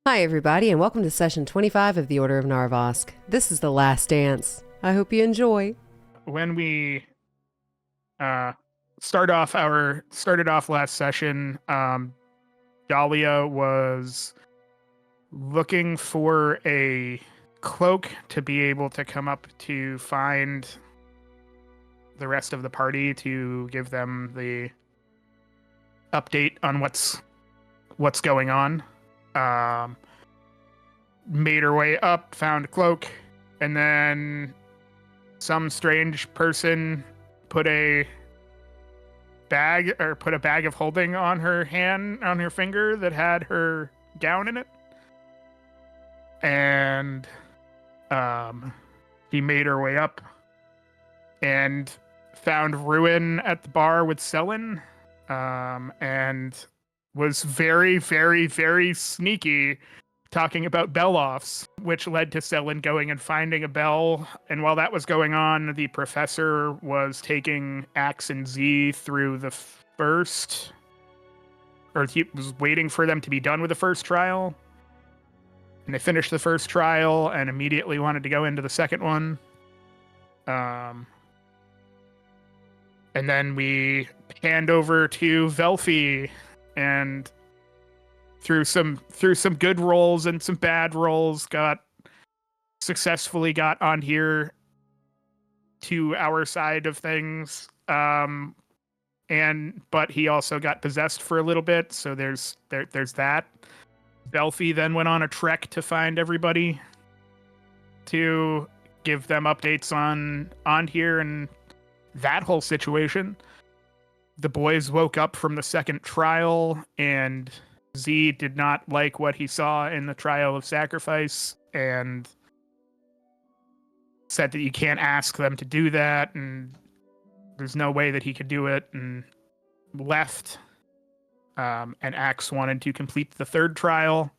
Hi, everybody, and welcome to session 25 of the Order of Narvosc. This is the last dance. I hope you enjoy. When we started off last session, Dahlia was looking for a cloak to be able to come up to find the rest of the party to give them the update on what's going on. Made her way up, found a cloak, and then some strange person put a bag of holding on her finger that had her gown in it. And he made her way up and found Ruin at the bar with Selin, and was very, very, very sneaky talking about bell-offs, which led to Selin going and finding a bell. And while that was going on, the professor was taking Axe and Z through the first, or he was waiting for them to be done with the first trial. And they finished the first trial and immediately wanted to go into the second one. And then we panned over to Velfi, and through some good rolls and some bad rolls, successfully got on here to our side of things. But he also got possessed for a little bit, so there's that. Velfi then went on a trek to find everybody to give them updates on here and that whole situation. The boys woke up from the second trial, and Z did not like what he saw in the trial of sacrifice and said that you can't ask them to do that, and there's no way that he could do it, and left. And Axe wanted to complete the third trial,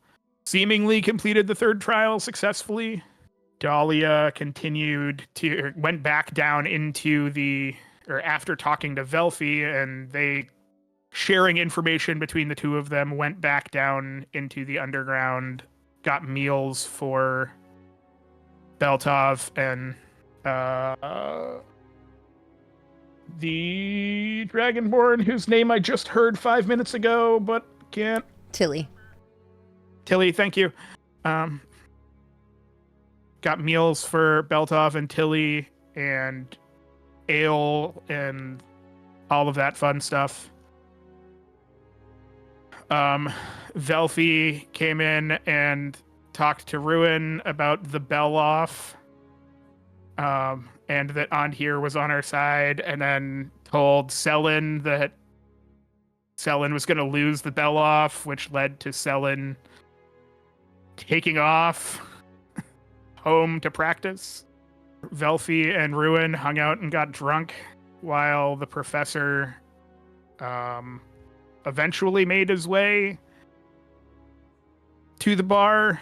seemingly completed the third trial successfully. Dahlia went back down after talking to Velfi, and they, sharing information between the two of them, went back down into the underground, got meals for Beltov and the Dragonborn, whose name I just heard 5 minutes ago, but can't. Tilly, thank you. Got meals for Beltov and Tilly and ale and all of that fun stuff. Velfi came in and talked to Ruin about the bell-off, and that on here was on our side, and then told Selin that Selin was going to lose the bell-off, which led to Selin taking off home to practice. Velfi and Ruin hung out and got drunk while the professor eventually made his way to the bar,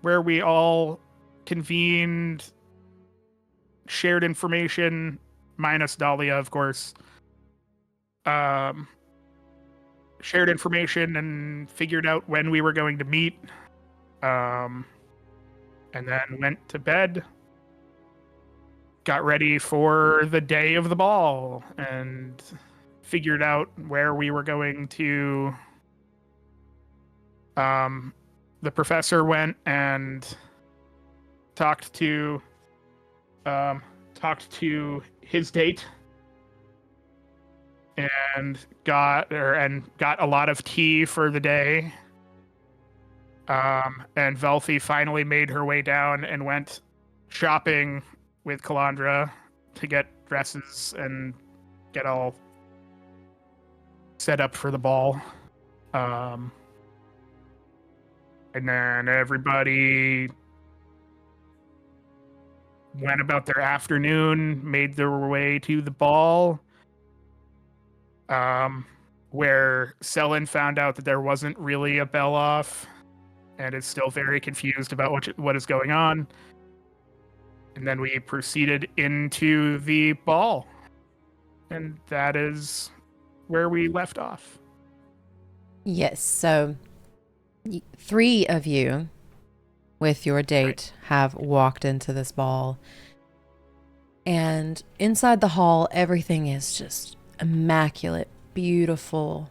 where we all convened, shared information, minus Dahlia, of course. Shared information and figured out when we were going to meet, and then went to bed. Got ready for the day of the ball and figured out where we were going to. The professor went and talked to his date and got a lot of tea for the day. And Velfi finally made her way down and went shopping with Calandra to get dresses and get all set up for the ball. And then everybody went about their afternoon, made their way to the ball, where Selin found out that there wasn't really a bell-off and is still very confused about what is going on. And then we proceeded into the ball. And that is where we left off. Yes, so Three of you, with your date, have walked into this ball. And inside the hall, everything is just immaculate, beautiful.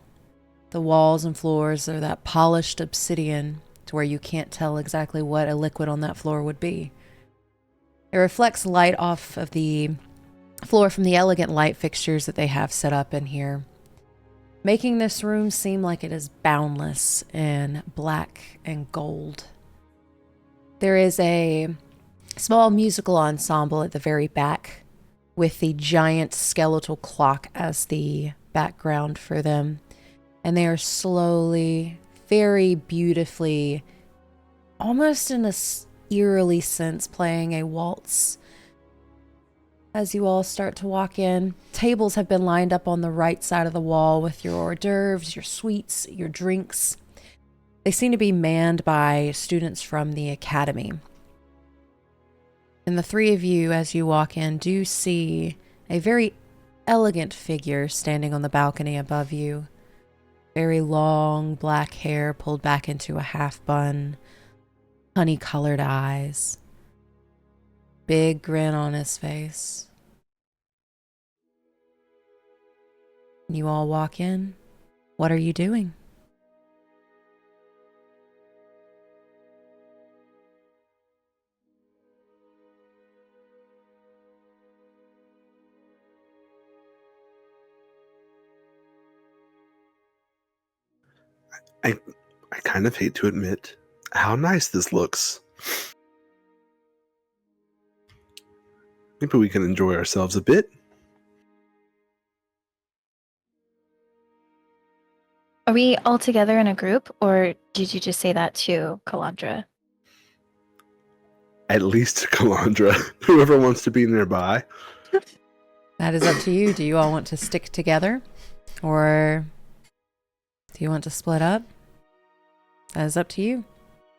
The walls and floors are that polished obsidian to where you can't tell exactly what a liquid on that floor would be. It reflects light off of the floor from the elegant light fixtures that they have set up in here, making this room seem like it is boundless in black and gold. There is a small musical ensemble at the very back with the giant skeletal clock as the background for them. And they are slowly, very beautifully, almost in a eerily sense, playing a waltz. As you all start to walk in, tables have been lined up on the right side of the wall with your hors d'oeuvres, your sweets, your drinks. They seem to be manned by students from the academy. And the three of you, as you walk in, do see a very elegant figure standing on the balcony above you. Very long black hair pulled back into a half bun, honey-colored eyes, big grin on his face. You all walk in. What are you doing? I kind of hate to admit how nice this looks. Maybe we can enjoy ourselves a bit. Are we all together in a group, or did you just say that to Calandra? At least to Calandra, whoever wants to be nearby. That is up to you. Do you all want to stick together? Or do you want to split up? That is up to you.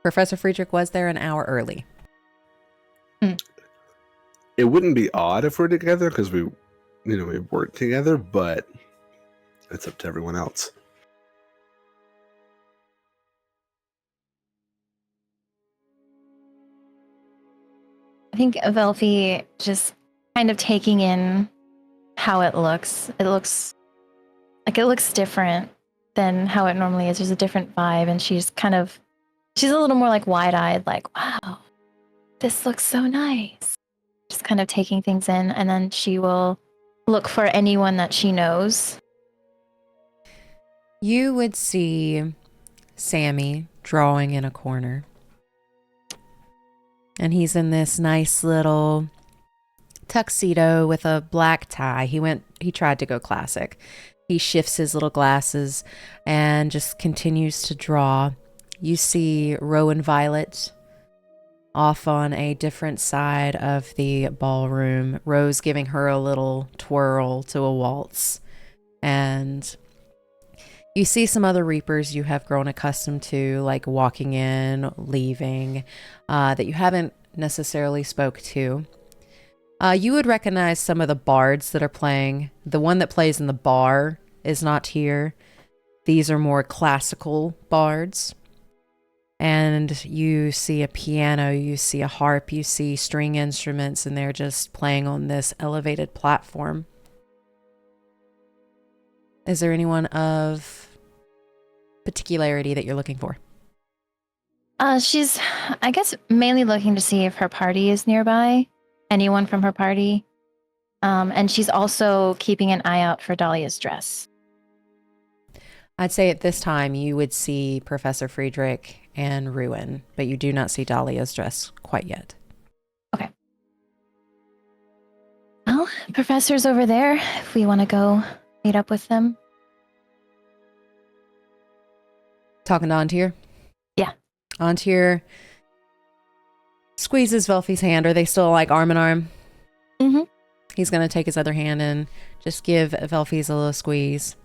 Professor Friedrich was there an hour early. It wouldn't be odd if we're together because we work together, but it's up to everyone else. I think Velfie just kind of taking in how it looks. It looks different than how it normally is. There's a different vibe, and she's a little more like wide-eyed, like, wow, this looks so nice. Just kind of taking things in, and then she will look for anyone that she knows. You would see Sammy drawing in a corner. And he's in this nice little tuxedo with a black tie. He tried to go classic. He shifts his little glasses and just continues to draw. You see Rowan Violet off on a different side of the ballroom. Rose giving her a little twirl to a waltz. And you see some other Reapers you have grown accustomed to, like walking in, leaving, that you haven't necessarily spoke to. You would recognize some of the bards that are playing. The one that plays in the bar is not here. These are more classical bards. And you see a piano, you see a harp, you see string instruments, and they're just playing on this elevated platform. Is there anyone of particularity that you're looking for? She's, I guess, mainly looking to see if her party is nearby. Anyone from her party. And she's also keeping an eye out for Dahlia's dress. I'd say at this time you would see Professor Friedrich and Ruin, but you do not see Dahlia's dress quite yet. Okay. Well, Professor's over there, if we want to go meet up with them. Talking to Antir? Yeah. Antir squeezes Velfie's hand. Are they still like arm in arm? Mm-hmm. He's going to take his other hand and just give Velfie's a little squeeze.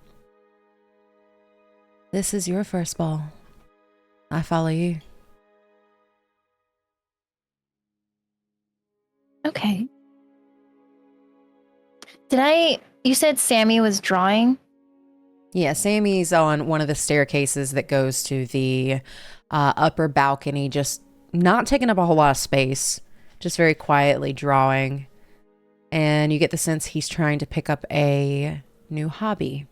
This is your first ball. I follow you. Okay. You said Sammy was drawing? Yeah, Sammy's on one of the staircases that goes to the upper balcony, just not taking up a whole lot of space, just very quietly drawing. And you get the sense he's trying to pick up a new hobby.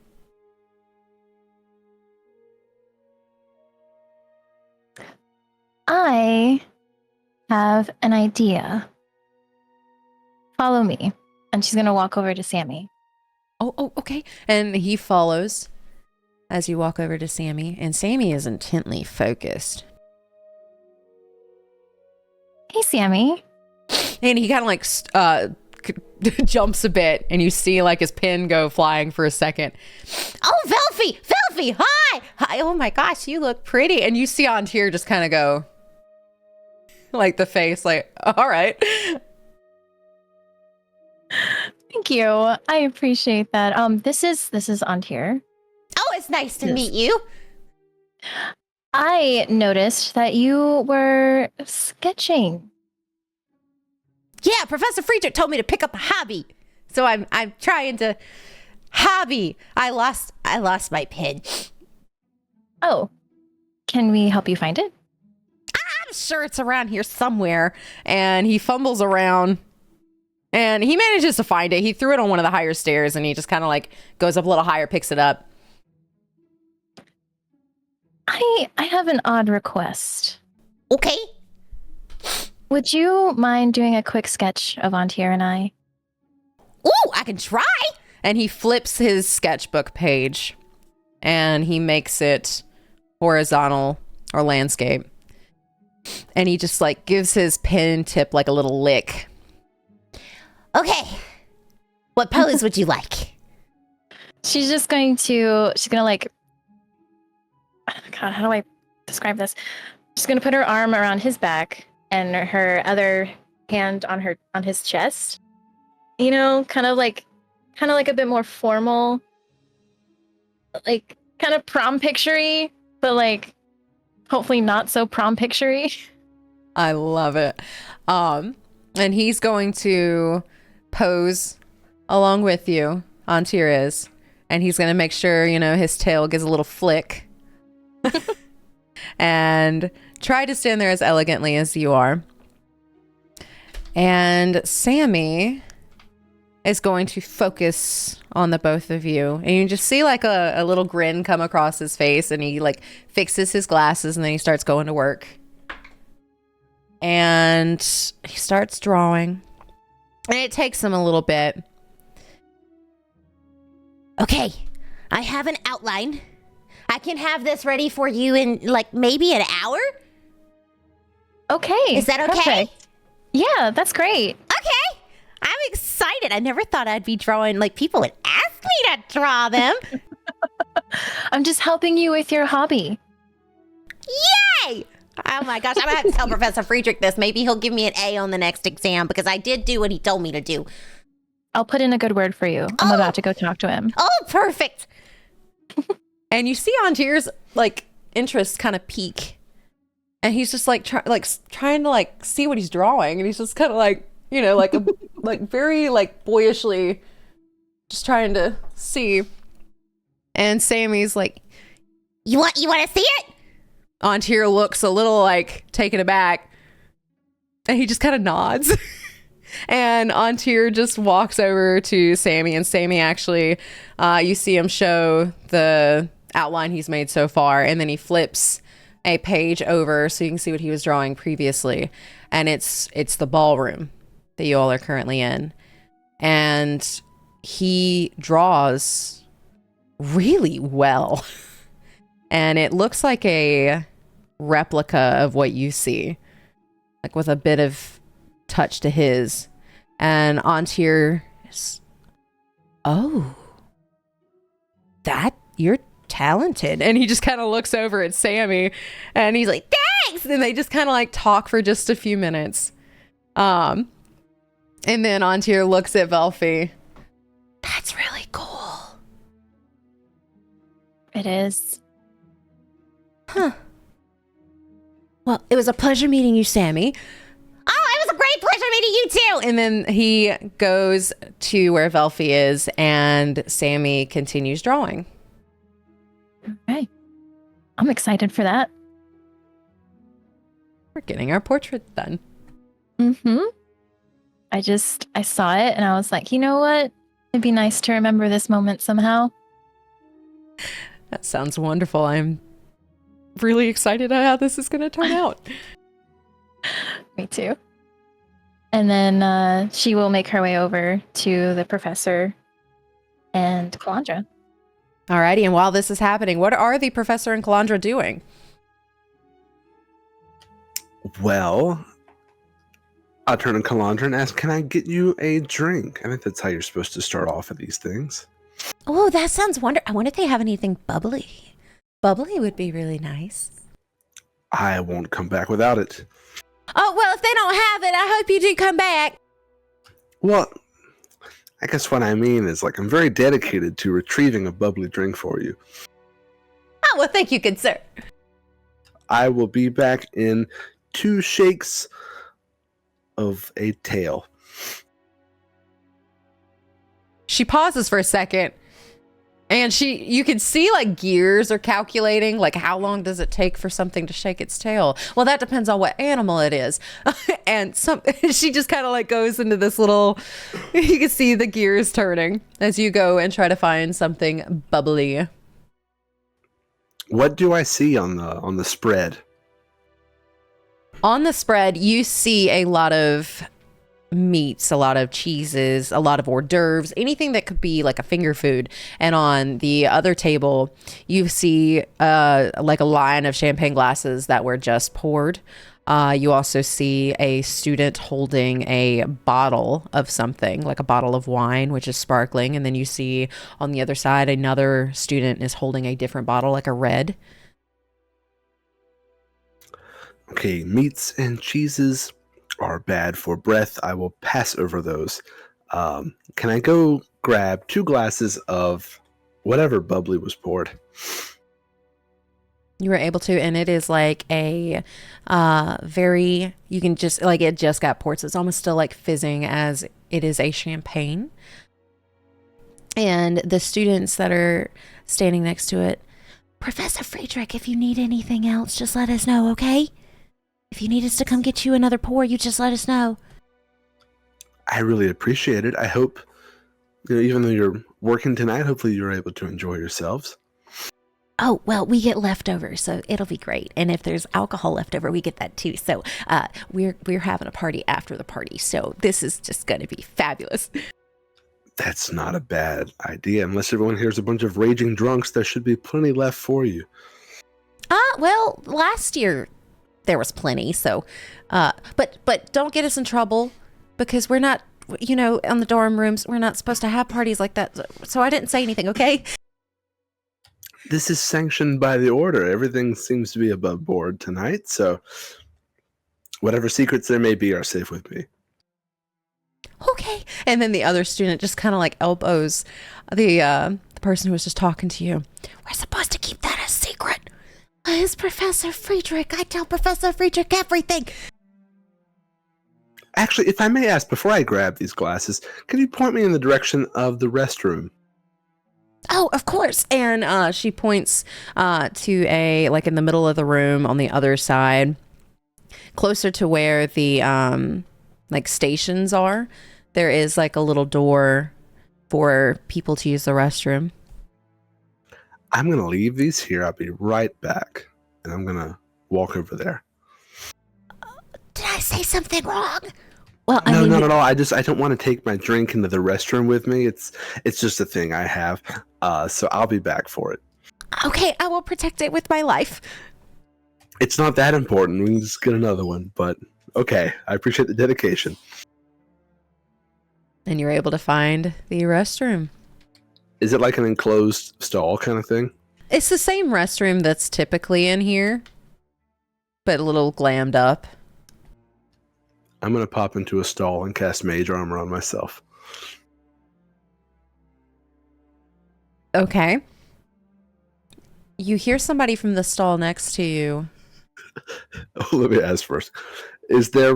I have an idea. Follow me. And she's going to walk over to Sammy. Oh, okay. And he follows as you walk over to Sammy. And Sammy is intently focused. Hey, Sammy. And he kind of like jumps a bit, and you see like his pen go flying for a second. Oh, Velfie, hi. Oh my gosh, you look pretty. And you see Antir just kind of go like the face, like, all right. Thank you. I appreciate that. This is Antir. Oh, it's nice to meet you. I noticed that you were sketching. Yeah, Professor Friedrich told me to pick up a hobby. So I'm trying to hobby. I lost my pen. Oh, can we help you find it? I'm sure it's around here Somewhere. And he fumbles around and he manages to find it. He threw it on one of the higher stairs and he just kind of like goes up a little higher, picks it up. I have an odd request. Okay. Would you mind doing a quick sketch of Antir and I? Ooh, I can try. And he flips his sketchbook page and he makes it horizontal or landscape. And he just like gives his pen tip like a little lick. Okay. What pose would you like? She's gonna like, God, how do I describe this? She's gonna put her arm around his back and her other hand on his chest. You know, kind of like a bit more formal, like kind of prom picture-y, but like hopefully not so prom picture-y. I love it. And he's going to pose along with you, Antir is, and he's going to make sure, you know, his tail gives a little flick and try to stand there as elegantly as you are. And Sammy is going to focus on the both of you. And you just see like a little grin come across his face and he like fixes his glasses and then he starts going to work. And he starts drawing. And it takes him a little bit. Okay. I have an outline. I can have this ready for you in like maybe an hour. Okay. Is that okay? Perfect. Yeah, that's great. Okay. I'm excited. I never thought I'd be drawing, like people would ask me to draw them. I'm just helping you with your hobby. Yay! Oh my gosh, I'm gonna have to tell Professor Friedrich this. Maybe he'll give me an A on the next exam because I did do what he told me to do. I'll put in a good word for you. I'm about to go talk to him. Oh, perfect. And you see Antir's like interest kind of peak. And he's just like trying to like see what he's drawing. And he's just kind of like, you know, like like very like boyishly just trying to see. And Sammy's like, You want to see it? Antir looks a little like taken aback. And he just kind of nods. And Antir just walks over to Sammy. And Sammy actually, you see him show the outline he's made so far. And then he flips a page over so you can see what he was drawing previously. And it's the ballroom that you all are currently in. And he draws really well. And it looks like a replica of what you see, like with a bit of touch to his. And Antir is, oh, that you're talented. And he just kind of looks over at Sammy and he's like, thanks. And they just kind of like talk for just a few minutes. And then Antir looks at Velfie. That's really cool. It is. Huh. Well, it was a pleasure meeting you, Sammy. Oh, it was a great pleasure meeting you too. And then he goes to where Velfie is and Sammy continues drawing. Okay. I'm excited for that. We're getting our portrait done. Mm-hmm. I saw it and I was like, you know what? It'd be nice to remember this moment somehow. That sounds wonderful. I'm really excited at how this is going to turn out. Me too. And then she will make her way over to the professor and Kalandra. Alrighty, and while this is happening, what are the professor and Kalandra doing? Well, I'll turn to Kalandra and ask, can I get you a drink? I think that's how you're supposed to start off at these things. Oh, that sounds wonderful. I wonder if they have anything bubbly. Bubbly would be really nice. I won't come back without it. Oh, well, if they don't have it, I hope you do come back. Well, I guess what I mean is, like, I'm very dedicated to retrieving a bubbly drink for you. Oh, well, thank you, good sir. I will be back in 2 shakes of a tail. She pauses for a second, and you can see like gears are calculating, like how long does it take for something to shake its tail? Well, that depends on what animal it is. And she just kind of like goes into this little, you can see the gears turning as you go and try to find something bubbly. What do I see on the spread? On the spread, you see a lot of meats, a lot of cheeses, a lot of hors d'oeuvres, anything that could be like a finger food. And on the other table, you see like a line of champagne glasses that were just poured. You also see a student holding a bottle of something, like a bottle of wine, which is sparkling. And then you see on the other side, another student is holding a different bottle, like a red. Okay, meats and cheeses are bad for breath. I will pass over those. Can I go grab 2 glasses of whatever bubbly was poured? You were able to, and it is like a very, you can just, like it just got poured, so it's almost still like fizzing as it is a champagne. And the students that are standing next to it, Professor Friedrich, if you need anything else, just let us know, okay? If you need us to come get you another pour, you just let us know. I really appreciate it. I hope, even though you're working tonight, hopefully you're able to enjoy yourselves. Oh, well, we get leftovers, so it'll be great. And if there's alcohol left over, we get that too. So we're having a party after the party, so this is just going to be fabulous. That's not a bad idea. Unless everyone here's a bunch of raging drunks, there should be plenty left for you. Well, last year there was plenty, so but don't get us in trouble, because we're not, on the dorm rooms, we're not supposed to have parties like that. So I didn't say anything, okay? This is sanctioned by the Order. Everything seems to be above board tonight, so whatever secrets there may be are safe with me. Okay. and then the other student just kind of like elbows the person who was just talking to you. We're supposed to keep that a secret. It's Professor Friedrich. I tell Professor Friedrich everything. Actually, if I may ask, before I grab these glasses, can you point me in the direction of the restroom? Oh, of course. And she points to a, like in the middle of the room on the other side, closer to where the like stations are. There is like a little door for people to use the restroom. I'm going to leave these here. I'll be right back. And I'm going to walk over there. Did I say something wrong? Well, No, not at all. I don't want to take my drink into the restroom with me. It's just a thing I have. So I'll be back for it. Okay, I will protect it with my life. It's not that important. We can just get another one. But okay, I appreciate the dedication. And you're able to find the restroom. Is it like an enclosed stall kind of thing? It's the same restroom that's typically in here, but a little glammed up. I'm going to pop into a stall and cast Mage Armor on myself. Okay. You hear somebody from the stall next to you. Let me ask first. Is there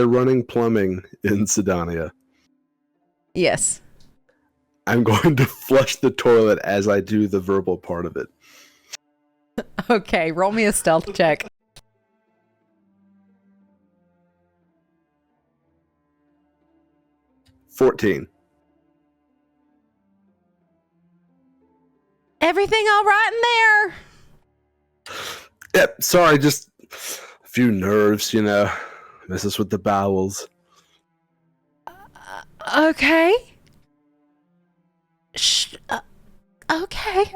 running plumbing in Sydonea? Yes. I'm going to flush the toilet as I do the verbal part of it. Okay, roll me a stealth check. 14. Everything all right in there? Yep, sorry, just a few nerves, messes with the bowels. Okay. Okay.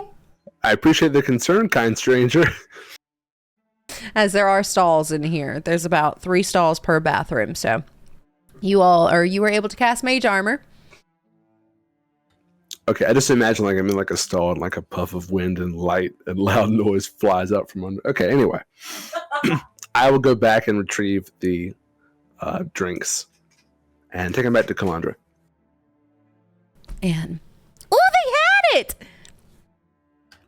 I appreciate the concern, kind stranger. As there are stalls in here. There's about 3 stalls per bathroom, so you were able to cast mage armor. Okay, I just imagine like I'm in like a stall and like a puff of wind and light and loud noise flies out from under. Okay, anyway. I will go back and retrieve the drinks and take them back to Calandra. And they had it!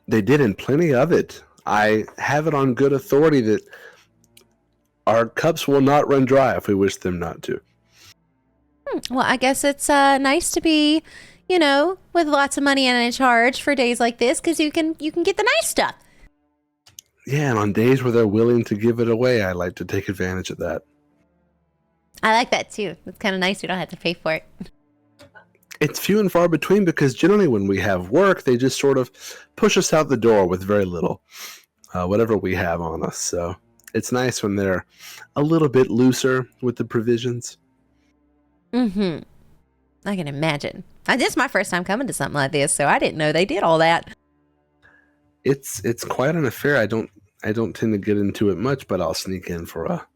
They did, and plenty of it. I have it on good authority that our cups will not run dry if we wish them not to. Well, I guess it's nice to be, with lots of money and in charge for days like this, because you can get the nice stuff. Yeah, and on days where they're willing to give it away, I like to take advantage of that. I like that too. It's kind of nice. We don't have to pay for it. It's few and far between because generally when we have work, they just sort of push us out the door with very little, whatever we have on us. So it's nice when they're a little bit looser with the provisions. Mm-hmm. I can imagine. This is my first time coming to something like this, so I didn't know they did all that. It's quite an affair. I don't tend to get into it much, but I'll sneak in for a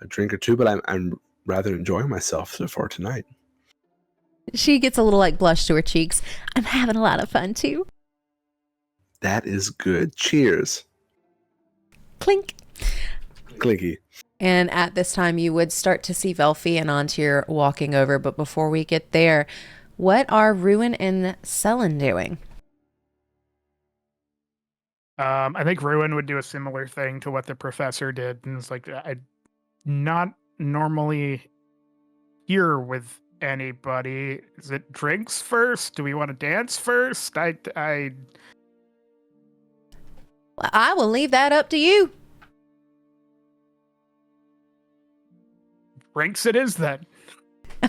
drink or two. But I'm rather enjoying myself so far tonight. She gets a little blush to her cheeks. I'm having a lot of fun too. That is good. Cheers. Clink. Clinky. And at this time, you would start to see Velfi and Antir walking over. But before we get there, what are Ruin and Selen doing? I think Ruin would do a similar thing to what the professor did. And it's like, I'm not normally here with anybody. Is it drinks first? Do we want to dance first? I will leave that up to you. Drinks it is then.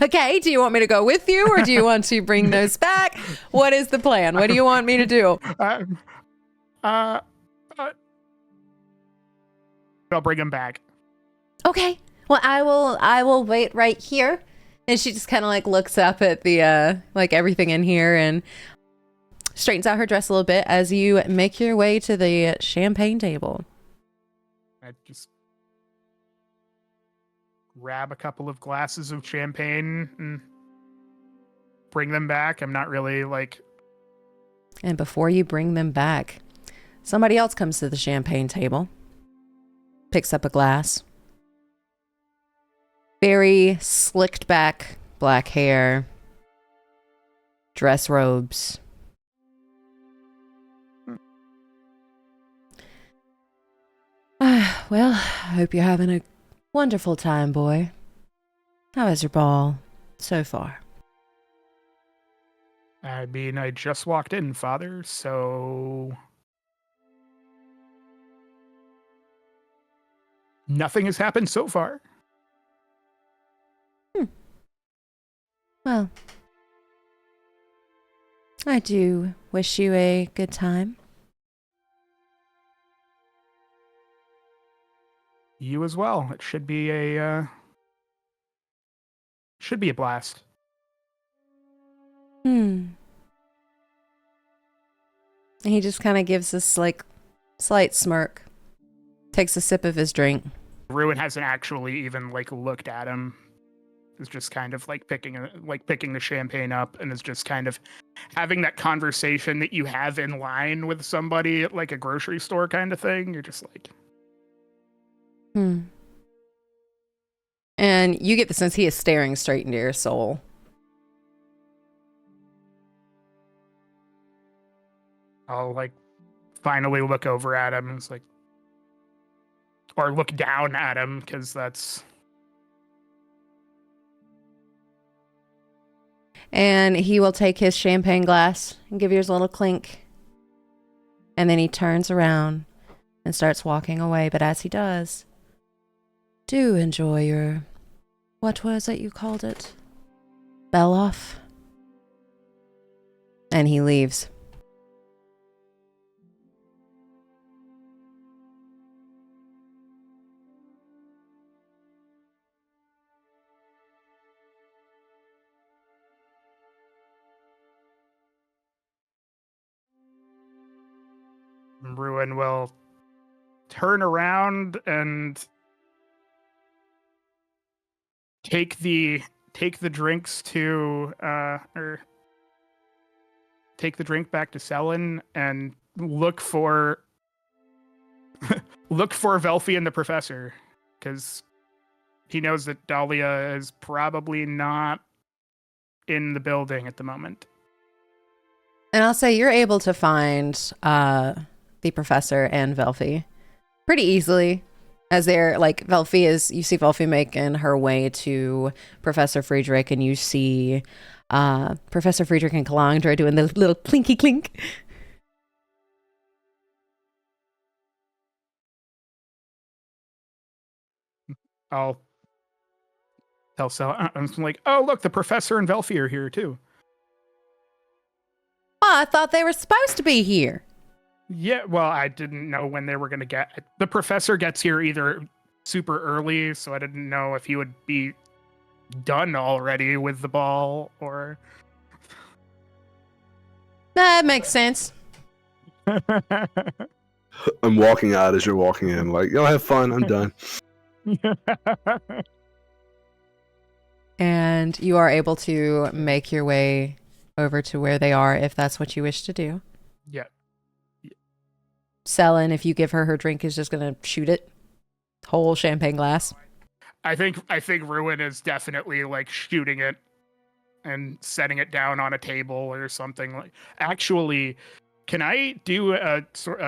Okay, do you want me to go with you or do you want to bring those back? What is the plan? What do you want me to do? I'll bring him back. Okay. Well, I will wait right here. And she just kind of looks up at the everything in here and straightens out her dress a little bit as you make your way to the champagne table. I just grab a couple of glasses of champagne and bring them back. I'm not really And before you bring them back, somebody else comes to the champagne table, picks up a glass. Very slicked back black hair, dress robes. Well, I hope you're having a wonderful time, boy. How is your ball so far? I mean, I just walked in, Father, so nothing has happened so far. Well, I do wish you a good time. You as well. It should be a blast. And he just kind of gives this slight smirk, takes a sip of his drink. Ruin hasn't actually even looked at him. Is just kind of picking the champagne up and is just kind of having that conversation that you have in line with somebody at a grocery store kind of thing. You're just And you get the sense he is staring straight into your soul. I'll finally look over at him and it's or look down at him because that's. And he will take his champagne glass and give yours a little clink. And then he turns around and starts walking away. But as he does, do enjoy your... What was it you called it? Beloff. And he leaves. Ruin will turn around and take the drinks to or take the drink back to Selin and look for Velfi and the professor, because he knows that Dahlia is probably not in the building at the moment. And I'll say you're able to find the professor and Velfi pretty easily. As they're like, you see Velfi making her way to Professor Friedrich, and you see Professor Friedrich and Kalandra doing the little clinky clink. I'll tell Sel. I'm like, oh look, the professor and Velfi are here too. Oh, I thought they were supposed to be here. Yeah, well, I didn't know when they were going to get. The professor gets here either super early, so I didn't know if he would be done already with the ball or. That makes sense. I'm walking out as you're walking in. Like, y'all have fun. I'm done. And you are able to make your way over to where they are if that's what you wish to do. Yeah. Selin, if you give her drink, is just going to shoot it. Whole champagne glass. I think Ruin is definitely like shooting it and setting it down on a table or something. Like, actually, can I do a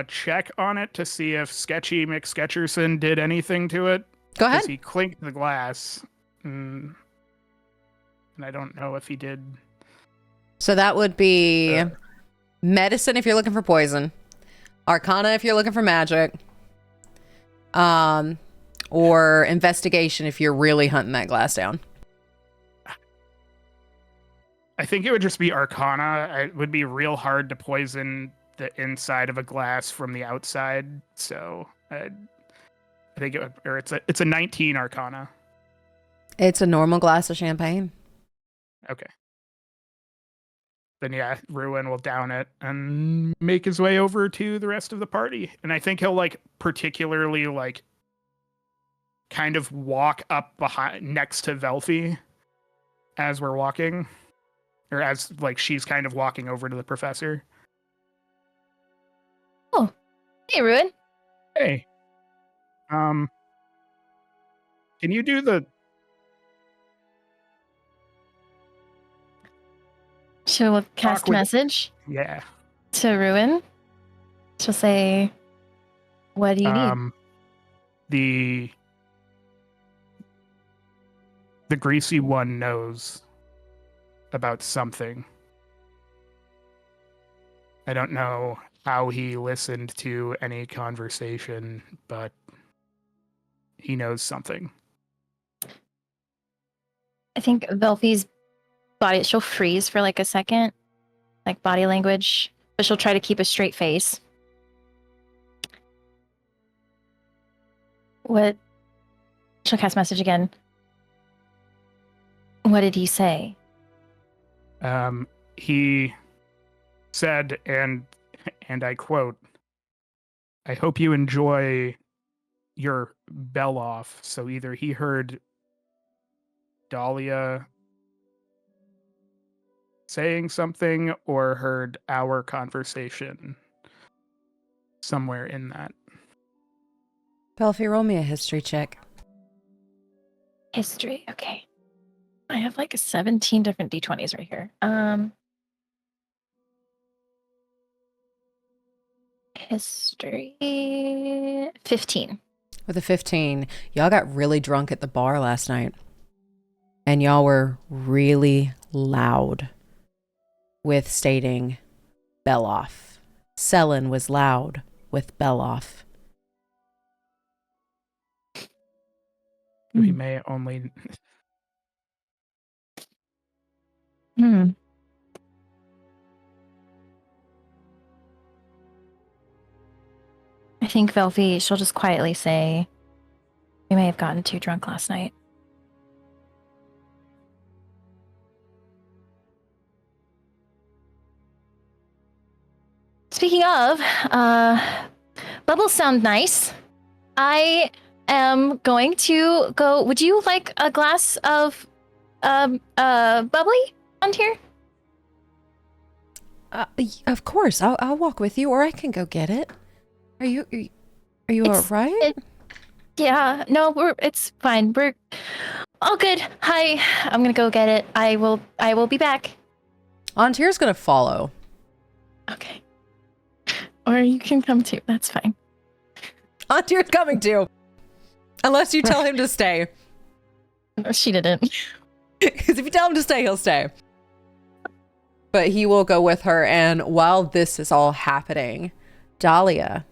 check on it to see if Sketchy McSketcherson did anything to it? Go ahead. Because he clinked the glass. And I don't know if he did. So that would be medicine if you're looking for poison, Arcana if you're looking for magic, or investigation if you're really hunting that glass down. I think it would just be Arcana. It would be real hard to poison the inside of a glass from the outside. So I think it's a 19 Arcana. It's a normal glass of champagne. Okay. Then yeah, Ruin will down it and make his way over to the rest of the party. And I think he'll like particularly like kind of walk up behind next to Velfi as we're walking. Or as like she's kind of walking over to the professor. Oh. Hey, Ruin. Hey. Can you do the She'll cast a with- message yeah. to Ruin. She'll say, what do you need? The greasy one knows about something. I don't know how he listened to any conversation, but he knows something. I think Velfi's body, she'll freeze for like a second, like body language, but she'll try to keep a straight face. What? She'll cast message again. What did he say? He said, and I quote, "I hope you enjoy your Beloff." So either he heard Dahlia saying something or heard our conversation somewhere in that. Belfi, roll me a history check. History. Okay. I have like 17 different d20s right here. History 15. With a 15, y'all got really drunk at the bar last night. And y'all were really loud with stating Beloff. Selin was loud with Beloff. We may only. Hmm. I think Velfie, she'll just quietly say, "We may have gotten too drunk last night." Speaking of, bubbles sound nice. I am going to go. Would you like a glass of bubbly on here? Of course, I'll walk with you, or I can go get it. Are you all It's- right? Yeah, no, it's fine. We're all good. Hi, I'm gonna go get it. I will be back. Antier's gonna follow. Okay. Or you can come too. That's fine. Antier's coming too. Unless you tell him to stay. No, she didn't. Because if you tell him to stay, he'll stay. But he will go with her, and while this is all happening, Dahlia,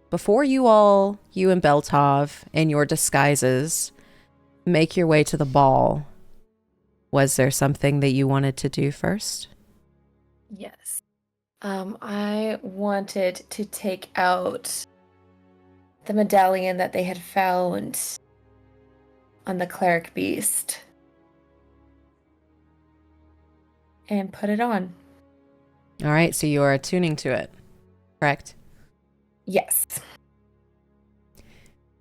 before you and Beltov, in your disguises, make your way to the ball, was there something that you wanted to do first? Yes. I wanted to take out the medallion that they had found on the cleric beast and put it on. All right, so you are attuning to it, correct? Yes.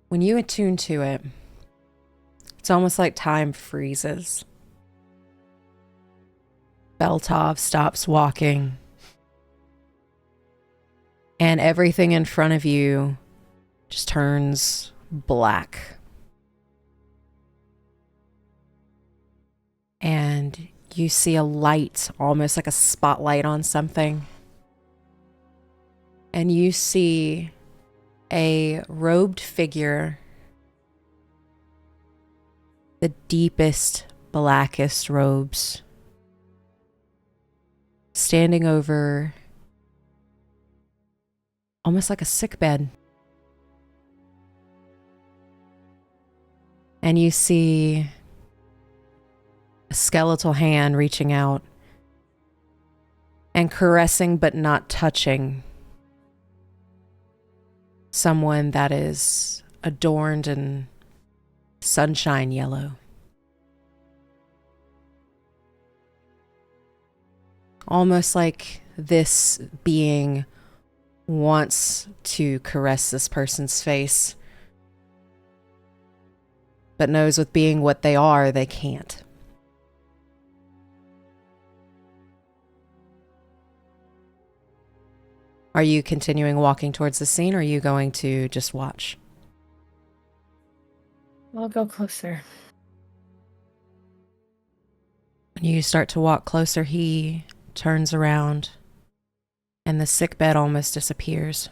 When you attune to it, it's almost like time freezes. Beltov stops walking, and everything in front of you just turns black. And you see a light, almost like a spotlight on something. And you see a robed figure, the deepest, blackest robes, standing over almost like a sick bed. And you see a skeletal hand reaching out and caressing but not touching someone that is adorned in sunshine yellow. Almost like this being wants to caress this person's face, but knows with being what they are, they can't. Are you continuing walking towards the scene, or are you going to just watch? I'll go closer. When you start to walk closer, he turns around and the sick bed almost disappears.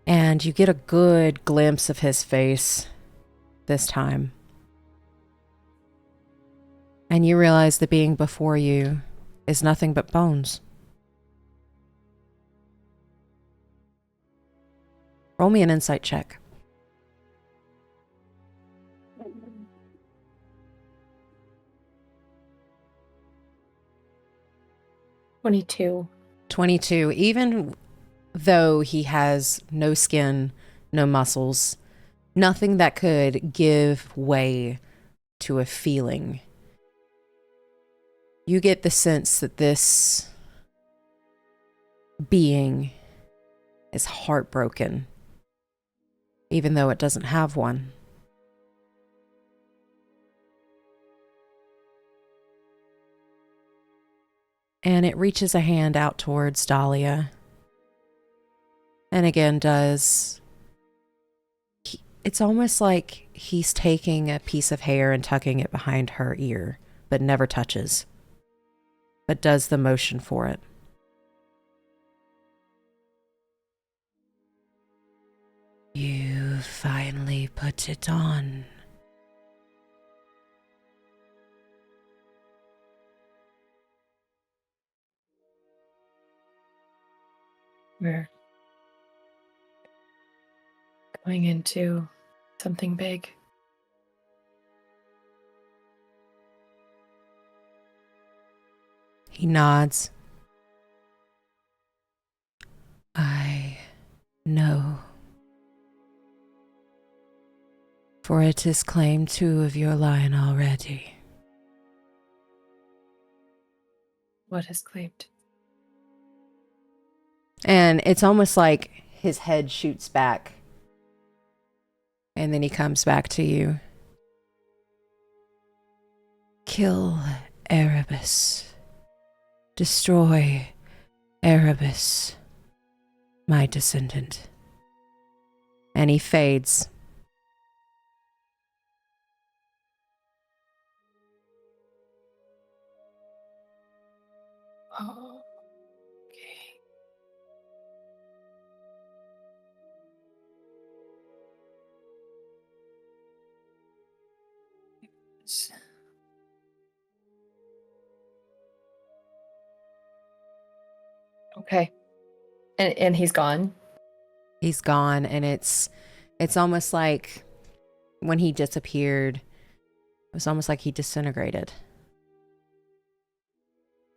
And you get a good glimpse of his face this time. And you realize the being before you is nothing but bones. Roll me an insight check. "22." 22. Even though he has no skin, no muscles, nothing that could give way to a feeling, you get the sense that this being is heartbroken, even though it doesn't have one. And it reaches a hand out towards Dahlia. And again does... It's almost like he's taking a piece of hair and tucking it behind her ear, but never touches. But does the motion for it. You finally put it on. We're going into something big. He nods. I know. For it is claimed 2 of your line already. What is claimed? And it's almost like his head shoots back. And then he comes back to you. Kill Erebus. Destroy Erebus, my descendant. And he fades. Oh, okay. Okay. And he's gone. He's gone, and it's almost like when he disappeared, it was almost like he disintegrated.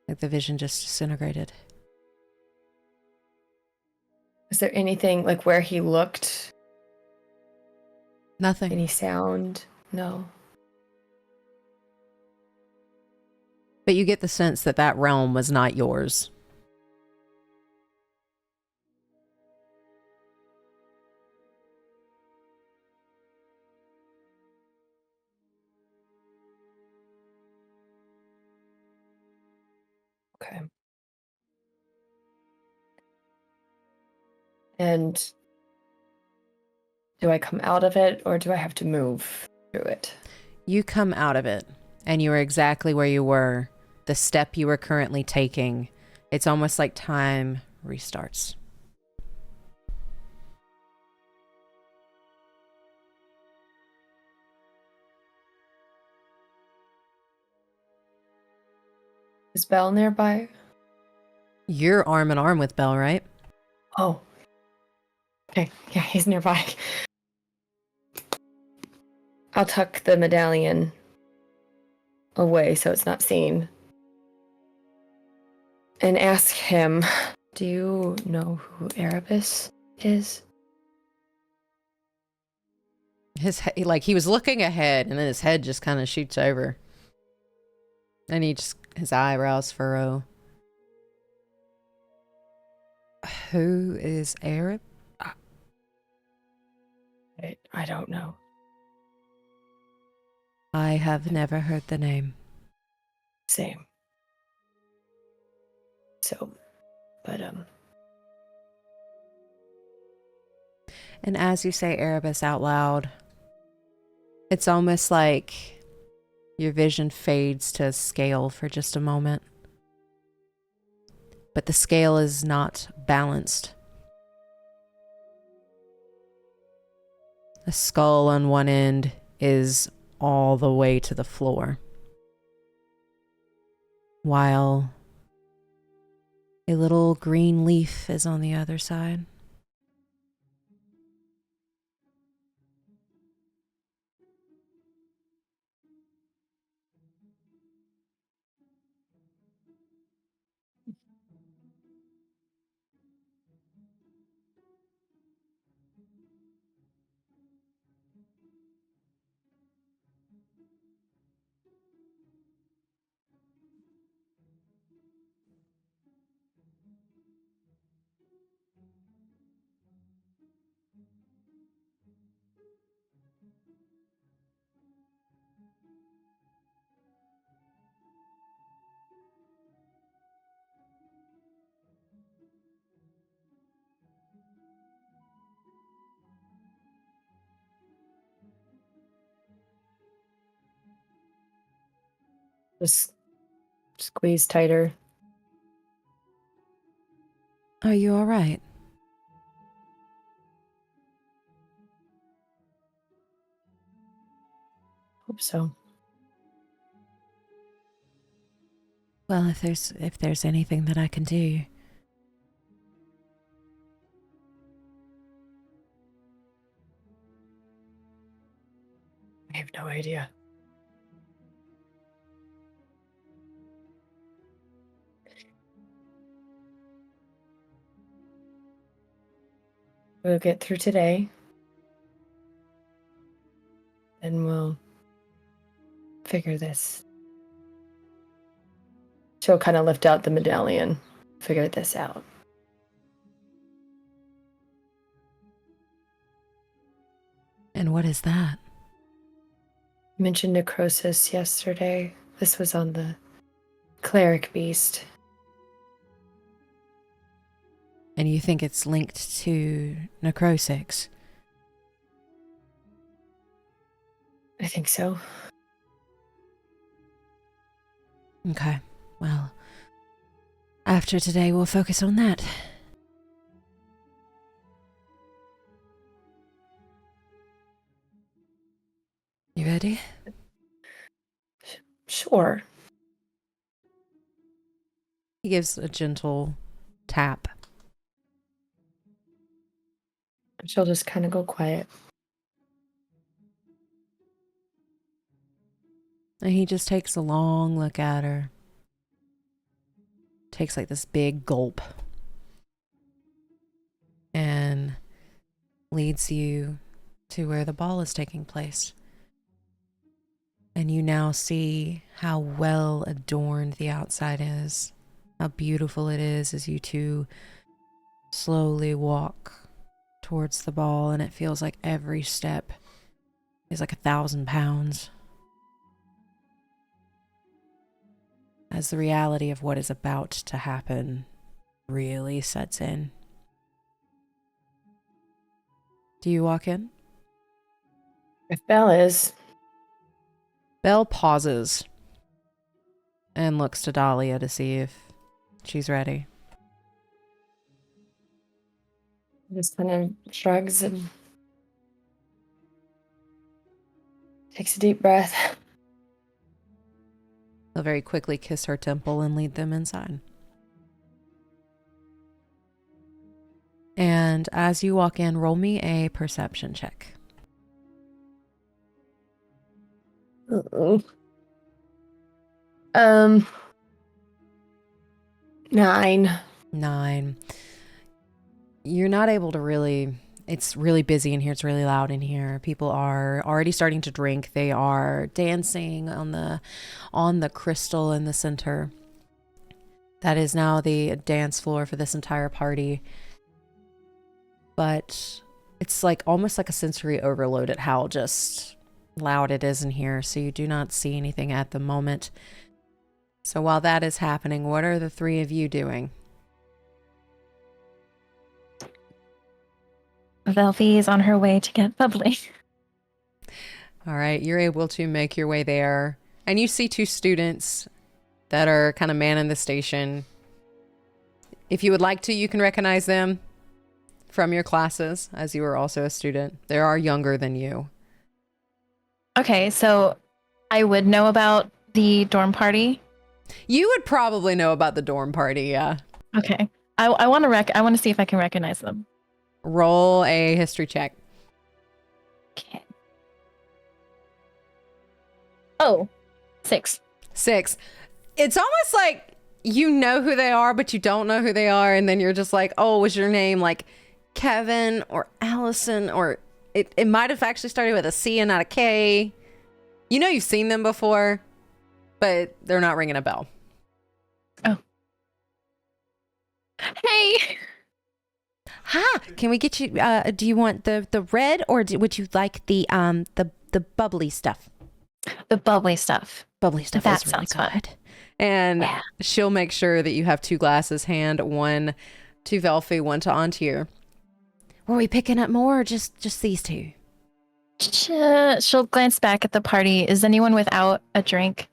Like the vision just disintegrated. Is there anything like where he looked? Nothing. Any sound? No. But you get the sense that that realm was not yours. Okay. And do I come out of it or do I have to move through it? You come out of it, and you are exactly where you were, the step you were currently taking. It's almost like time restarts. Is Belle nearby? You're arm in arm with Belle, right? Oh. Okay. Yeah, he's nearby. I'll tuck the medallion away so it's not seen. And ask him, do you know who Erebus is? He was looking ahead, and then his head just kind of shoots over. And his eyebrows furrow. Who is Arab? I don't know. I have never heard the name. Same. So, but And as you say Erebus out loud, it's almost like your vision fades to scale for just a moment. But the scale is not balanced. A skull on one end is all the way to the floor, while a little green leaf is on the other side. just squeeze tighter. Are you all right? Hope so. Well, if there's anything that I can do. I have no idea. We'll get through today. And we'll figure this. She'll kind of lift out the medallion, figure this out. And what is that? You mentioned necrosis yesterday. This was on the cleric beast. And you think it's linked to necrosis? I think so. Okay, well, after today we'll focus on that. You ready? Sure. He gives a gentle tap. She'll just kind of go quiet. And he just takes a long look at her. Takes like this big gulp. And leads you to where the ball is taking place. And you now see how well adorned the outside is. How beautiful it is as you two slowly walk towards the ball, and it feels like every step is like 1,000 pounds. As the reality of what is about to happen really sets in. Do you walk in? If Belle is. Belle pauses and looks to Dahlia to see if she's ready. Just kind of shrugs and takes a deep breath. He'll very quickly kiss her temple and lead them inside. And as you walk in, roll me a perception check. Uh-oh. 9. 9. You're not able to really... It's really busy in here. It's really loud in here. People are already starting to drink. They are dancing on the crystal in the center. That is now the dance floor for this entire party. But it's like almost like a sensory overload at how just loud it is in here. So you do not see anything at the moment. So while that is happening, what are the three of you doing? Velvy is on her way to get bubbly. All right, you're able to make your way there. And you see two students that are kind of manning the station. If you would like to, you can recognize them from your classes, as you are also a student. They are younger than you. Okay, so I would know about the dorm party. You would probably know about the dorm party, yeah. Okay. I want to see if I can recognize them. Roll a history check. Okay. Oh, 6. 6. It's almost like you know who they are, but you don't know who they are. And then you're just like, oh, was your name like Kevin or Allison? Or it might have actually started with a C and not a K. You know you've seen them before, but they're not ringing a bell. Oh. Hey! Hi, can we get you, do you want the red or would you like the bubbly stuff? The bubbly stuff. Bubbly stuff That is really sounds fun. good. And Yeah. she'll make sure that you have 2 glasses, hand one to Velfie, one to Antir. Were we picking up more or just these two? She'll glance back at the party. Is anyone without a drink?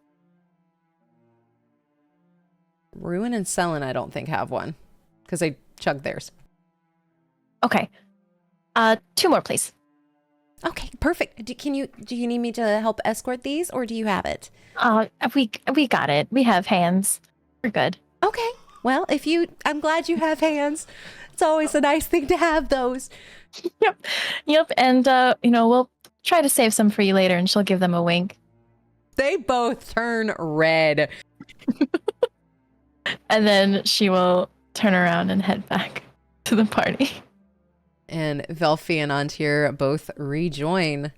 Ruin and Selen, I don't think, have one because they chugged theirs. Okay. 2 more, please. Okay, perfect. Do you need me to help escort these or do you have it? We got it. We have hands. We're good. Okay. Well, I'm glad you have hands. It's always a nice thing to have those. Yep. And we'll try to save some for you later, and she'll give them a wink. They both turn red. And then she will turn around and head back to the party. and Velfi and Antir both rejoin.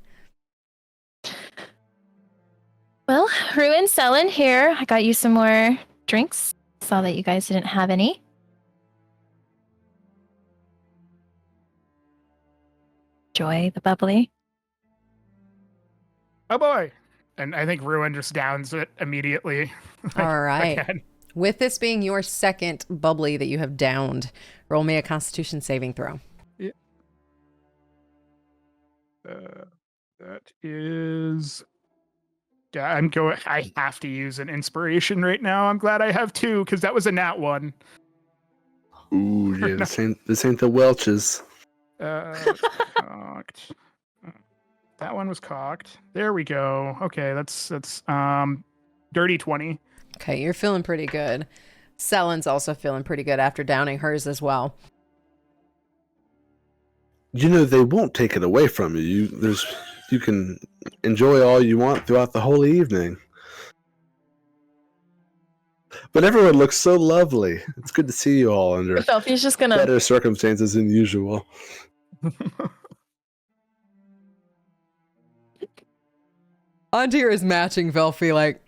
Well, Ruin, Selin here. I got you some more drinks. Saw that you guys didn't have any. Enjoy the bubbly. Oh boy. And I think Ruin just downs it immediately. All right. Again. With this being your second bubbly that you have downed, roll me a Constitution saving throw. That is. Yeah, I have to use an inspiration right now. I'm glad I have 2 because that was a nat 1. Ooh, yeah, this ain't the Welches. Cocked. That one was cocked. There we go. Okay, that's dirty 20. Okay, you're feeling pretty good. Selin's also feeling pretty good after downing hers as well. You know they won't take it away from you. You can enjoy all you want throughout the whole evening. But everyone looks so lovely. It's good to see you all under Velfi's just gonna better circumstances than usual. Antir is matching Velfi, like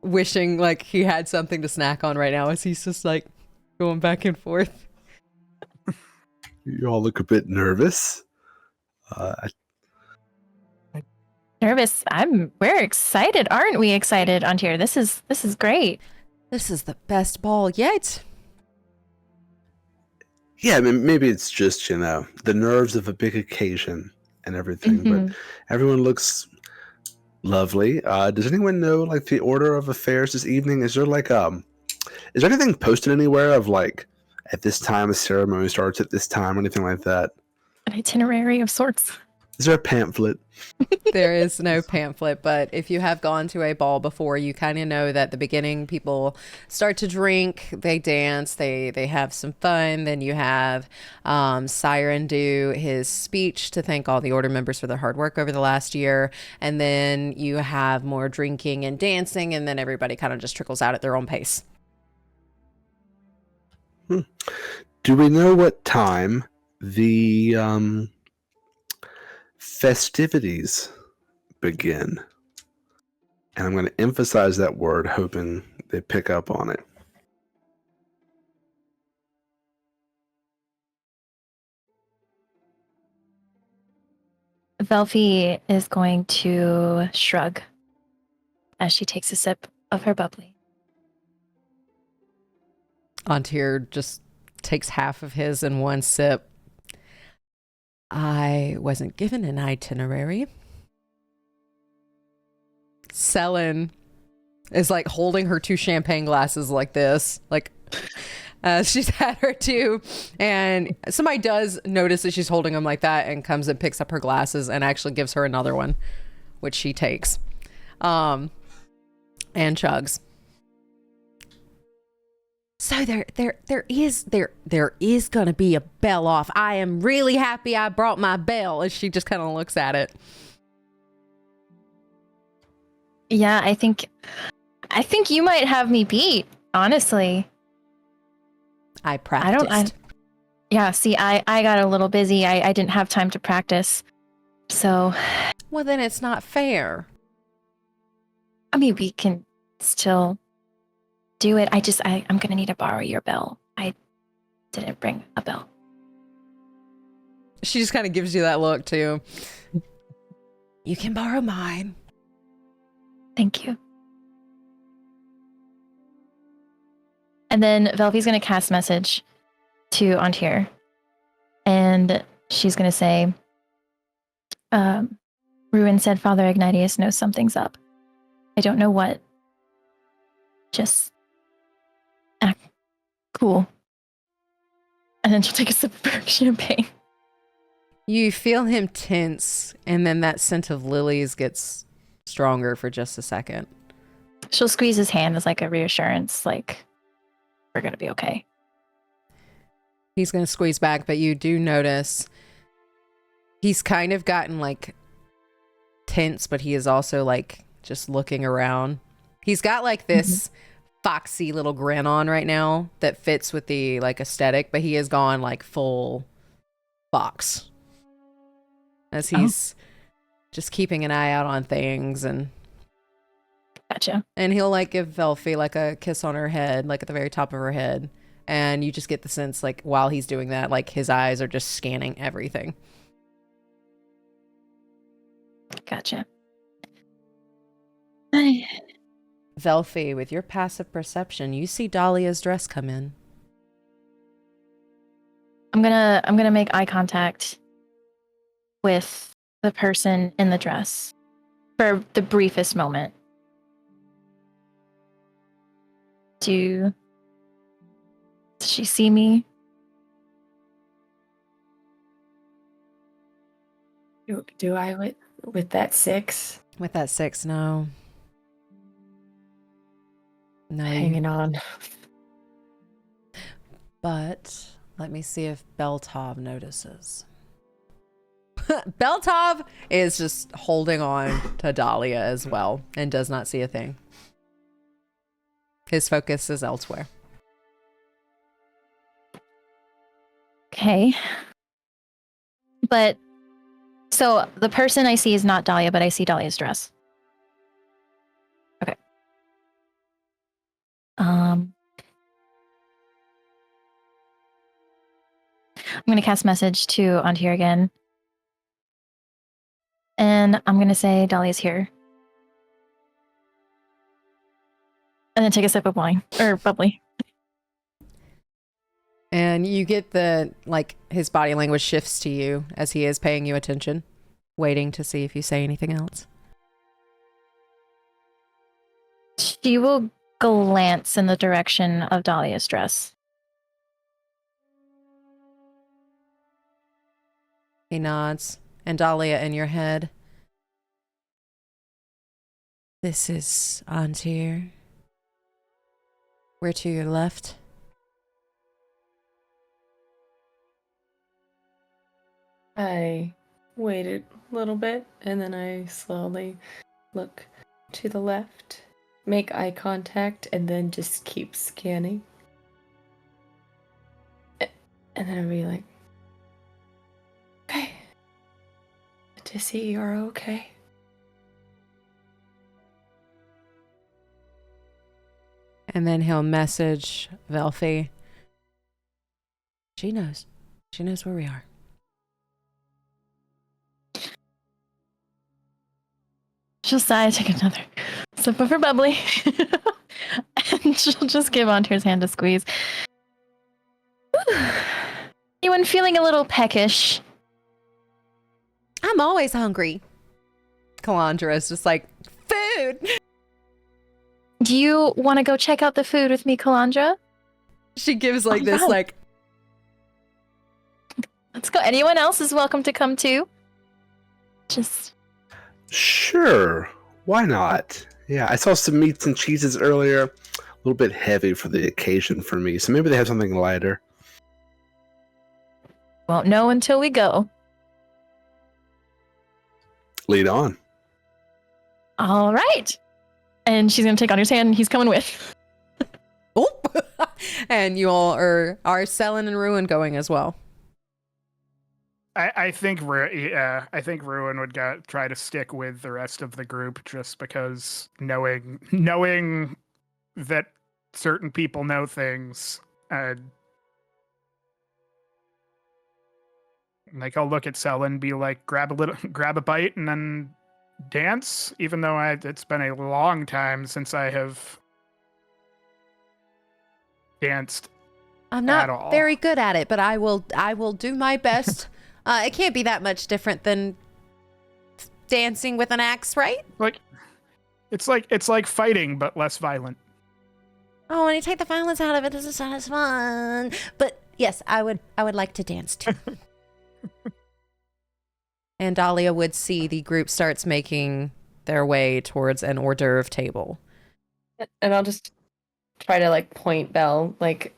wishing like he had something to snack on right now as he's just like going back and forth. You all look a bit nervous. nervous. We're excited, aren't we? Excited, Antir. This is great. This is the best ball yet. Yeah, I mean, maybe it's just, the nerves of a big occasion and everything, but everyone looks lovely. Does anyone know, like, the order of affairs this evening? Is there, like, is there anything posted anywhere of, like, at this time a ceremony starts at this time or anything like that? An itinerary of sorts. Is there a pamphlet? There is no pamphlet, but if you have gone to a ball before, you kind of know that the beginning people start to drink, they dance, they have some fun. Then you have Siren do his speech to thank all the order members for their hard work over the last year. And then you have more drinking and dancing, and then everybody kind of just trickles out at their own pace. Do we know what time the festivities begin? And I'm going to emphasize that word, hoping they pick up on it. Velfi is going to shrug as she takes a sip of her bubbly. Antir just takes half of his in one sip. I wasn't given an itinerary. Selin is like holding her 2 champagne glasses like this, like she's had her 2, and somebody does notice that she's holding them like that and comes and picks up her glasses and actually gives her another one, which she takes and chugs. So there is gonna be a bell off. I am really happy I brought my bell. As she just kind of looks at it. Yeah, I think you might have me beat, honestly. I practiced. Yeah, see, I got a little busy. I didn't have time to practice. So, Well, then it's not fair. I mean, we can still do it. I'm gonna need to borrow your bell. I didn't bring a bell. She just kind of gives you that look too. You can borrow mine. Thank you. And then Velvi's gonna cast message to Antir, and she's gonna say, Ruin said Father Ignatius knows something's up. I don't know what. Just act cool. And then she'll take a sip of her champagne. You feel him tense, and then that scent of lilies gets stronger for just a second. She'll squeeze his hand as like a reassurance, like, we're gonna be okay. He's going to squeeze back, but you do notice he's kind of gotten like tense, but he is also like just looking around. He's got like this foxy little grin on right now that fits with the like aesthetic, but he has gone like full box as he's just keeping an eye out on things, and Gotcha. he'll like give Velfie like a kiss on her head, like at the very top of her head, and you just get the sense like while he's doing that, like his eyes are just scanning everything. Gotcha. Velfie, with your passive perception, you see Dahlia's dress come in. I'm gonna make eye contact with the person in the dress for the briefest moment. Does she see me? Do I with that 6? With that 6, no. No. Hanging on. But let me see if Beltov notices. Beltov is just holding on to Dahlia as well and does not see a thing. His focus is elsewhere. Okay. But so the person I see is not Dahlia, but I see Dahlia's dress. Okay. I'm gonna cast message to Antir again. And I'm gonna say Dahlia's here. And then take a sip of wine. Or bubbly. And you get the, like, his body language shifts to you as he is paying you attention, waiting to see if you say anything else. She will glance in the direction of Dahlia's dress. He nods. And Dahlia, in your head, this is Antir. We're to your left. I waited a little bit, and then I slowly look to the left, make eye contact, and then just keep scanning. And then I'll be like, okay. Good to see you're okay. And then he'll message Velfie. She knows. She knows where we are. She'll sigh, take another sip of her bubbly, and she'll just give Antir's hand a squeeze. Anyone feeling a little peckish? I'm always hungry. Calandra is just like, food! Do you want to go check out the food with me, Calandra? She gives like this, yeah. like, Let's go. Anyone else is welcome to come too. Just Sure, why not? Yeah, I saw some meats and cheeses earlier. A little bit heavy for the occasion for me, so maybe they have something lighter. won't know until we go. Lead on. All right. And she's gonna take Antir's hand, and he's coming with. oh! And you all are Selin and Ruin going as well. I think Ruin would try to stick with the rest of the group just because knowing that certain people know things. Like I'll look at Selin and be like, grab a bite and then dance. Even though it's been a long time since I have danced. I'm not very good at it, but I will do my best. It can't be that much different than dancing with an axe, right? It's like fighting, but less violent. Oh, and you take the violence out of it, doesn't sound as fun. But yes, I would like to dance too. And Dahlia would see the group starts making their way towards an hors d'oeuvre table. And I'll just try to like point Belle like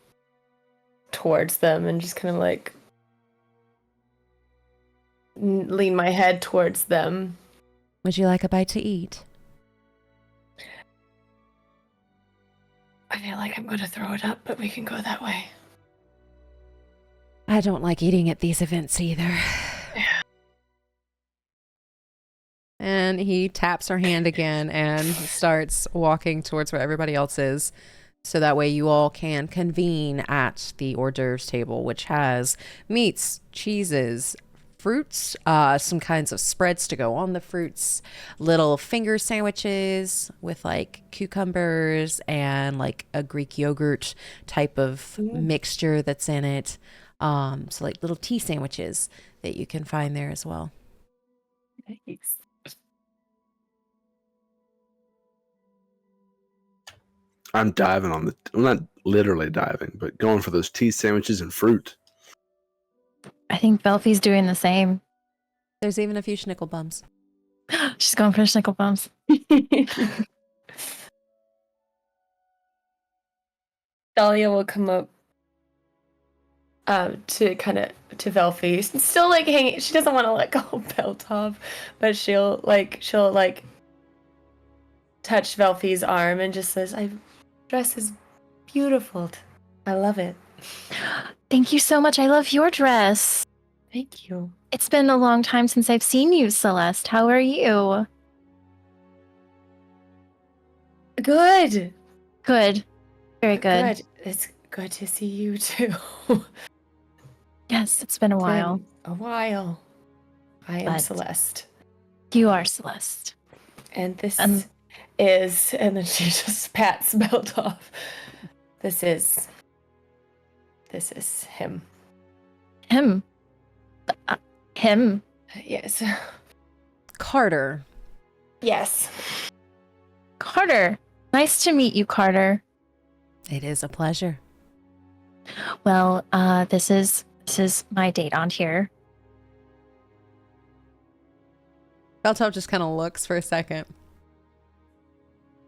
towards them and just kind of like lean my head towards them. Would you like a bite to eat? I feel like I'm going to throw it up, but we can go that way. I don't like eating at these events either. And he taps her hand again and starts walking towards where everybody else is. So that way you all can convene at the hors d'oeuvres table, which has meats, cheeses, fruits, some kinds of spreads to go on the fruits, little finger sandwiches with like cucumbers and like a Greek yogurt type of mixture that's in it. So like little tea sandwiches that you can find there as well. Nice. I'm diving on the. I'm not literally diving, but going for those tea sandwiches and fruit. I think Belfie's doing the same. There's even a few schnickel bums. She's going for the schnickel bumps. Dahlia will come up to Velfie. Still like hanging. She doesn't want to let go of Beltov, but she'll touch Velfie's arm and just says, "I dress is beautiful. I love it." Thank you so much. I love your dress. Thank you. It's been a long time since I've seen you, Celeste. How are you? Good. Good. Very good. It's good to see you too. Yes, it's been a while. A while. I am But- Celeste. You are Celeste. And this is, and then she just pats Belt off. This is him. Him. Him. Yes. Carter. Yes. Carter. Nice to meet you, Carter. It is a pleasure. Well, this is my date on here. Beltov just kind of looks for a second.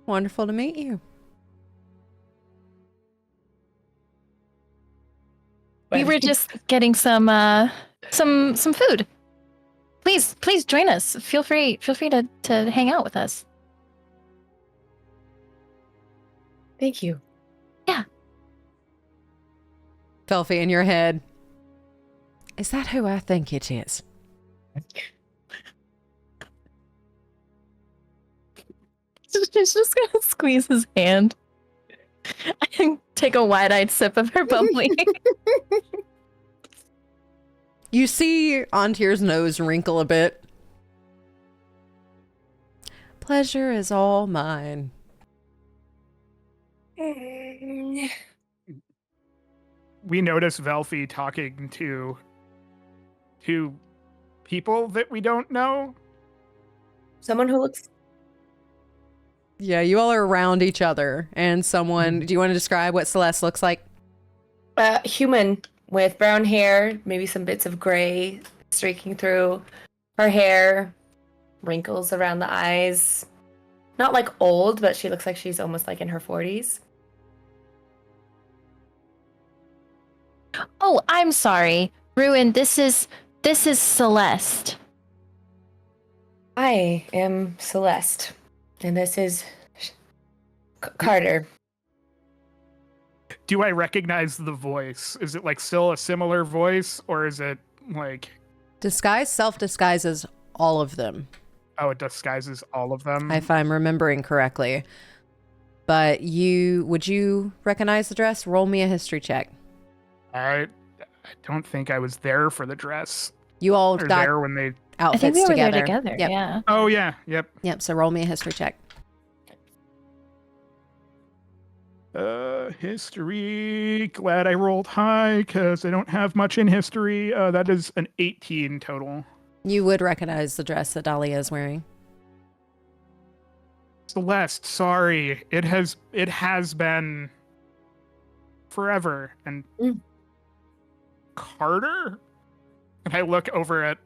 Wonderful to meet you. We were just getting some food. Please join us. Feel free to hang out with us. Thank you. Felfie, in your head, is that who I think it is? She's just gonna squeeze his hand and take a wide-eyed sip of her bubbly. You see Antier's nose wrinkle a bit. Pleasure is all mine. We notice Velfie talking to people that we don't know. Someone who looks Yeah, you all are around each other, and someone. Do you want to describe what Celeste looks like? human with brown hair, maybe some bits of gray streaking through her hair, wrinkles around the eyes. Not like old, but she looks like she's almost like in her 40s. Oh, I'm sorry. Ruin, this is Celeste. I am Celeste, and this is Carter. Do I recognize the voice? Is it like still a similar voice, or is it like, Disguise self-disguises all of them, oh, it disguises all of them? if I'm remembering correctly. But would you recognize the dress? Roll me a history check. I don't think I was there for the dress. You all Or got there when they. outfits I think we were together. there together. Yep. Yeah. Oh yeah, yep. Yep. So roll me a history check. History. Glad I rolled high because I don't have much in history. That is an 18 total. You would recognize the dress that Dahlia is wearing. Celeste, sorry. It has been forever. And Carter? And I look over at.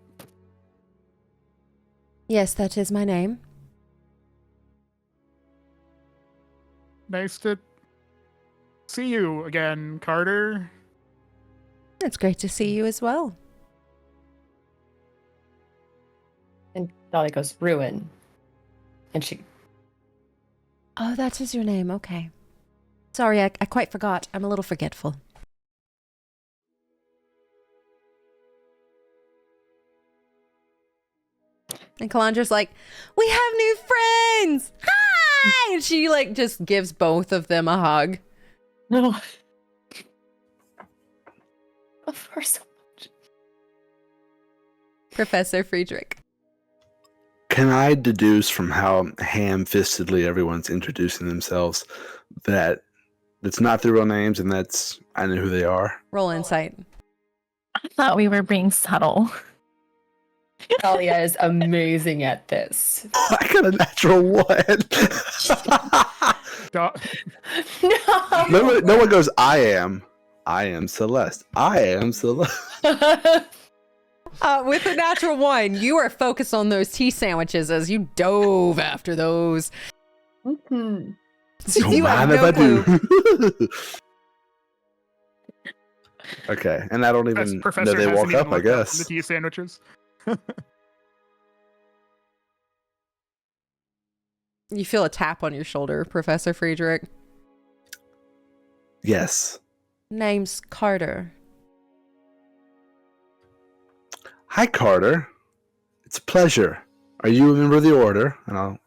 Yes, that is my name. Nice to see you again, Carter. It's great to see you as well. And Dolly goes, Ruin. And she, Oh, that is your name. Okay. Sorry, I quite forgot. I'm a little forgetful. And Kalandra's like, we have new friends! Hi! And she like just gives both of them a hug. No. Of course. Professor Friedrich. Can I deduce from how ham-fistedly everyone's introducing themselves that it's not their real names and that's I know who they are? Roll insight. I thought we were being subtle. Talia is amazing at this. I got a natural one. No. No one goes, I am Celeste. I am Celeste. With a natural one, you are focused on those tea sandwiches as you dove after those. Mhm. Don't You have mind if no I clue. do. Okay, and I don't even know Professor they hasn't walk even up, I looked up guess. the tea sandwiches. You feel a tap on your shoulder, Professor Friedrich. Yes. Name's Carter. Hi, Carter. It's a pleasure. Are you a member of the Order? And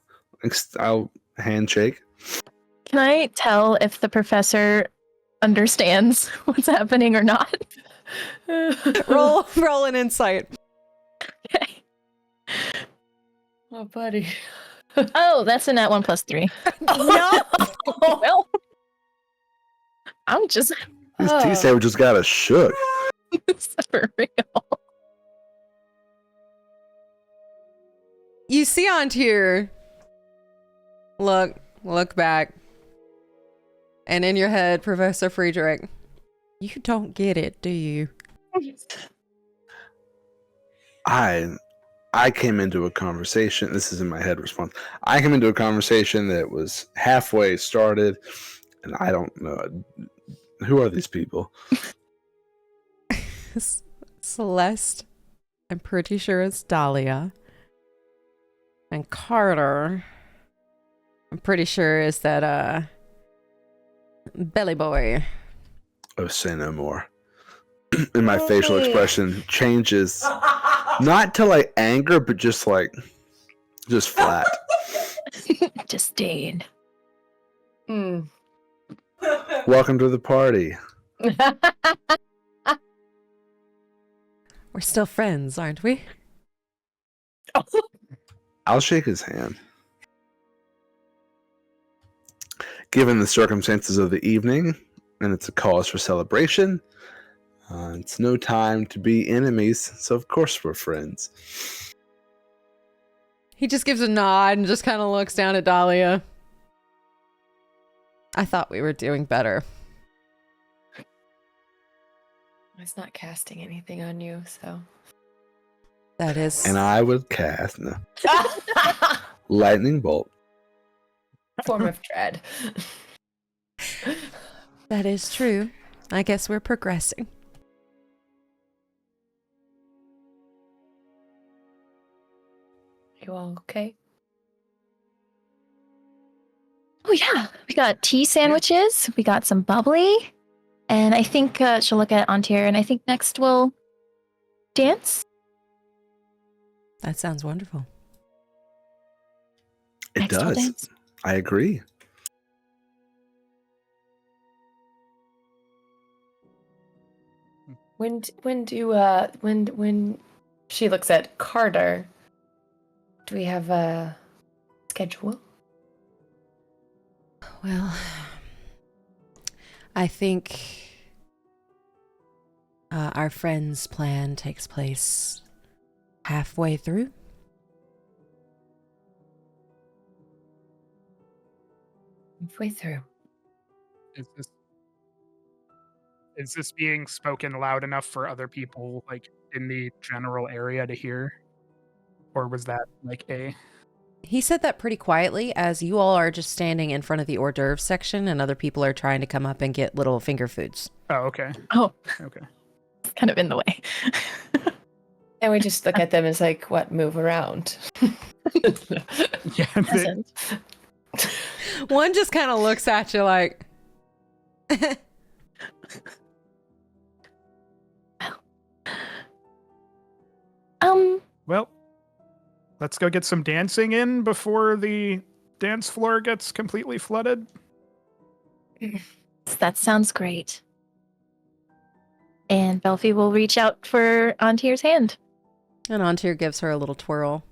I'll handshake. Can I tell if the professor understands what's happening or not? Roll an insight. Okay. Oh, buddy. Oh, that's a nat 1 plus 3. No. Well, I'm just These tea sandwiches got us shook. for real. You see Antir. Look back. And in your head, Professor Friedrich, you don't get it, do you? I came into a conversation. This is in my head response. I came into a conversation that was halfway started, and I don't know. Who are these people? Celeste, I'm pretty sure it's Dahlia. And Carter, I'm pretty sure is that belly boy. Oh, say no more. And my facial expression changes, not to like anger, but just flat. Disdain. Mm. Welcome to the party. We're still friends, aren't we? I'll shake his hand. Given the circumstances of the evening, and it's a cause for celebration, it's no time to be enemies, so of course we're friends. He just gives a nod and just kind of looks down at Dahlia. I thought we were doing better. I was not casting anything on you, so. That is... And I would cast lightning bolt. Form of dread. That is true. I guess we're progressing. You all okay? Oh yeah, we got tea sandwiches. We got some bubbly, and I think she'll look at Antir, and I think next we'll dance. That sounds wonderful. It Next we'll does. dance. I agree. When she looks at Carter, do we have a schedule? Well, I think our friend's plan takes place halfway through. Halfway through. Is this being spoken loud enough for other people, like in the general area, to hear, or was that like a? He said that pretty quietly, as you all are just standing in front of the hors d'oeuvres section, and other people are trying to come up and get little finger foods. Oh, okay. Oh, Okay. it's kind of in the way. And we just look at them as like, what, move around? Yeah. Present. One just kind of looks at you like, Well, let's go get some dancing in before the dance floor gets completely flooded. That sounds great. And Belfie will reach out for Antier's hand. And Antir gives her a little twirl.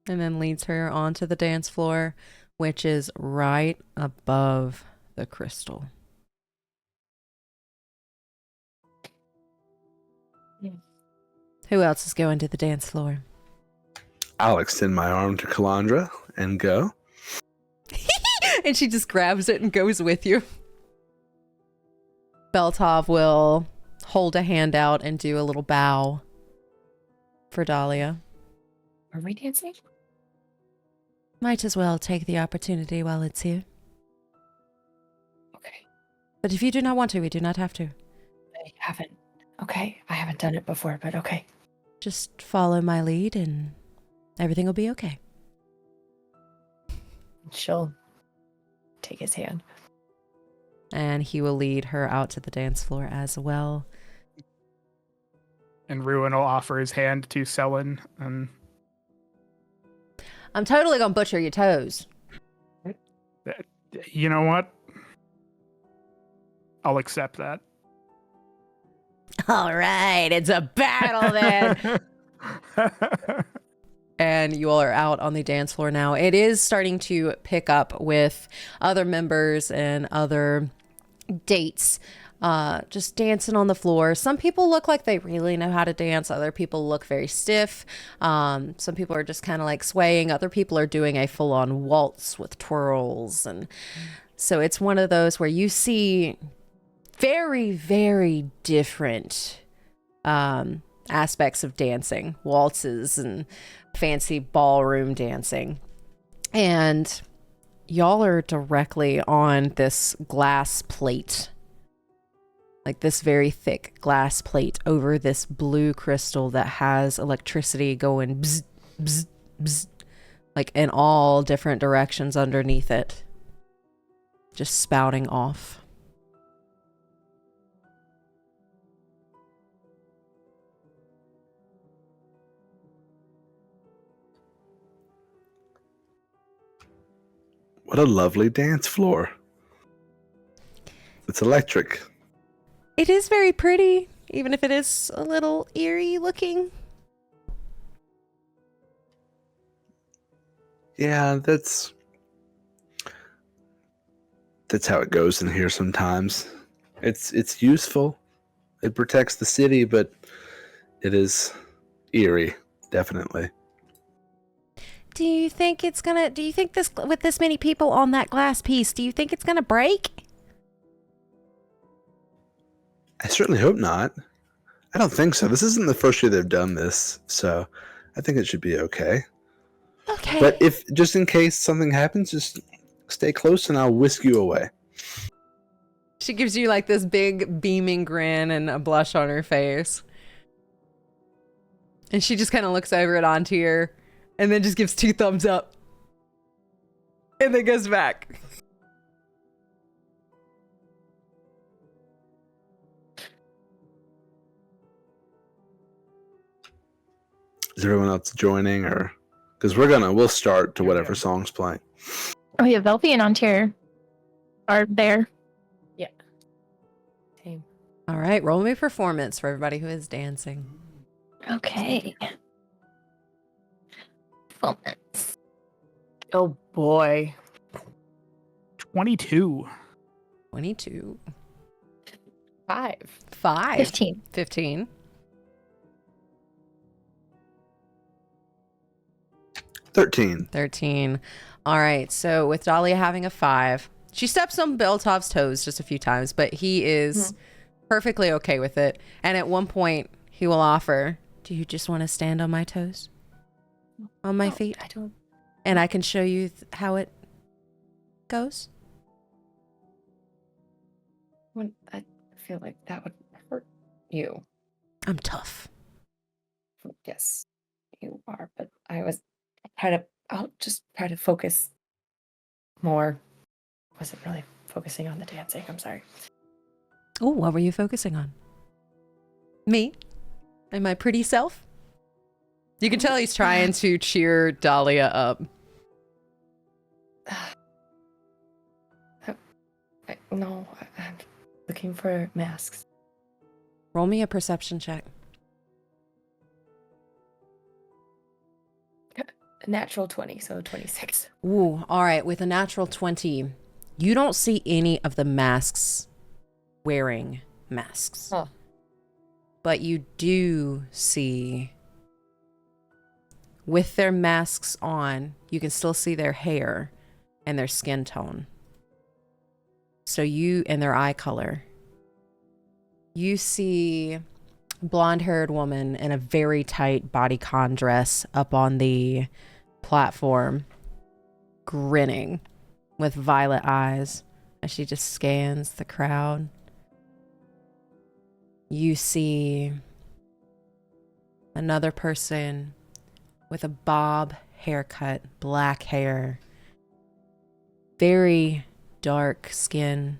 And then leads her onto the dance floor, which is right above the crystal. Who else is going to the dance floor? I'll extend my arm to Kalandra and go. And she just grabs it and goes with you. Beltov will hold a hand out and do a little bow for Dahlia. Are we dancing? Might as well take the opportunity while it's here. Okay. But if you do not want to, we do not have to. I haven't. Okay. I haven't done it before, but okay. Just follow my lead and everything will be okay. She'll take his hand. And he will lead her out to the dance floor as well. And Ruin will offer his hand to Selin. And I'm totally gonna butcher your toes. you know what? I'll accept that. All right, it's a battle then. And you all are out on the dance floor now. It is starting to pick up with other members and other dates just dancing on the floor. Some people look like they really know how to dance. Other people look very stiff. Some people are just kind of like swaying. Other people are doing a full-on waltz with twirls. And so it's one of those where you see very, very different aspects of dancing, waltzes and fancy ballroom dancing. And y'all are directly on this glass plate, like this very thick glass plate over this blue crystal that has electricity going bzz, bzz, bzz, like in all different directions underneath it, just spouting off. What a lovely dance floor. It's electric. It is very pretty, even if it is a little eerie looking. Yeah, that's how it goes in here sometimes. It's useful. It protects the city, but it is eerie, definitely. Do you think this, with this many people on that glass piece, do you think it's gonna break? I certainly hope not. I don't think so. This isn't the first year they've done this, so I think it should be okay. Okay. But if just in case something happens, just stay close and I'll whisk you away. She gives you like this big beaming grin and a blush on her face. And she just kind of looks over at Antir and then just gives 2 thumbs up. And then goes back. Is everyone else joining, or because we'll start to whatever song's playing. Oh yeah, Velpy and Antir are there. Yeah. Same. All right, roll me performance for everybody who is dancing. Okay. Performance. Oh boy. 22. 22. 5. 5. 15. 15. 13. All right, so with Dahlia having a 5, she steps on Beltov's toes just a few times, but he is perfectly okay with it. And at one point, he will offer, do you just want to stand on my toes? On my feet? I don't. And I can show you how it goes? I feel like that would hurt you. I'm tough. Yes, you are. But I'll just try to focus more. Wasn't really focusing on the dancing. I'm sorry. Oh, what were you focusing on? Me? and my pretty self. You can tell he's trying to cheer Dahlia up. No, I'm looking for masks. Roll me a perception check. A natural 20, so 26. Ooh, all right. With a natural 20, you don't see any of the masks wearing masks. Oh. But you do see, with their masks on, you can still see their hair and their skin tone. So and their eye color. You see blonde-haired woman in a very tight bodycon dress up on the platform, grinning with violet eyes as she just scans the crowd. You see another person with a bob haircut, black hair, very dark skin,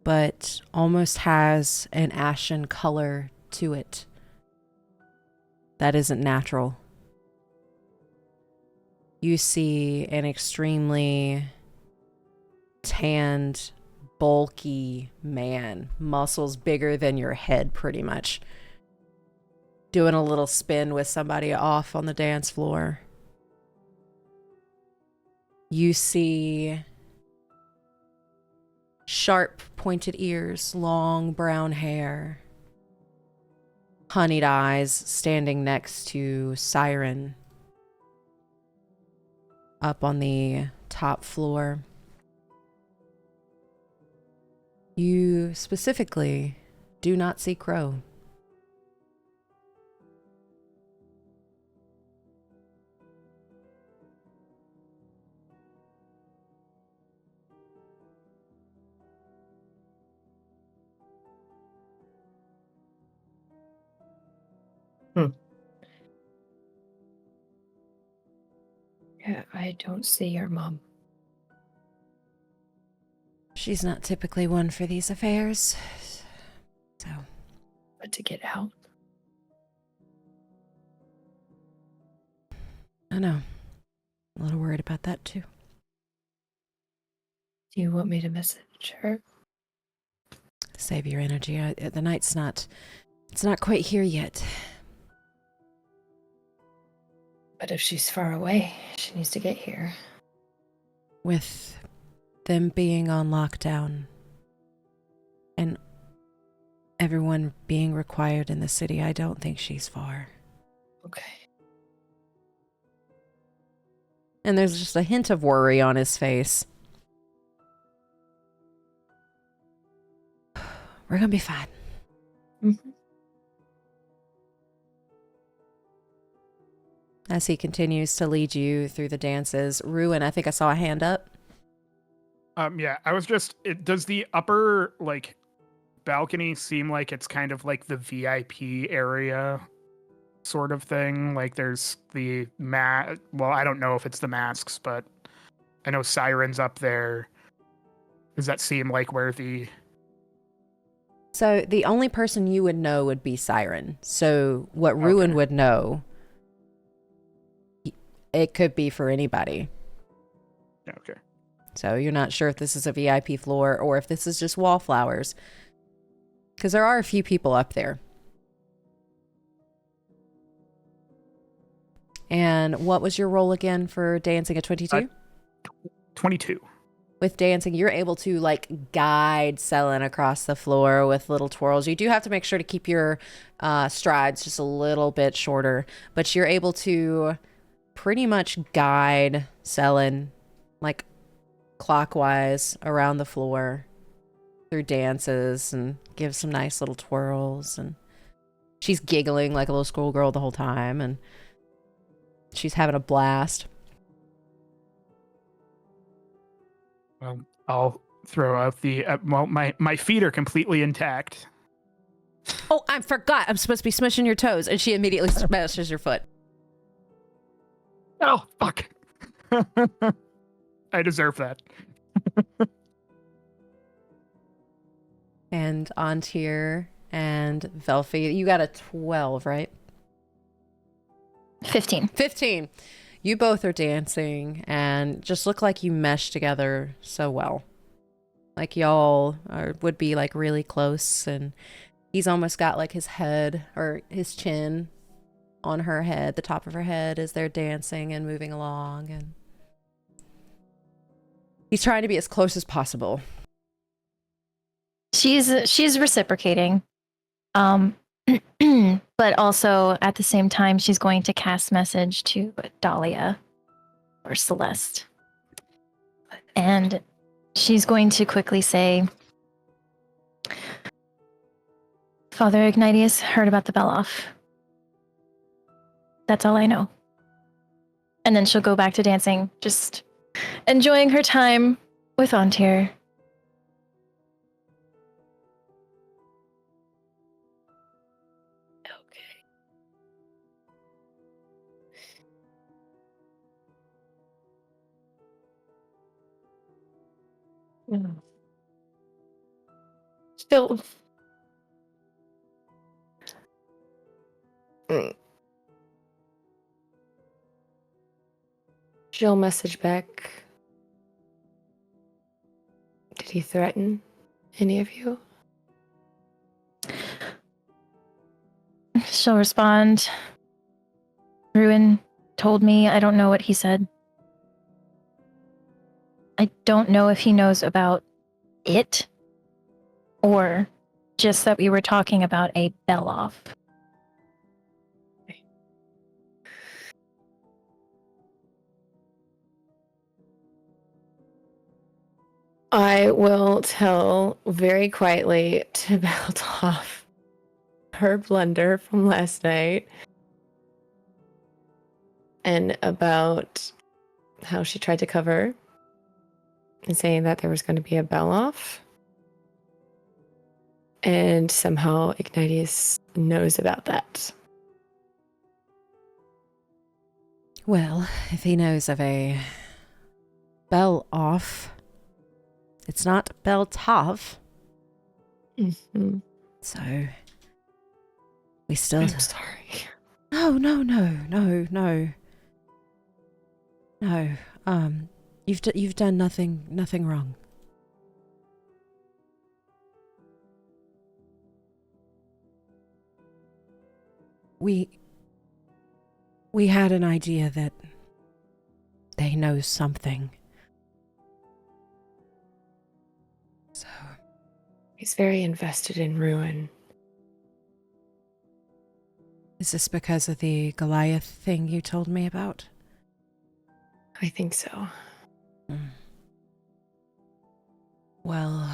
but almost has an ashen color to it that isn't natural. You see an extremely tanned, bulky man, muscles bigger than your head pretty much, doing a little spin with somebody off on the dance floor. You see sharp pointed ears, long brown hair, honeyed eyes, standing next to Siren up on the top floor. You specifically do not see Crow. Yeah, I don't see your mom. She's not typically one for these affairs, so. But to get out? I know. A little worried about that too. Do you want me to message her? Save your energy. The night's it's not quite here yet. But if she's far away, she needs to get here. With them being on lockdown and everyone being required in the city, I don't think she's far. Okay. And there's just a hint of worry on his face. We're gonna be fine. Mm-hmm. As he continues to lead you through the dances, Ruin, I think I saw a hand up. Yeah, I was just. Does the upper balcony seem like it's kind of like the VIP area, sort of thing? Like there's the Well, I don't know if it's the masks, but I know Siren's up there. Does that seem like where the? So the only person you would know would be Siren. So what Ruin would know, it could be for anybody. Okay. So you're not sure if this is a VIP floor or if this is just wallflowers. Because there are a few people up there. And what was your role again for dancing at 22? 22. With dancing, you're able to guide Selen across the floor with little twirls. You do have to make sure to keep your strides just a little bit shorter, but you're able to pretty much guide Selen clockwise around the floor through dances and give some nice little twirls. And she's giggling like a little schoolgirl the whole time, and she's having a blast. Well, I'll throw out the. My feet are completely intact. Oh, I forgot. I'm supposed to be smishing your toes, and she immediately smashes your foot. Oh, fuck. I deserve that. And Antir and Velfie. You got a 12, right? 15. 15. You both are dancing and just look like you mesh together so well. Like y'all would be like really close, and he's almost got like his head or his chin on her head, the top of her head, as they're dancing and moving along, and he's trying to be as close as possible. She's reciprocating. But also at the same time she's going to cast message to Dahlia or Celeste. And she's going to quickly say, Father Ignatius heard about the Beloff. That's all I know. And then she'll go back to dancing, just enjoying her time with Antir. Still. She'll message back. Did he threaten any of you? She'll respond, Ruin told me, I don't know what he said. I don't know if he knows about it or just that we were talking about a Beloff. I will tell very quietly to belt off her blunder from last night and about how she tried to cover and saying that there was going to be a Beloff. And somehow Ignatius knows about that. Well, if he knows of a Beloff, it's not Beltov. Mm-hmm. So we still. I'm sorry. No. You've done nothing wrong. We had an idea that they know something. So He's very invested in Ruin. is this because of the Goliath thing you told me about? I think so. Well,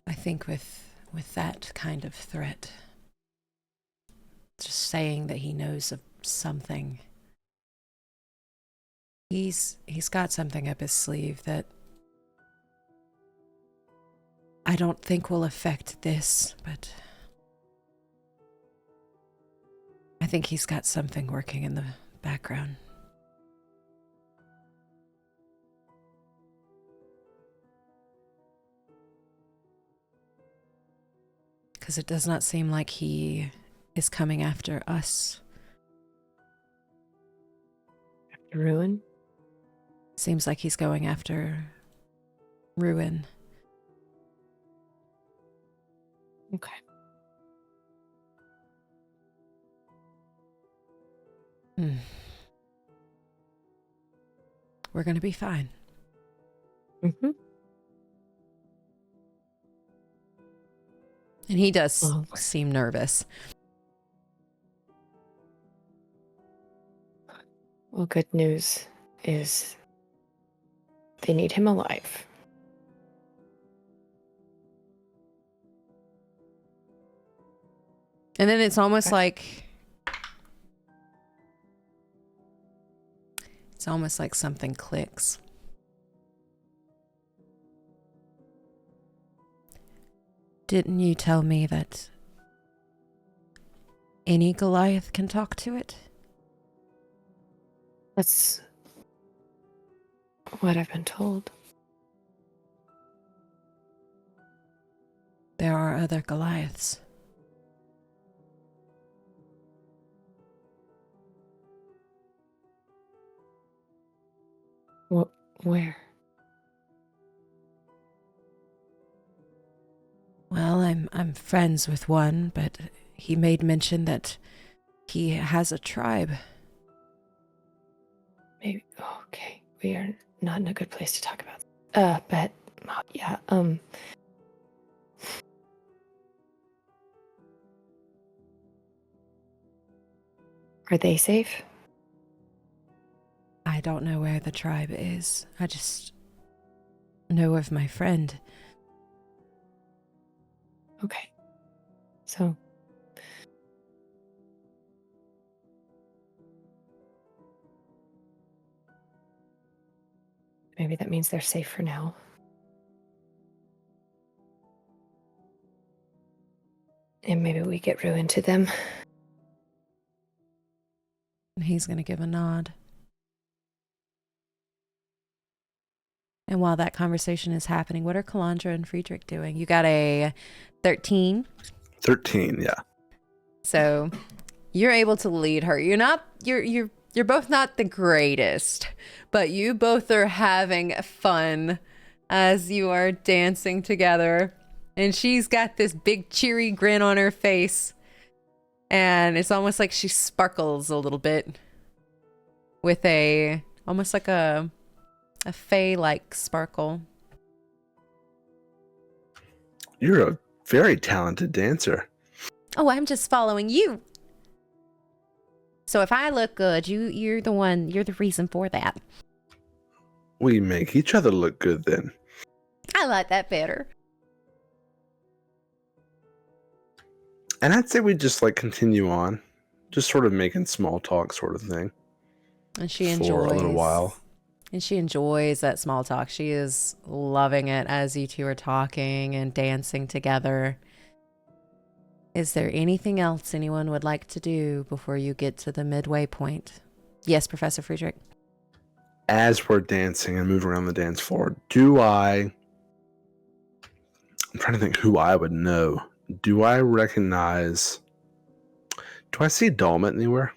I think with that kind of threat, just saying that he knows of something, he's got something up his sleeve that I don't think will affect this, but I think he's got something working in the background. Because it does not seem like he is coming after us. After Ruin? Seems like he's going after Ruin. Okay. We're going to be fine. Mm-hmm. And he does seem nervous. Well, good news is they need him alive. And then it's almost like something clicks. Didn't you tell me that any Goliath can talk to it? That's what I've been told. There are other Goliaths. Where? Well, I'm friends with one, but he made mention that he has a tribe. Maybe. Oh, okay. We are not in a good place to talk about. But yeah. Are they safe? I don't know where the tribe is. I just know of my friend. Okay. So. Maybe that means they're safe for now. And maybe we get ruined to them. And he's going to give a nod. And while that conversation is happening, what are Kalandra and Friedrich doing? You got a 13. 13, yeah. So you're able to lead her. You're both not the greatest, but you both are having fun as you are dancing together. And she's got this big cheery grin on her face. And it's almost like she sparkles a little bit with almost like a fey-like sparkle. You're a very talented dancer. Oh, I'm just following you. So if I look good, you're the reason for that. We make each other look good then. I like that better. And I'd say we just continue on. Just sort of making small talk sort of thing. And she For enjoys a little while. And she enjoys that small talk. She is loving it as you two are talking and dancing together. Is there anything else anyone would like to do before you get to the midway point? Yes, Professor Friedrich. As we're dancing and moving around the dance floor, I'm trying to think who I would know. Do I see Dalmet anywhere?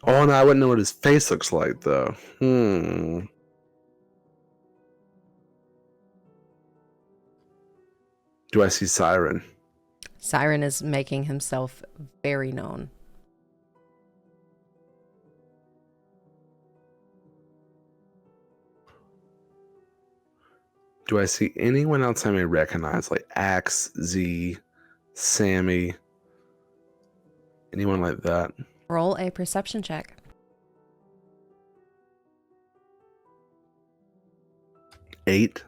Oh, no, I wouldn't know what his face looks like, though. Do I see Siren? Siren is making himself very known. Do I see anyone else I may recognize, like Axe, Z, Sammy, anyone like that? Roll a perception check. 8.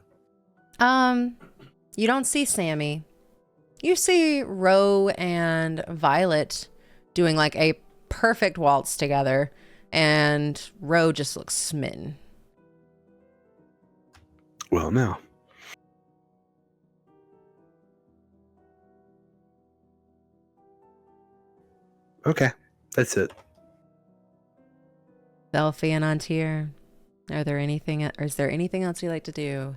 You don't see Sammy. You see Ro and Violet doing a perfect waltz together, and Ro just looks smitten. Well, now. Okay, that's it. Delphi and Antir, is there anything else you'd like to do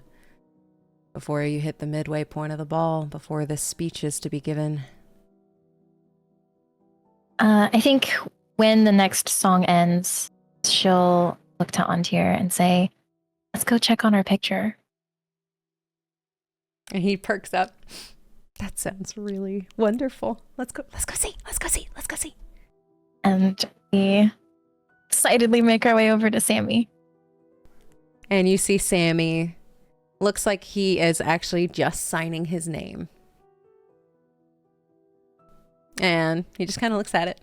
before you hit the midway point of the ball, before the speech is to be given? I think when the next song ends, she'll look to Antir and say, "Let's go check on our picture." And he perks up. That sounds really wonderful. Let's go see. And we excitedly make our way over to Sammy. And you see Sammy. Looks like he is actually just signing his name. And he just kind of looks at it.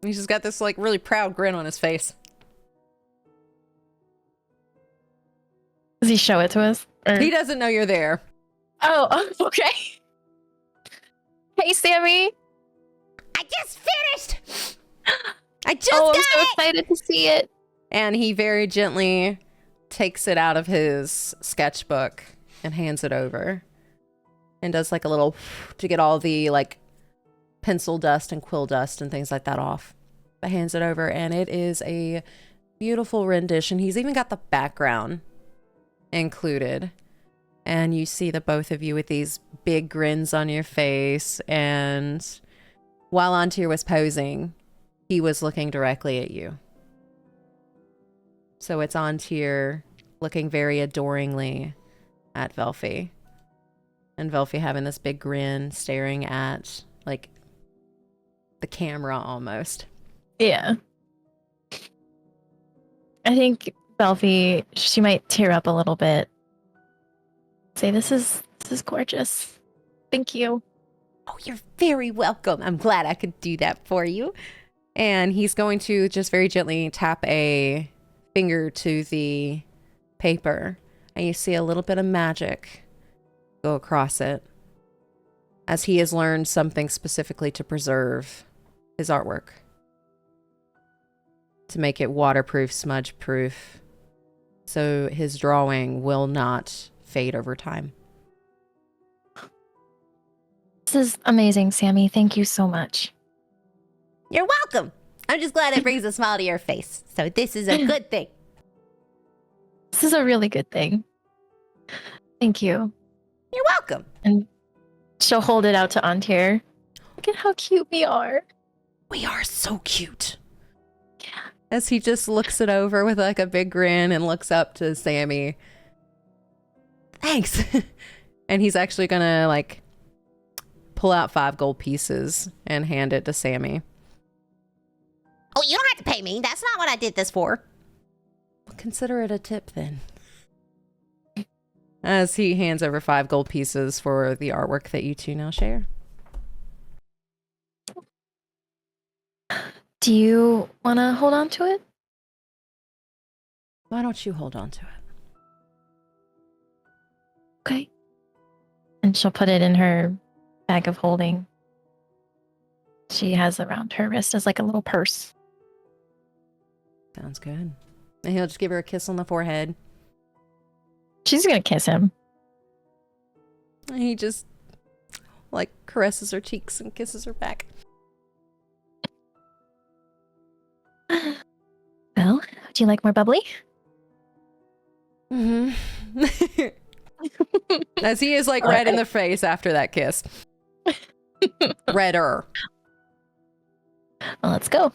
He's just got this really proud grin on his face. Does he show it to us? Or... He doesn't know you're there. Oh, okay. Hey, Sammy. I just finished. I just I'm got so it. excited to see it. And he very gently takes it out of his sketchbook and hands it over. And does a little to get all the pencil dust and quill dust and things like that off. But hands it over, and it is a beautiful rendition. He's even got the background included. And you see the both of you with these big grins on your face. And while Antir was posing, he was looking directly at you. So it's Antir looking very adoringly at Velfi. And Velfi having this big grin, staring at, like, the camera almost. Yeah. I think Belfi, she might tear up a little bit. Say, this is gorgeous. Thank you. Oh, you're very welcome. I'm glad I could do that for you. And he's going to just very gently tap a finger to the paper. And you see a little bit of magic go across it, as he has learned something specifically to preserve his artwork, to make it waterproof, smudge proof, so his drawing will not fade over time. This is amazing, Sammy. Thank you so much. You're welcome. I'm just glad it brings a smile to your face. So this is a good thing. This is a really good thing. Thank you. You're welcome. And she'll hold it out to Antir. Look at how cute we are. We are so cute. Yeah. As he just looks it over with like a big grin and looks up to Sammy. Thanks. And he's actually gonna like pull out 5 gold pieces and hand it to Sammy. Oh, you don't have to pay me. That's not what I did this for. Well, consider it a tip then. As he hands over 5 gold pieces for the artwork that you two now share. Do you want to hold on to it? Why don't you hold on to it? Okay. And she'll put it in her bag of holding. She has around her wrist as like a little purse. Sounds good. And he'll just give her a kiss on the forehead. She's gonna kiss him. And he just like caresses her cheeks and kisses her back. Well, do you like more bubbly? Mm-hmm. As he is like red in the face after that kiss. Redder. Well, let's go.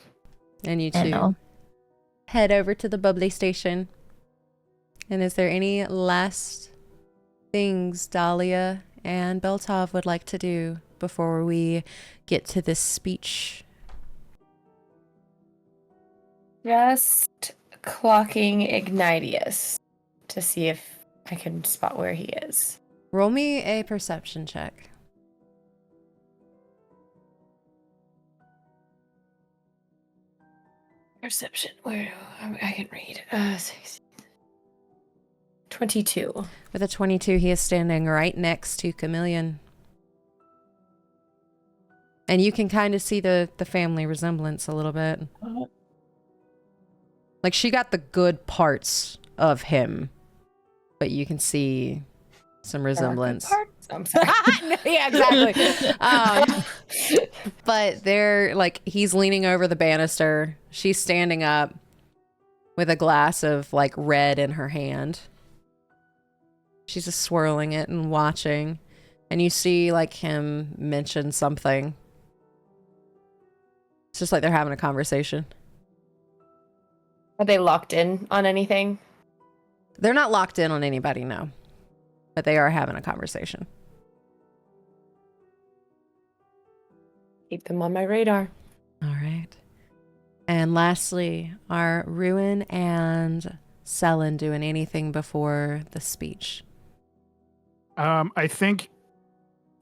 And you And two I'll- head over to the bubbly station. And is there any last things Dahlia and Beltov would like to do before we get to this speech? Just clocking Ignatius to see if I can spot where he is. Roll me a perception check. Perception. Where I can read. 22. With a 22, he is standing right next to Chameleon. And you can kind of see the family resemblance a little bit. Like, she got the good parts of him, but you can see some resemblance. I'm sorry. Yeah, exactly. But they're like, he's leaning over the banister. She's standing up with a glass of like red in her hand. She's just swirling it and watching. And you see like him mention something. It's just like they're having a conversation. Are they locked in on anything? They're not locked in on anybody, no. But they are having a conversation. Keep them on my radar. All right. And lastly, are Ruin and Selin doing anything before the speech? I think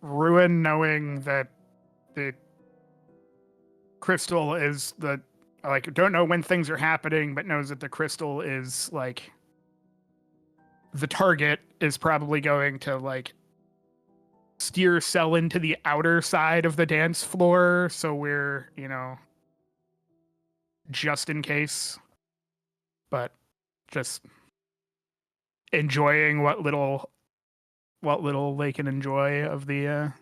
Ruin, knowing that the crystal is the, like, don't know when things are happening, but knows that the crystal is like the target, is probably going to like steer Selin to the outer side of the dance floor, so we're, you know, just in case, but just enjoying what little they can enjoy of the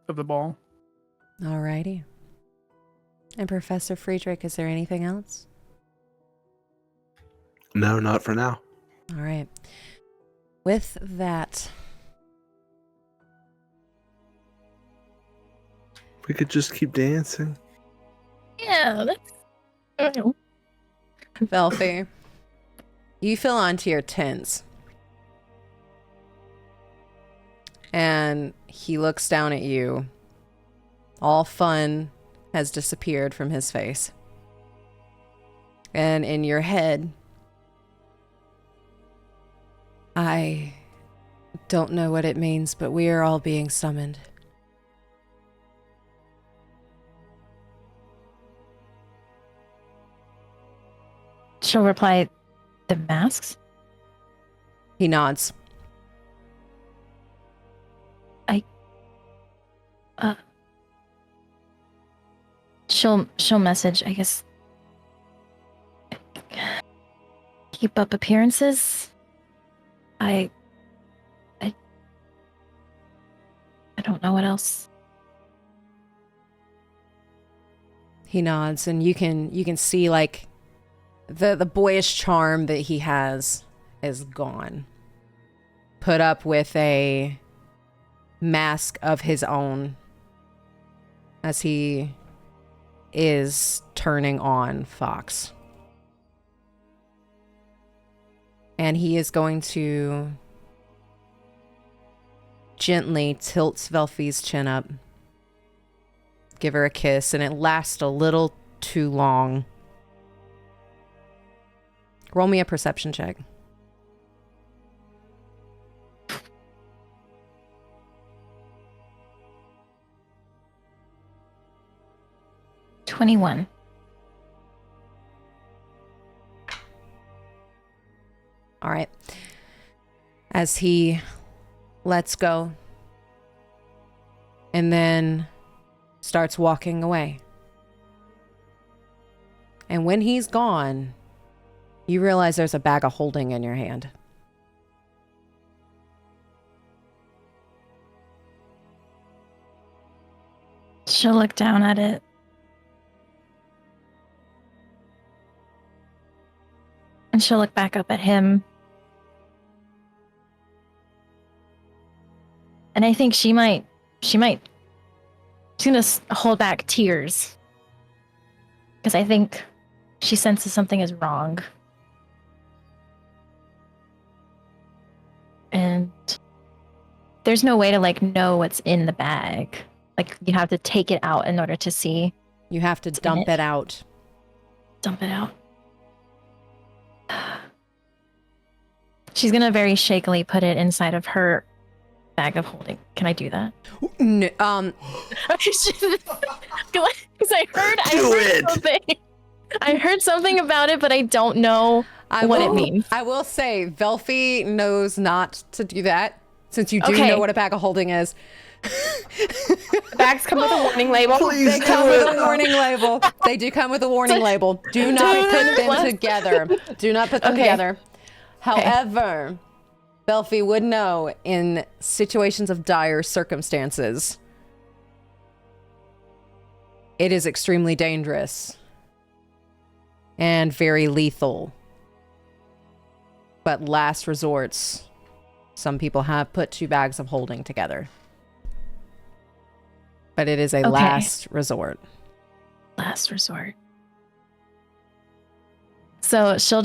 ball. Alrighty. And Professor Friedrich, is there anything else? No, not for now. All right. With that, We could just keep dancing. Yeah, that's. Velfie, you feel onto your tins. And he looks down at you. All fun has disappeared from his face. And in your head, I don't know what it means, but we are all being summoned. She'll reply, the masks? He nods. She'll message, I guess. Keep up appearances. I don't know what else. He nods, and you can see like the boyish charm that he has is gone. Put up with a mask of his own as he is turning on Fox. And he is going to gently tilt Velfie's chin up, give her a kiss, and it lasts a little too long. Roll me a perception check. $21. All right. As he lets go and then starts walking away. And when he's gone, you realize there's a bag of holding in your hand. She'll look down at it. And she'll look back up at him. And I think she's gonna hold back tears. Because I think she senses something is wrong. And there's no way to like know what's in the bag. Like you have to take it out in order to see. You have to dump it out. Dump it out. She's gonna very shakily put it inside of her bag of holding. Can I do that? No, Because I heard something. I heard something about it, but I don't know what it means. I will say, Velfie knows not to do that, since you do know what a bag of holding is. Bags come with a warning label. Please They come with a warning label. They do come with a warning label. Do not put them together. Do not put them together. However, Velfie would know in situations of dire circumstances, it is extremely dangerous and very lethal. But last resorts, some people have put two bags of holding together. But it is a last resort. Last resort. So she'll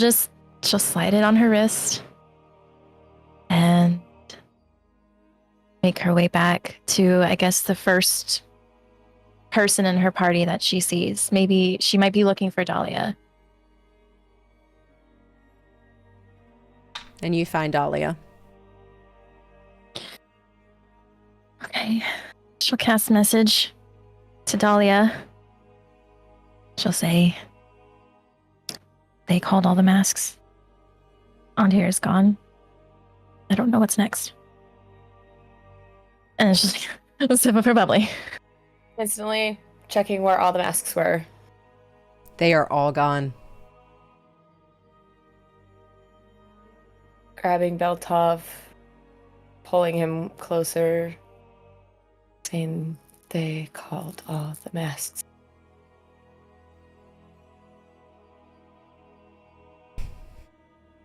slide it on her wrist and make her way back to, I guess, the first person in her party that she sees. Maybe she might be looking for Dahlia. And you find Dahlia. Okay. She'll cast a message to Dahlia. She'll say, they called all the masks. Andir is gone. I don't know what's next. And it's just a sip of her bubbly. Instantly checking where all the masks were. They are all gone. Grabbing Beltov, pulling him closer, saying they called all the masks.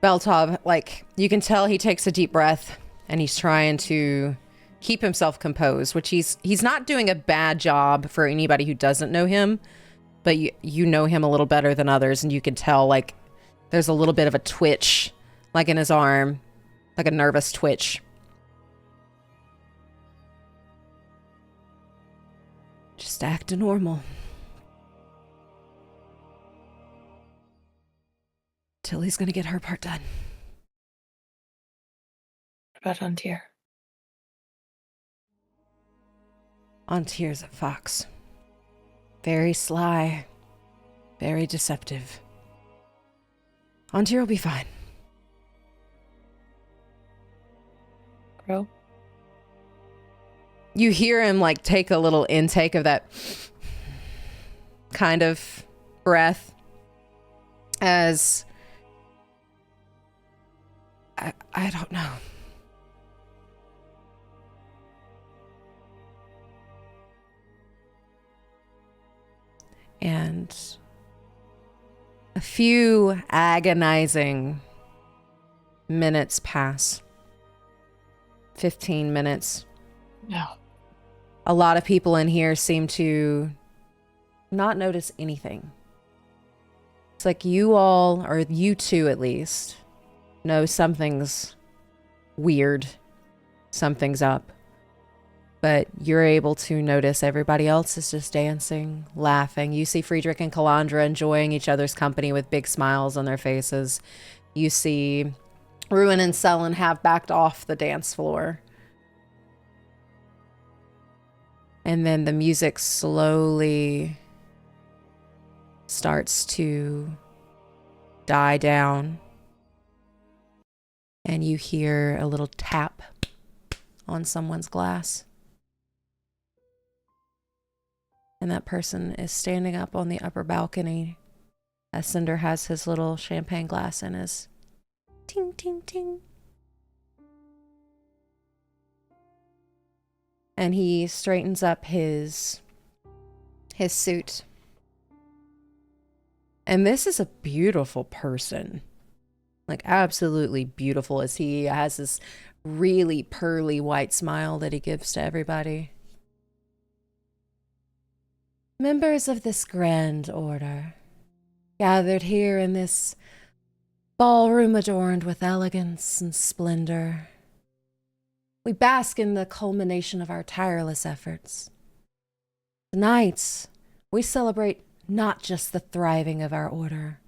Beltov, like, you can tell he takes a deep breath and he's trying to keep himself composed, which he's not doing a bad job for anybody who doesn't know him, but you know him a little better than others, and you can tell, like, there's a little bit of a twitch, like in his arm, like a nervous twitch. Just act normal. Tilly's gonna get her part done. What about Antir? Antir's a fox. Very sly. Very deceptive. Antir will be fine. Grow? You hear him, like, take a little intake of that kind of breath as... I don't know. And a few agonizing minutes pass. 15 minutes. No. A lot of people in here seem to not notice anything. It's like you all, or you two at least, know something's weird. Something's up. But you're able to notice everybody else is just dancing, laughing. You see Friedrich and Calandra enjoying each other's company with big smiles on their faces. You see Ruin and Sullen have backed off the dance floor. And then the music slowly starts to die down. And you hear a little tap on someone's glass. And that person is standing up on the upper balcony as Cinder has his little champagne glass in his ting, ting, ting. And he straightens up his suit. And this is a beautiful person. Like, absolutely beautiful, as he has this really pearly white smile that he gives to everybody. Members of this grand order, gathered here in this ballroom adorned with elegance and splendor, we bask in the culmination of our tireless efforts. Tonight, we celebrate not just the thriving of our order,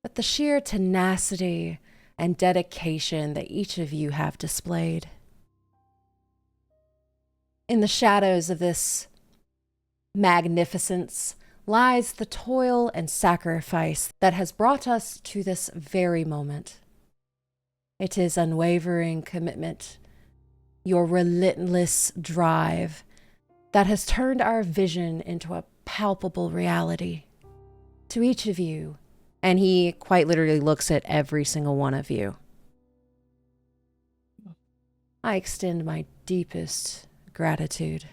but the sheer tenacity and dedication that each of you have displayed. In the shadows of this magnificence lies the toil and sacrifice that has brought us to this very moment. It is unwavering commitment, your relentless drive, that has turned our vision into a palpable reality. To each of you, and he quite literally looks at every single one of you, I extend my deepest gratitude.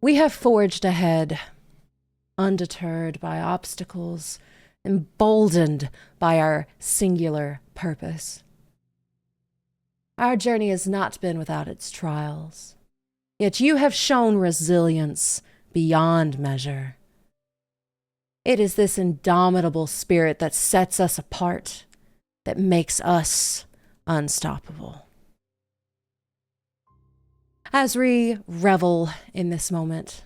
We have forged ahead, undeterred by obstacles, emboldened by our singular purpose. Our journey has not been without its trials, yet you have shown resilience beyond measure. It is this indomitable spirit that sets us apart, that makes us unstoppable. As we revel in this moment,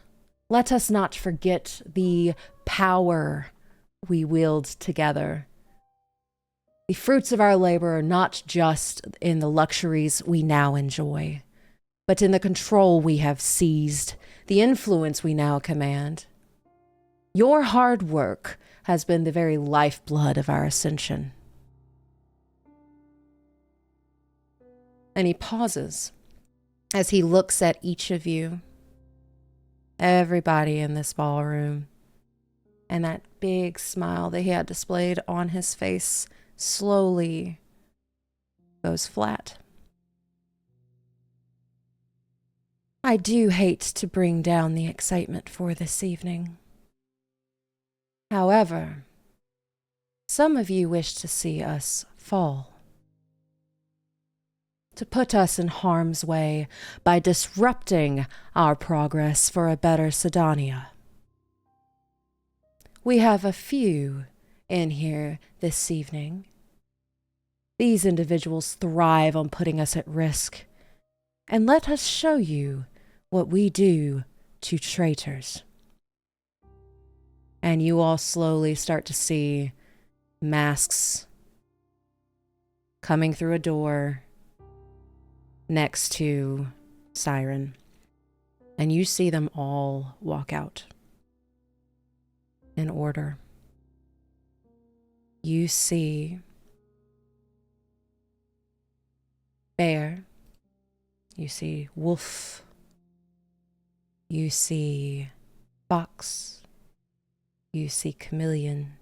let us not forget the power we wield together. The fruits of our labor are not just in the luxuries we now enjoy, but in the control we have seized, the influence we now command. Your hard work has been the very lifeblood of our ascension. And he pauses as he looks at each of you, everybody in this ballroom, and that big smile that he had displayed on his face slowly goes flat. I do hate to bring down the excitement for this evening. However, some of you wish to see us fall. to put us in harm's way by disrupting our progress for a better Sydonea. We have a few in here this evening. These individuals thrive on putting us at risk, and let us show you what we do to traitors. And you all slowly start to see masks coming through a door next to Siren. And you see them all walk out in order. You see Bear. You see Wolf. You see Fox. You see Chameleon.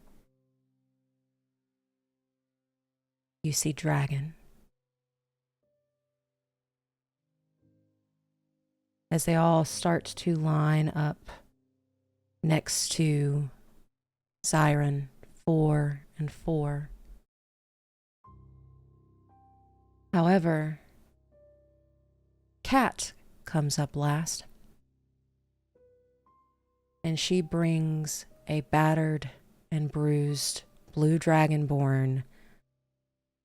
You see Dragon. As they all start to line up next to Siren, 4 and 4. However, Cat comes up last, and she brings a battered and bruised blue dragonborn,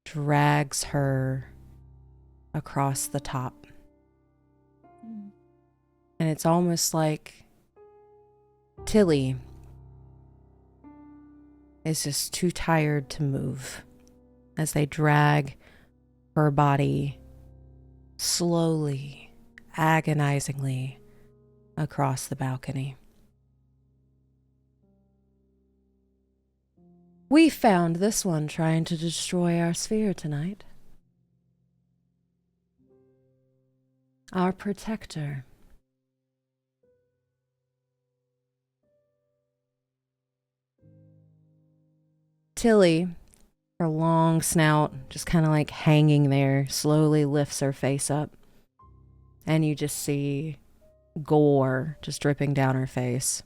drags her across the top. And it's almost like Tilly is just too tired to move as they drag her body slowly, agonizingly across the balcony. We found this one trying to destroy our sphere tonight. Our protector. Tilly, her long snout just kind of like hanging there, slowly lifts her face up. And you just see gore just dripping down her face,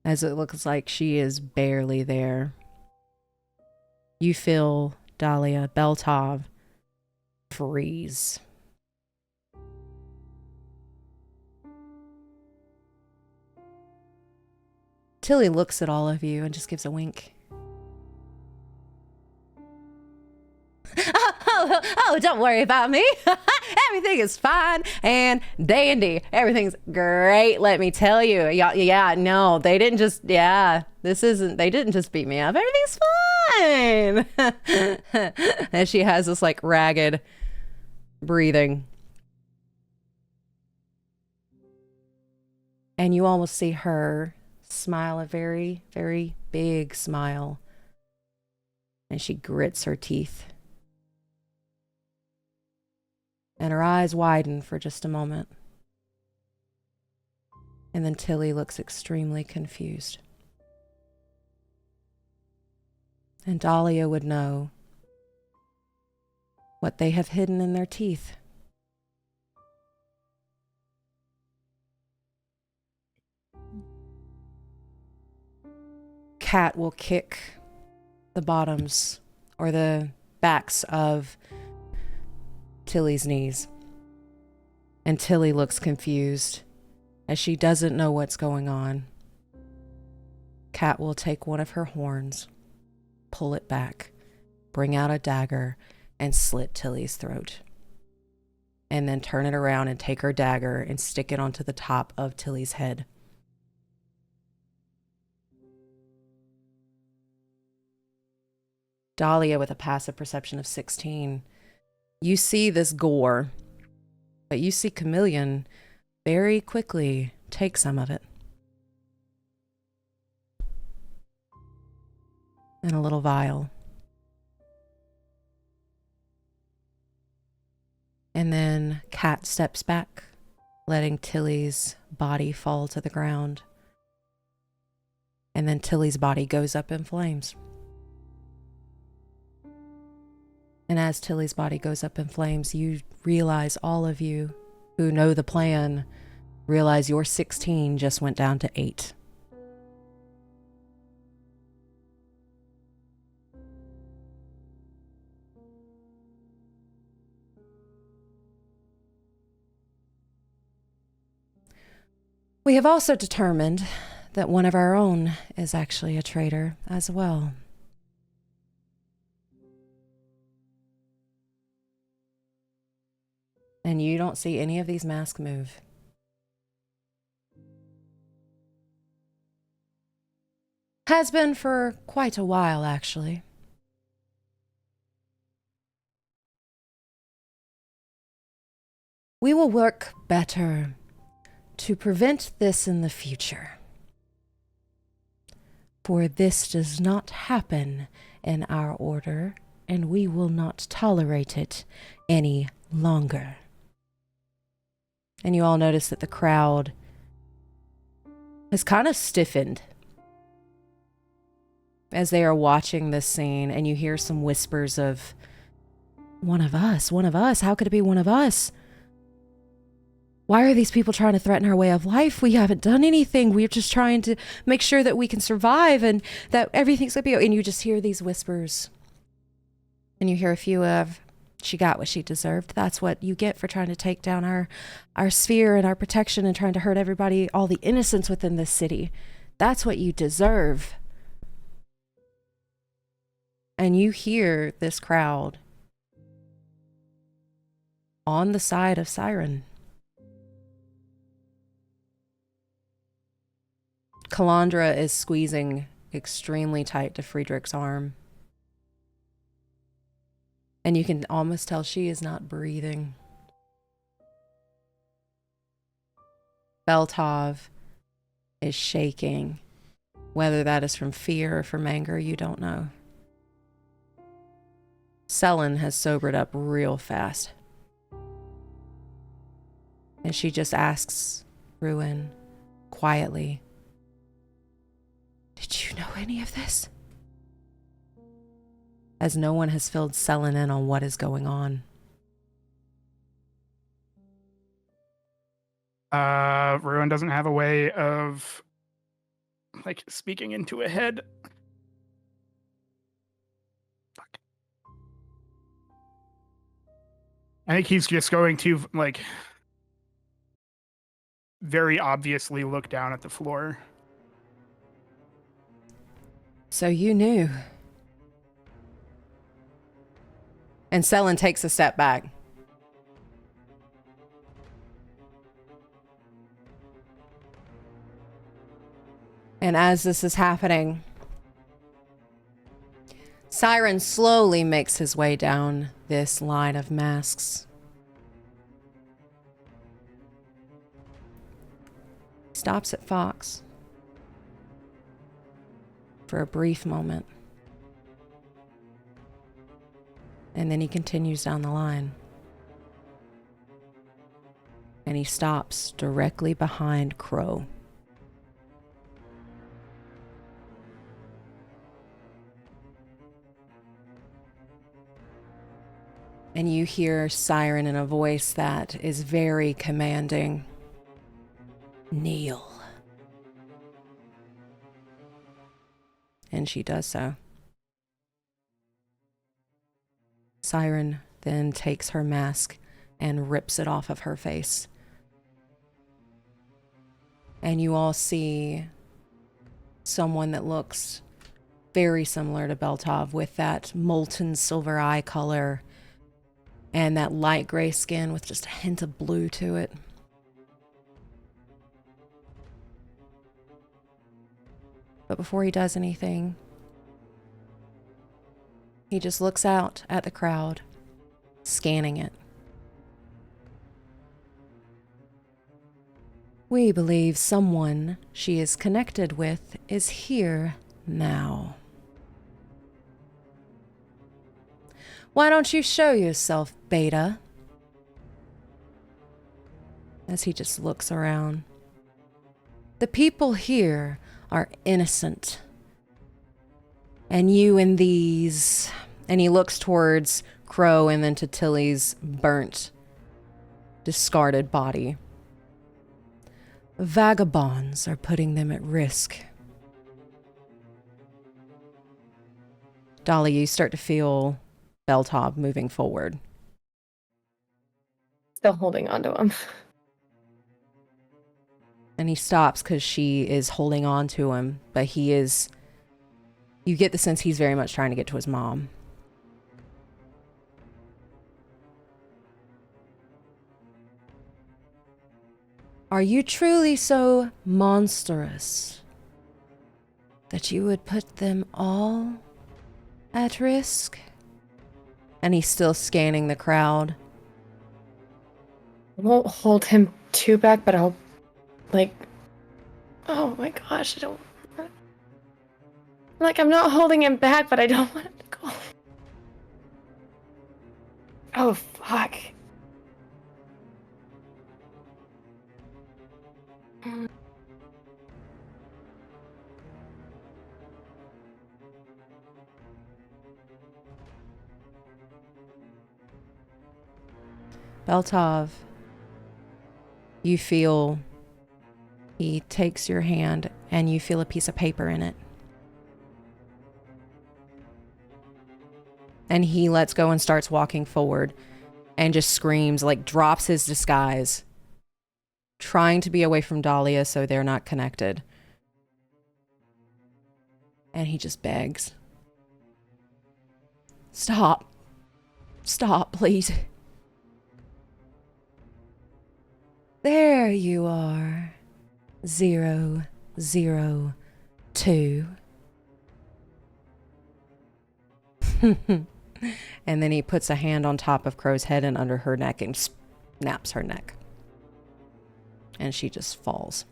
as it looks like she is barely there. You feel Dahlia, Beltov, freeze. Tilly looks at all of you and just gives a wink. Oh, don't worry about me. Everything is fine and dandy. Everything's great, let me tell you. Yeah, no, they didn't just, they didn't just beat me up. Everything's fine. And she has this like ragged breathing. And you almost see her smile, a very, very big smile. And she grits her teeth. And her eyes widen for just a moment. And then Tilly looks extremely confused. And Dahlia would know what they have hidden in their teeth. Cat will kick the bottoms or the backs of Tilly's knees. And Tilly looks confused as she doesn't know what's going on. Cat will take one of her horns, pull it back, bring out a dagger, and slit Tilly's throat. And then turn it around and take her dagger and stick it onto the top of Tilly's head. Dahlia, with a passive perception of 16, you see this gore, but you see Chameleon very quickly take some of it. In a little vial. And then Cat steps back, letting Tilly's body fall to the ground. And then Tilly's body goes up in flames. And as Tilly's body goes up in flames, you realize, all of you who know the plan, realize your 16 just went down to 8. We have also determined that one of our own is actually a traitor as well. And you don't see any of these masks move. Has been for quite a while, actually. We will work better to prevent this in the future. For this does not happen in our order, and we will not tolerate it any longer. And you all notice that the crowd has kind of stiffened as they are watching this scene, and you hear some whispers of, one of us, how could it be one of us? Why are these people trying to threaten our way of life? We haven't done anything. We're just trying to make sure that we can survive and that everything's gonna be okay. And you just hear these whispers. And you hear a few of, she got what she deserved. That's what you get for trying to take down our sphere and our protection and trying to hurt everybody, all the innocents within this city. That's what you deserve. And you hear this crowd on the side of Siren. Calandra is squeezing extremely tight to Friedrich's arm. And you can almost tell she is not breathing. Beltov is shaking. Whether that is from fear or from anger, you don't know. Selen has sobered up real fast. And she just asks Ruin quietly, "Did you know any of this?" As no one has filled Selen in on what is going on. Ruin doesn't have a way of like speaking into a head. Fuck. I think he's just going to like very obviously look down at the floor. So you knew. And Selen takes a step back. And as this is happening, Siren slowly makes his way down this line of masks. Stops at Fox for a brief moment. And then he continues down the line. And he stops directly behind Crow. And you hear Siren in a voice that is very commanding. "Kneel." And she does so. Siren then takes her mask and rips it off of her face. And you all see someone that looks very similar to Beltov with that molten silver eye color and that light gray skin with just a hint of blue to it. But before he does anything, he just looks out at the crowd, scanning it. We believe someone she is connected with is here now. Why don't you show yourself, Beta? As he just looks around. The people here are innocent. And you and these... And he looks towards Crow and then to Tilly's burnt, discarded body. Vagabonds are putting them at risk. Dolly, you start to feel Beltov moving forward. Still holding on to him. And he stops because she is holding on to him, but he is... You get the sense he's very much trying to get to his mom. Are you truly so monstrous that you would put them all at risk? And he's still scanning the crowd. I won't hold him too back, but I'll, like... Oh my gosh, I don't... Like, I'm not holding him back, but I don't want him to go. Oh, fuck. Beltov, you feel he takes your hand and you feel a piece of paper in it. And he lets go and starts walking forward and just screams, like drops his disguise, trying to be away from Dahlia so they're not connected. And he just begs. Stop. Stop, please. There you are. 002. And then he puts a hand on top of Crow's head and under her neck and snaps her neck. And she just falls.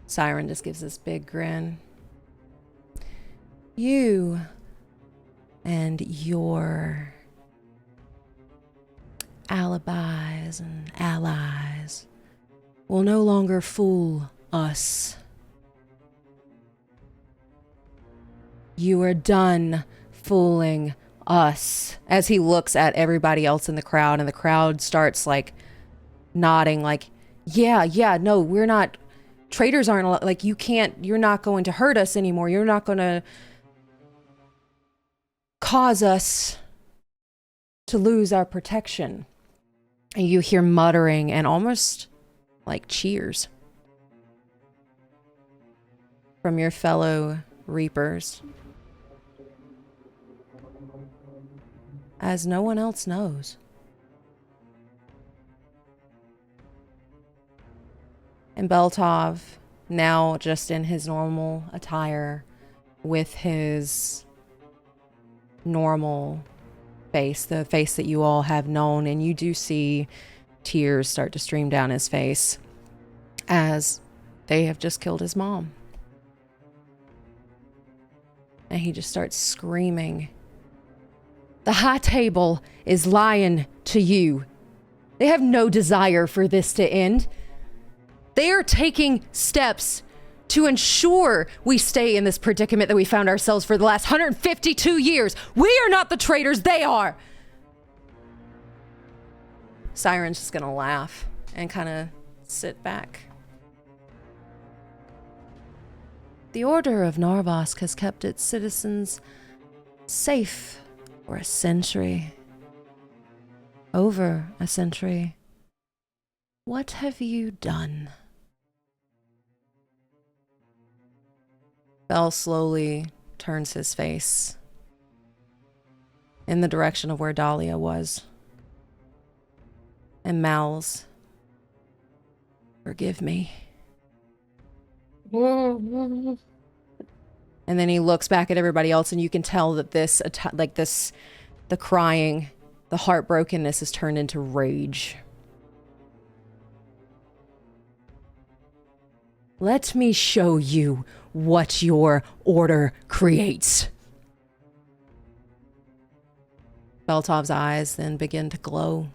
Siren just gives this big grin. You and your alibis and allies will no longer fool us. You are done fooling us. As he looks at everybody else in the crowd, and the crowd starts like nodding like, yeah, no, we're not, traitors aren't, like, you're not going to hurt us anymore. You're not going to cause us to lose our protection. And you hear muttering and almost like cheers from your fellow reapers, as no one else knows. And Beltov, now just in his normal attire, with his normal face, the face that you all have known, and you do see tears start to stream down his face as they have just killed his mom. And he just starts screaming, "The High Table is lying to you. They have no desire for this to end. They are taking steps to ensure we stay in this predicament that we found ourselves for the last 152 years. We are not the traitors, they are." Siren's just gonna laugh and kind of sit back. The Order of Narvosc has kept its citizens safe for a century. Over a century. What have you done? Bell slowly turns his face in the direction of where Dahlia was and mouths, "Forgive me." And then he looks back at everybody else, and you can tell that the crying, the heartbrokenness has turned into rage. Let me show you what your order creates. Beltov's eyes then begin to glow.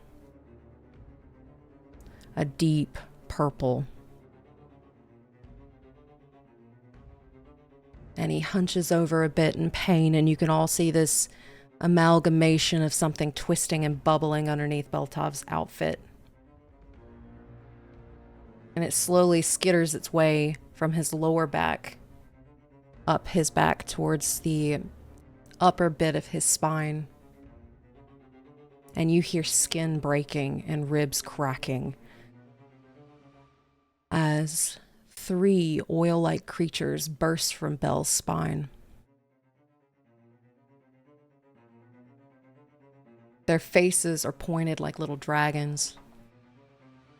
A deep purple. And he hunches over a bit in pain, and you can all see this amalgamation of something twisting and bubbling underneath Beltov's outfit. And it slowly skitters its way from his lower back, up his back towards the upper bit of his spine. And you hear skin breaking and ribs cracking as 3 oil-like creatures burst from Belle's spine. Their faces are pointed like little dragons.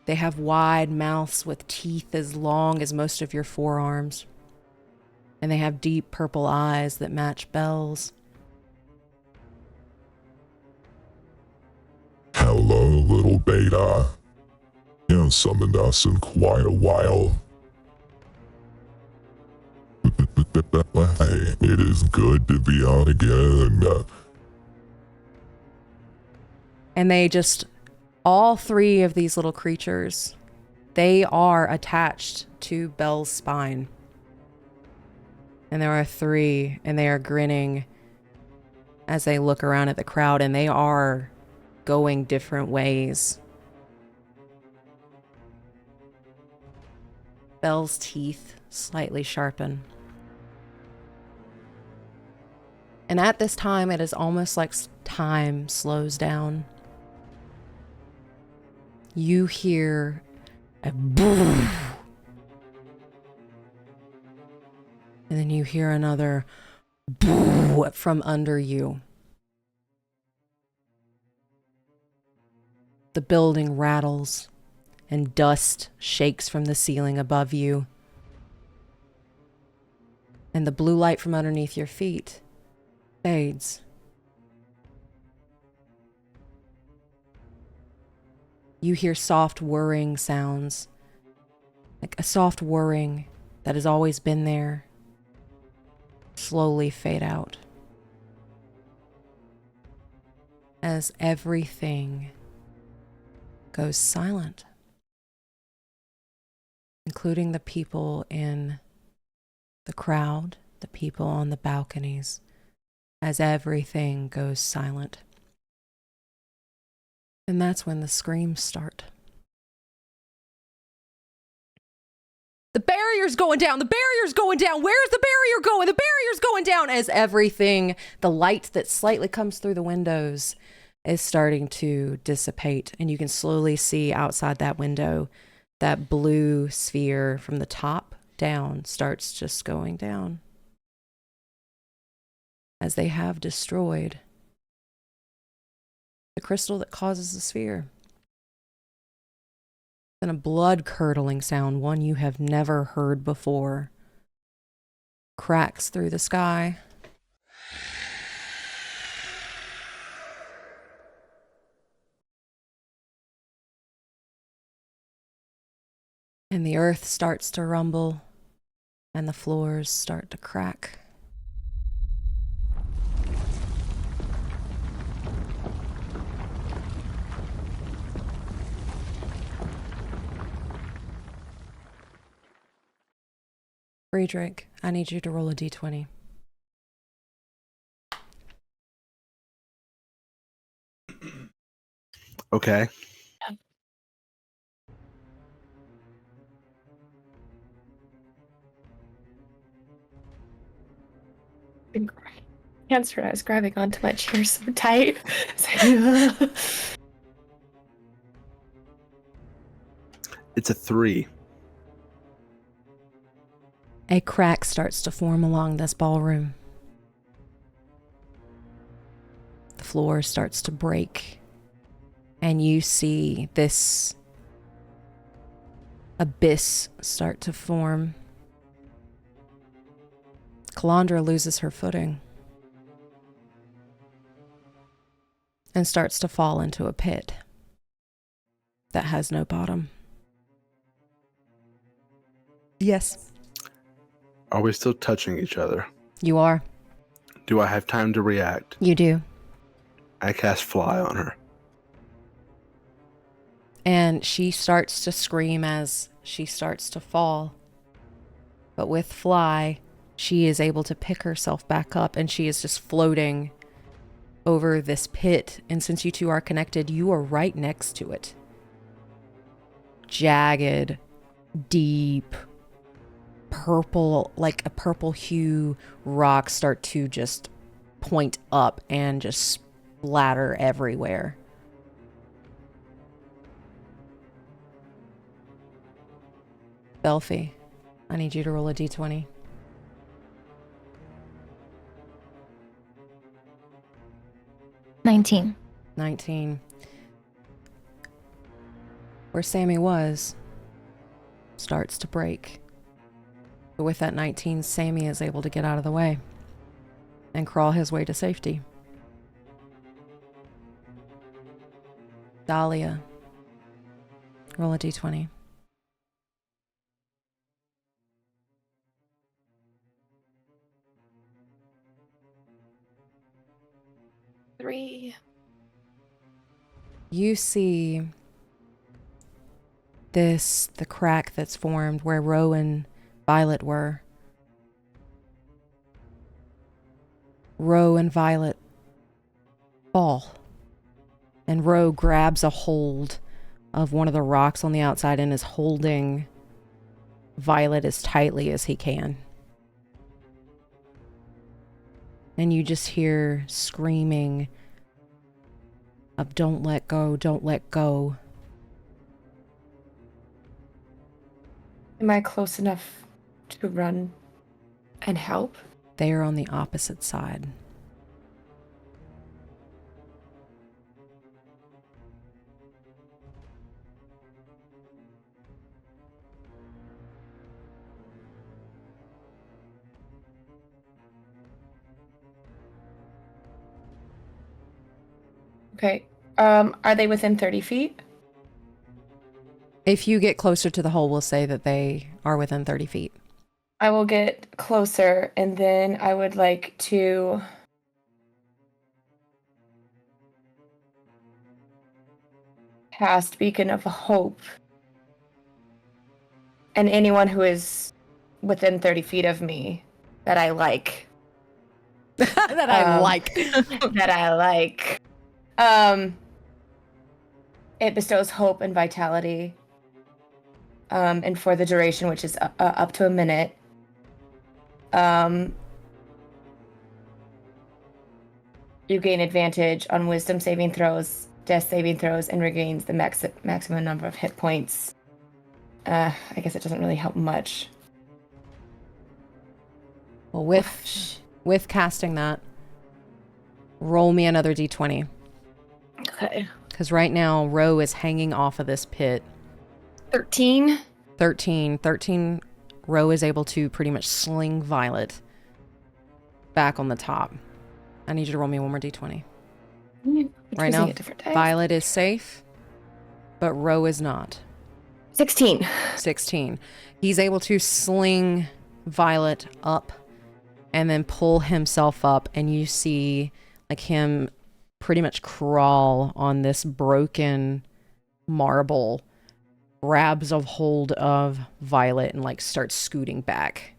They have wide mouths with teeth as long as most of your forearms. And they have deep purple eyes that match Belle's. Hello, little beta. You haven't summoned us in quite a while. Hey, it is good to be on again. And they just, all 3 of these little creatures, they are attached to Belle's spine. And there are 3, and they are grinning as they look around at the crowd, and they are going different ways. Belle's teeth slightly sharpen. And at this time, it is almost like time slows down. You hear a boom. And then you hear another boom from under you. The building rattles and dust shakes from the ceiling above you. And the blue light from underneath your feet fades. You hear soft whirring sounds, like a soft whirring that has always been there, slowly fade out as everything goes silent, including the people in the crowd, the people on the balconies, as everything goes silent. And that's when the screams start. The barrier's going down! The barrier's going down! Where's the barrier going? The barrier's going down! As everything, the light that slightly comes through the windows is starting to dissipate. And you can slowly see outside that window that blue sphere from the top down starts just going down. As they have destroyed the crystal that causes the sphere. Then a blood-curdling sound, one you have never heard before, cracks through the sky. And the earth starts to rumble, and the floors start to crack. Friedrich, I need you to roll a d20. Okay. Answer, I was grabbing onto my chair so tight. It's a 3. A crack starts to form along this ballroom. The floor starts to break, and you see this abyss start to form. Calandra loses her footing and starts to fall into a pit that has no bottom. Yes. Are we still touching each other? You are. Do I have time to react? You do. I cast Fly on her. And she starts to scream as she starts to fall. But with Fly, she is able to pick herself back up, and she is just floating over this pit. And since you two are connected, you are right next to it. Jagged, deep, purple, like a purple hue rocks start to just point up and just splatter everywhere. Belfie, I need you to roll a d20. 19. 19. Where Sammy was starts to break. But with that 19, Sammy is able to get out of the way and crawl his way to safety. Dahlia, roll a d20. 3. You see the crack that's formed where Ro and Violet were. Ro and Violet fall. And Ro grabs a hold of one of the rocks on the outside and is holding Violet as tightly as he can. And you just hear screaming of "Don't let go, don't let go." Am I close enough to run and help? They are on the opposite side. Okay. Are they within 30 feet? If you get closer to the hole, we'll say that they are within 30 feet. I will get closer, and then I would like to cast Beacon of Hope. And anyone who is within 30 feet of me that I like. That I like. That I like. It bestows hope and vitality. And for the duration, which is up to a minute. You gain advantage on wisdom saving throws, death saving throws, and regains the maximum number of hit points. I guess it doesn't really help much. Well, with casting that, roll me another d20. Okay. Because right now, Ro is hanging off of this pit. 13. 13. Ro is able to pretty much sling Violet back on the top. I need you to roll me one more d20. Right now, Violet is safe, but Ro is not. 16. 16. He's able to sling Violet up and then pull himself up, and you see like him pretty much crawl on this broken marble, grabs a hold of Violet and like starts scooting back.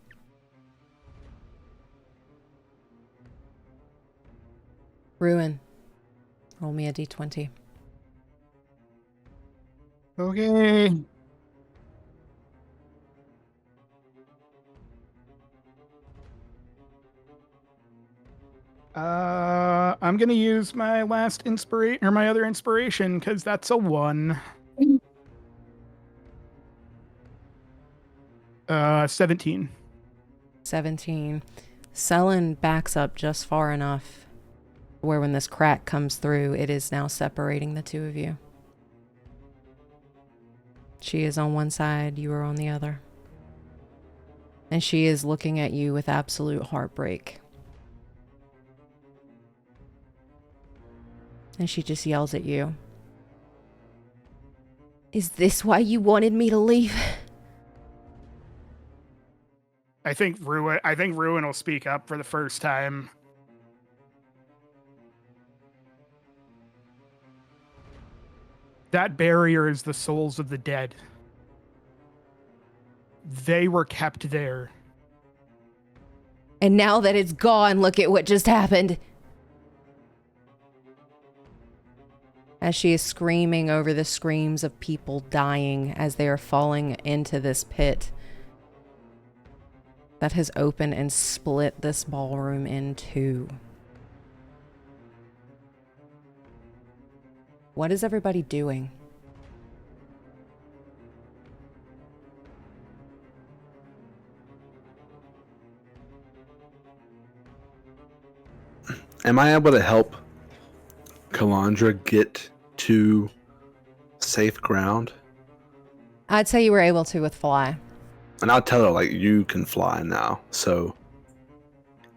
Ruin, roll me a d20. Okay. I'm gonna use my last inspiration or my other inspiration because that's a 1. 17. 17. Selin backs up just far enough where when this crack comes through, it is now separating the two of you. She is on one side, you are on the other. And she is looking at you with absolute heartbreak. And she just yells at you. Is this why you wanted me to leave? I think Ruin will speak up for the first time. That barrier is the souls of the dead. They were kept there. And now that it's gone, look at what just happened. As she is screaming over the screams of people dying as they are falling into this pit that has opened and split this ballroom in two. What is everybody doing? Am I able to help Kalandra get to safe ground? I'd say you were able to with fly. And I'll tell her, like, you can fly now. So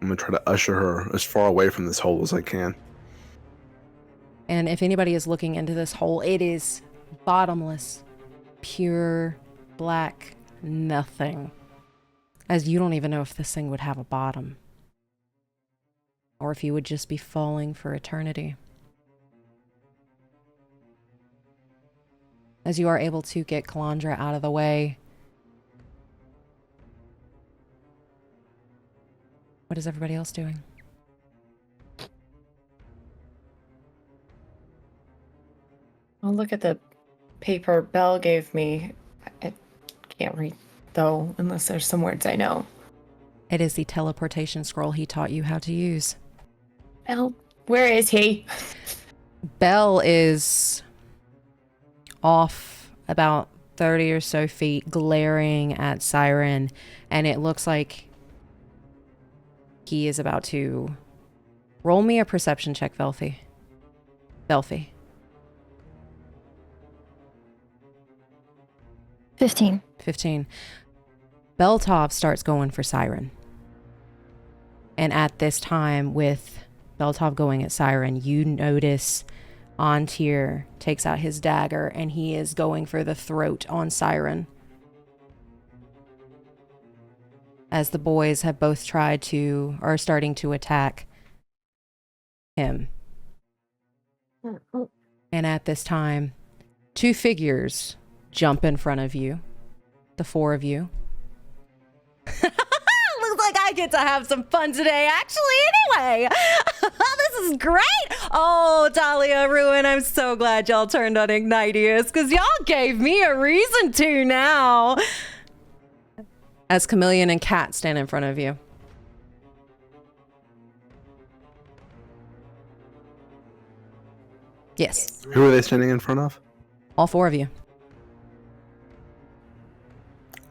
I'm going to try to usher her as far away from this hole as I can. And if anybody is looking into this hole, it is bottomless, pure black nothing. As you don't even know if this thing would have a bottom. Or if you would just be falling for eternity. As you are able to get Kalandra out of the way, what is everybody else doing? I'll look at the paper Belle gave me. I can't read, though, unless there's some words I know. It is the teleportation scroll he taught you how to use. Belle, where is he? Belle is off about 30 or so feet, glaring at Siren, and it looks like he is about to roll me a perception check, Velfie. Velfie. 15. 15. Beltov starts going for Siren. And at this time, with Beltov going at Siren, you notice Antir takes out his dagger and he is going for the throat on Siren. As the boys have both tried to, or are starting to attack him. And at this time, two figures jump in front of you. The four of you. Looks like I get to have some fun today, actually, anyway. This is great. Oh, Talia, Ruin, I'm so glad y'all turned on Ignitius, because y'all gave me a reason to now. As Chameleon and Cat stand in front of you. Yes. Who are they standing in front of? All four of you.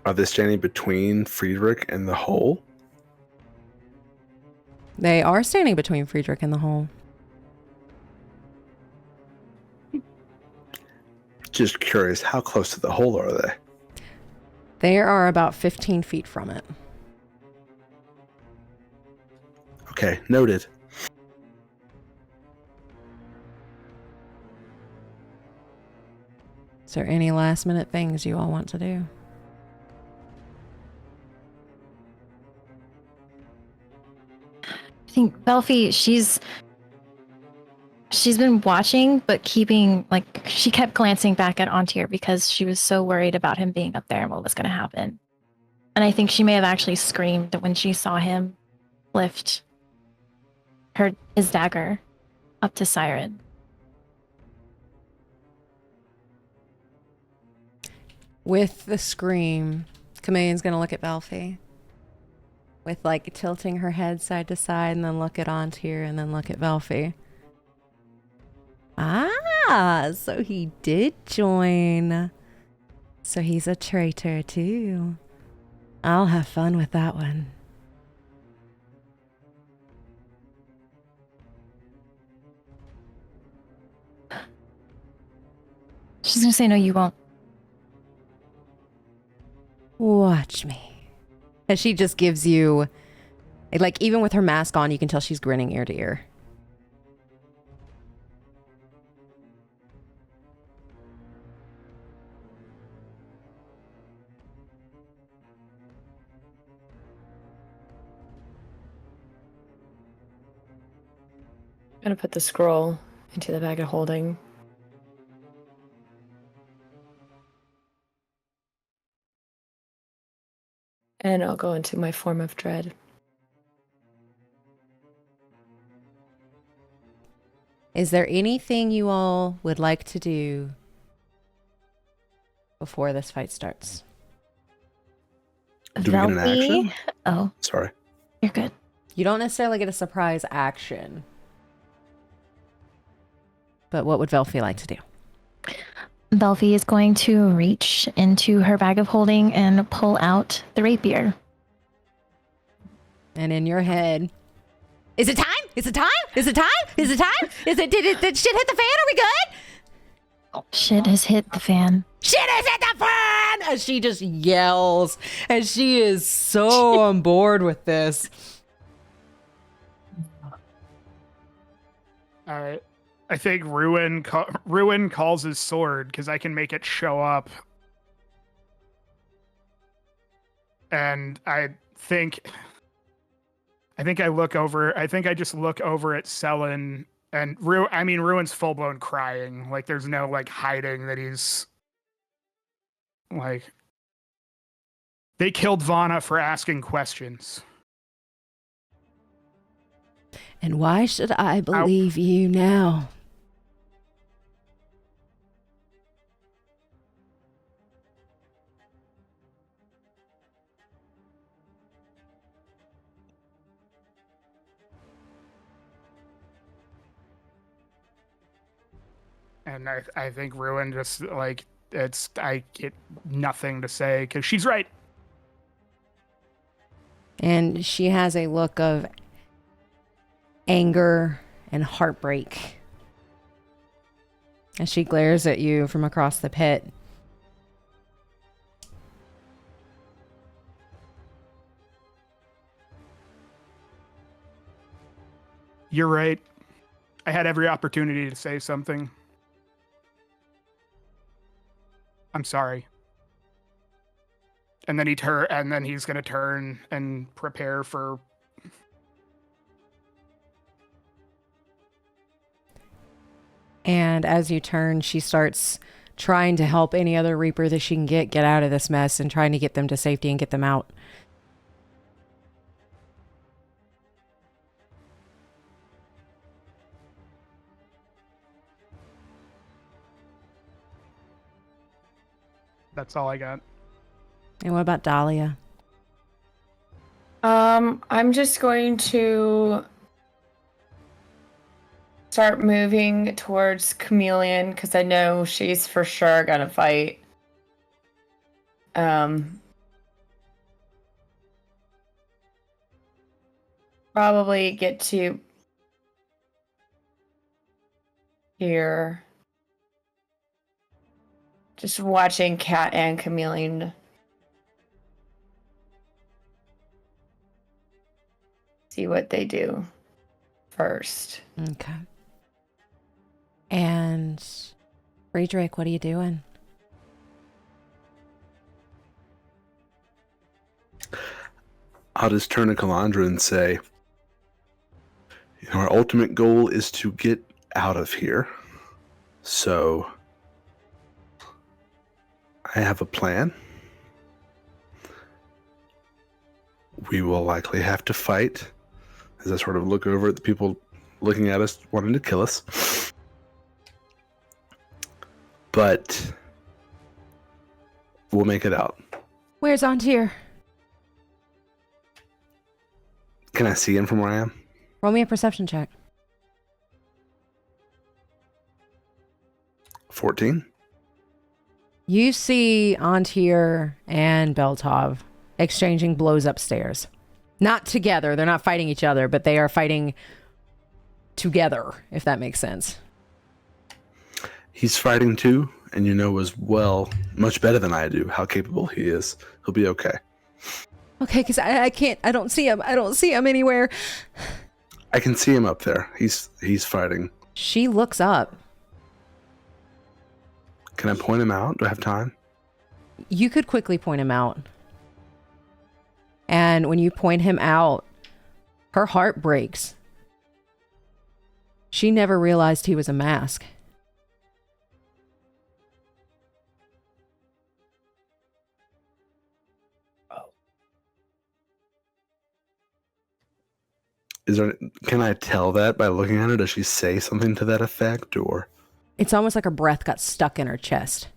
Are they standing between Friedrich and the hole? They are standing between Friedrich and the hole. Just curious, how close to the hole are they? They are about 15 feet from it. Okay, noted. Is there any last minute things you all want to do? I think Belfie, she's been watching, but keeping, like, she kept glancing back at Antir because she was so worried about him being up there and what was going to happen. And I think she may have actually screamed when she saw him lift his dagger up to Siren. With the scream, Chameleon's gonna look at Belfie. With, like, tilting her head side to side and then look at Antir and then look at Belfie. Ah, so he did join. So he's a traitor too. I'll have fun with that one. She's going to say, no, you won't. Watch me. And she just gives you, like, even with her mask on, you can tell she's grinning ear to ear. I'm gonna put the scroll into the bag of holding. And I'll go into my form of dread. Is there anything you all would like to do before this fight starts? Do we get an action? Oh, Sorry. you're good. You don't necessarily get a surprise action. But what would Velfie like to do? Belfie is going to reach into her bag of holding and pull out the rapier. And in your head, is it time? Is it time? Is it time? Is it time? Did shit hit the fan? Are we good? Shit has hit the fan. Shit has hit the fan! As she just yells, and she is so on board with this. All right. I think Ruin calls his sword because I can make it show up. And I think I look over. I think I just look over at Selen and Ruin's full blown crying. Like there's no like hiding that he's like. They killed Vana for asking questions. And why should I believe you now? And I think Ruin just like I get nothing to say because she's right. And she has a look of anger and heartbreak as she glares at you from across the pit. You're right. I had every opportunity to say something. I'm sorry. And then he's gonna turn and prepare for. And as you turn, she starts trying to help any other Reaper that she can get out of this mess and trying to get them to safety and get them out. That's all I got. And what about Dahlia? I'm just going to start moving towards Chameleon because I know she's for sure gonna fight. Probably get to here. Just watching Cat and Chameleon see what they do first. Okay. And Friedrich, what are you doing? I'll just turn to Calandra and say, our ultimate goal is to get out of here. So I have a plan. We will likely have to fight, as I sort of look over at the people looking at us, wanting to kill us. But we'll make it out. Where's Antir? Can I see him from where I am? Roll me a perception check. 14. You see Antir and Beltov exchanging blows upstairs. Not together. They're not fighting each other, but they are fighting together, if that makes sense. He's fighting too, and you know as well, much better than I do, how capable he is. He'll be okay. Okay, because I can't, I don't see him. I don't see him anywhere. I can see him up there. He's fighting. She looks up. Can I point him out? Do I have time? You could quickly point him out. And when you point him out, her heart breaks. She never realized he was a mask. Can I tell that by looking at her? Does she say something to that effect, or? It's almost like her breath got stuck in her chest.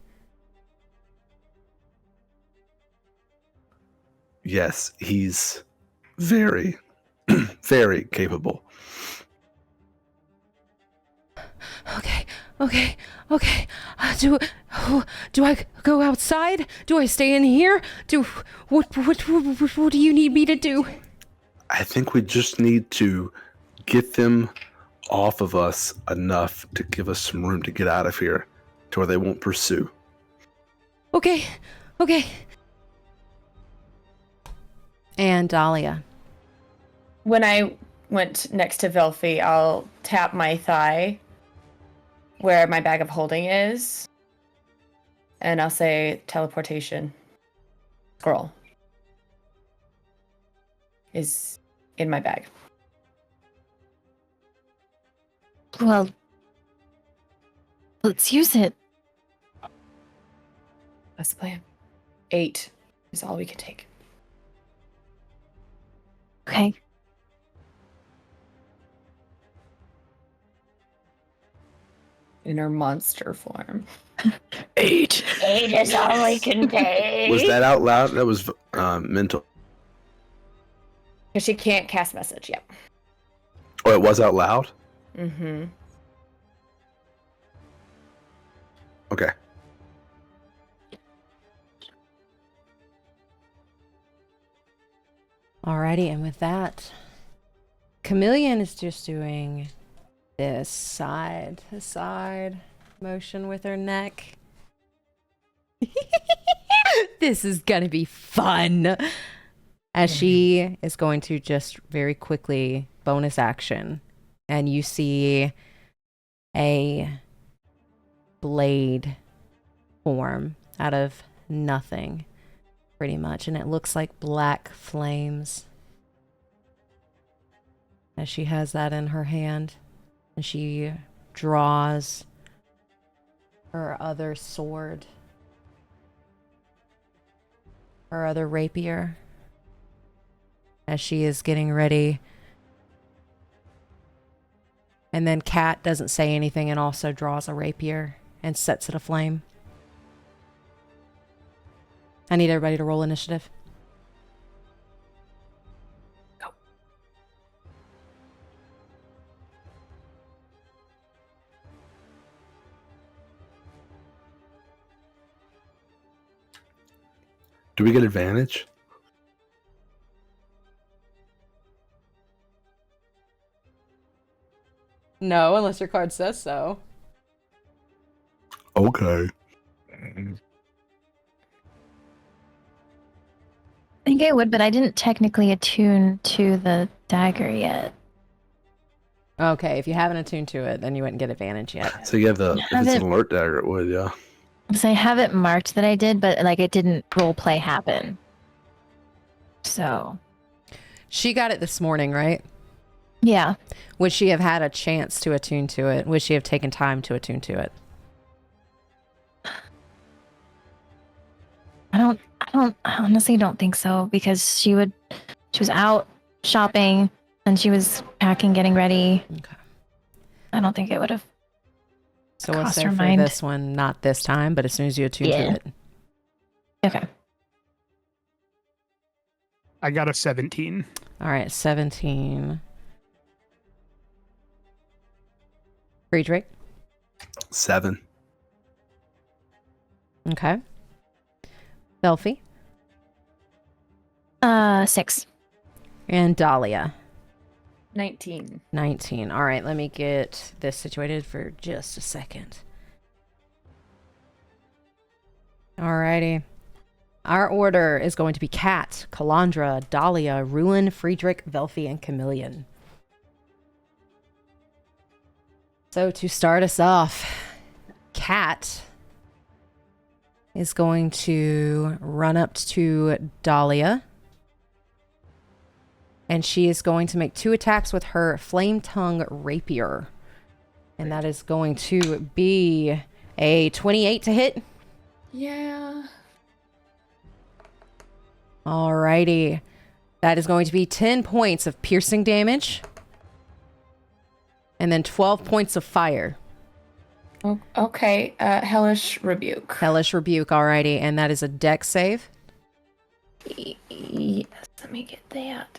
Yes, he's very, very capable. Okay, Okay. Do I go outside? Do I stay in here? What do you need me to do? I think we just need to get them off of us enough to give us some room to get out of here to where they won't pursue. Okay. And Dahlia. When I went next to Velfi, I'll tap my thigh where my bag of holding is, and I'll say teleportation scroll is in my bag. Well, let's use it. That's the plan. 8 is all we can take. Okay. In her monster form. 8. 8 is all we can take. Was that out loud? That was mental. Because she can't cast message, yep. Oh, it was out loud? Mm-hmm. Okay. Alrighty, and with that, Chameleon is just doing this side to side motion with her neck. This is gonna be fun. As she is going to just very quickly bonus action, and you see a blade form out of nothing, pretty much, and it looks like black flames as she has that in her hand, and she draws her other sword, her other rapier, as she is getting ready. And then Kat doesn't say anything and also draws a rapier and sets it aflame. I need everybody to roll initiative. Go. Do we get advantage? No, unless your card says so. Okay. I think I would, but I didn't technically attune to the dagger yet. Okay, if you haven't attuned to it, then you wouldn't get advantage yet. So you have the, if Have it's it- an alert dagger, it would, yeah. So I have it marked that I did, but like it didn't role play happen. So She got it this morning, right? yeah, Would she have had a chance to attune to it? Would she have taken time to attune to it? I honestly don't think so, because she was out shopping and she was packing, getting ready. Okay. I don't think it would have. So we'll Crossed say her for mind. this one, not this time, but as soon as you attune Yeah. to it. Okay. I got a 17. All right, 17. Friedrich. 7. Okay. Belfi. 6. And Dahlia. 19. 19. All right, let me get this situated for just a second. All righty. Our order is going to be Kat, Calandra, Dahlia, Ruin, Friedrich, Velfi, and Chameleon. So to start us off, Kat is going to run up to Dahlia. And she is going to make 2 attacks with her flame tongue rapier. And that is going to be a 28 to hit. Yeah. Alrighty. That is going to be 10 points of piercing damage. And then 12 points of fire. Okay. Hellish Rebuke. Hellish Rebuke, alrighty. And that is a dex save. Yes. Let me get that.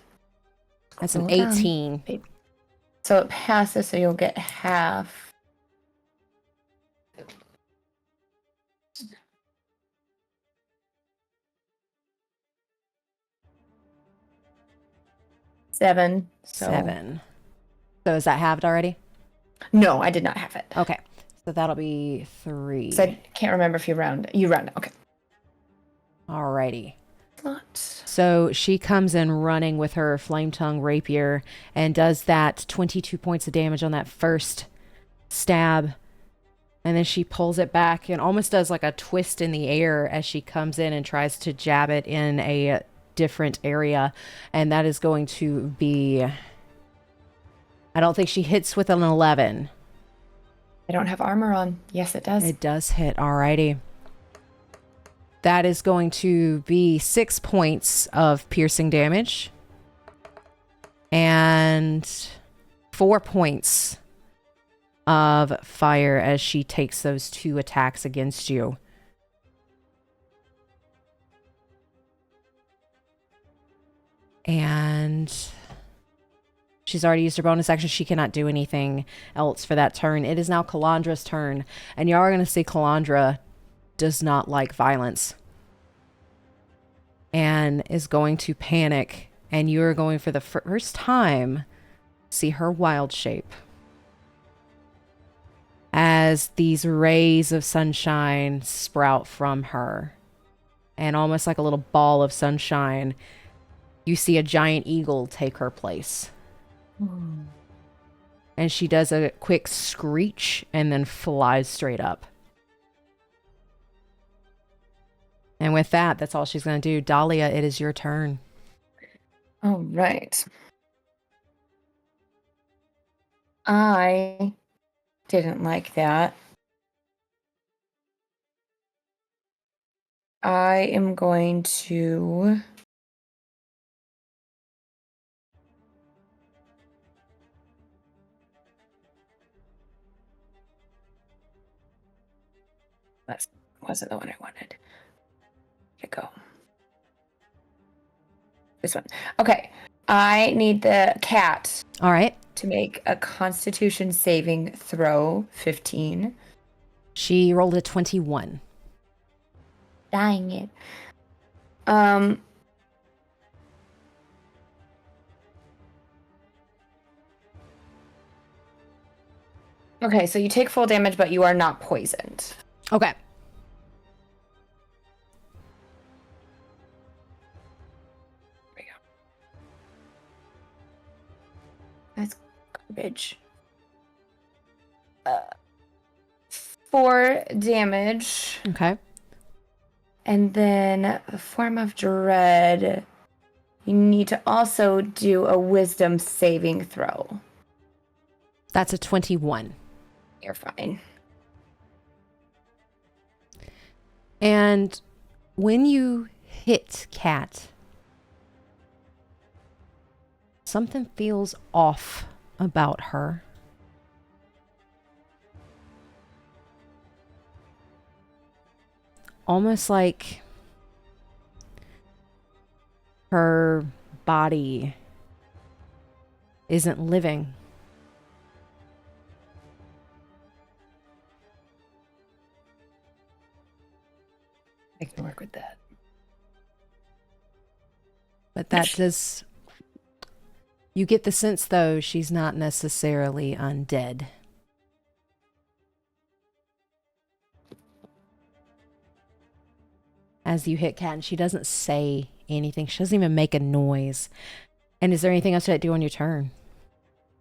That's an Hold on. 18. So it passes, so you'll get half. 7. So 7. So is that halved already? No, I did not have it. Okay. So that'll be 3. So I can't remember if you round. You round it. Okay. Alrighty. Lot. So she comes in running with her flame tongue rapier and does that 22 points of damage on that first stab. And then she pulls it back and almost does like a twist in the air as she comes in and tries to jab it in a different area. And that is going to be... I don't think she hits with an 11. I don't have armor on. Yes, it does. It does hit. Alrighty. That is going to be 6 points of piercing damage. And 4 points of fire as she takes those 2 attacks against you. And she's already used her bonus action. She cannot do anything else for that turn. It is now Calandra's turn. And y'all are going to see Calandra does not like violence. And is going to panic. And you are going for the first time see her wild shape. As these rays of sunshine sprout from her. And almost like a little ball of sunshine, you see a giant eagle take her place. And she does a quick screech and then flies straight up. And with that, that's all she's going to do. Dahlia, it is your turn. All right. I didn't like that. I am going to... That wasn't the one I wanted. Here go. This one. Okay. I need the cat All right. to make a Constitution saving throw. 15. She rolled a 21. Dang it. Okay, so you take full damage, but you are not poisoned. Okay. There we go. That's garbage. 4 damage. Okay. And then the form of dread. You need to also do a wisdom saving throw. That's a 21. You're fine. And when you hit Cat, something feels off about her. Almost like her body isn't living. I can work with that. But that does... You get the sense, though, she's not necessarily undead. As you hit Cat, and she doesn't say anything. She doesn't even make a noise. And is there anything else to do on your turn?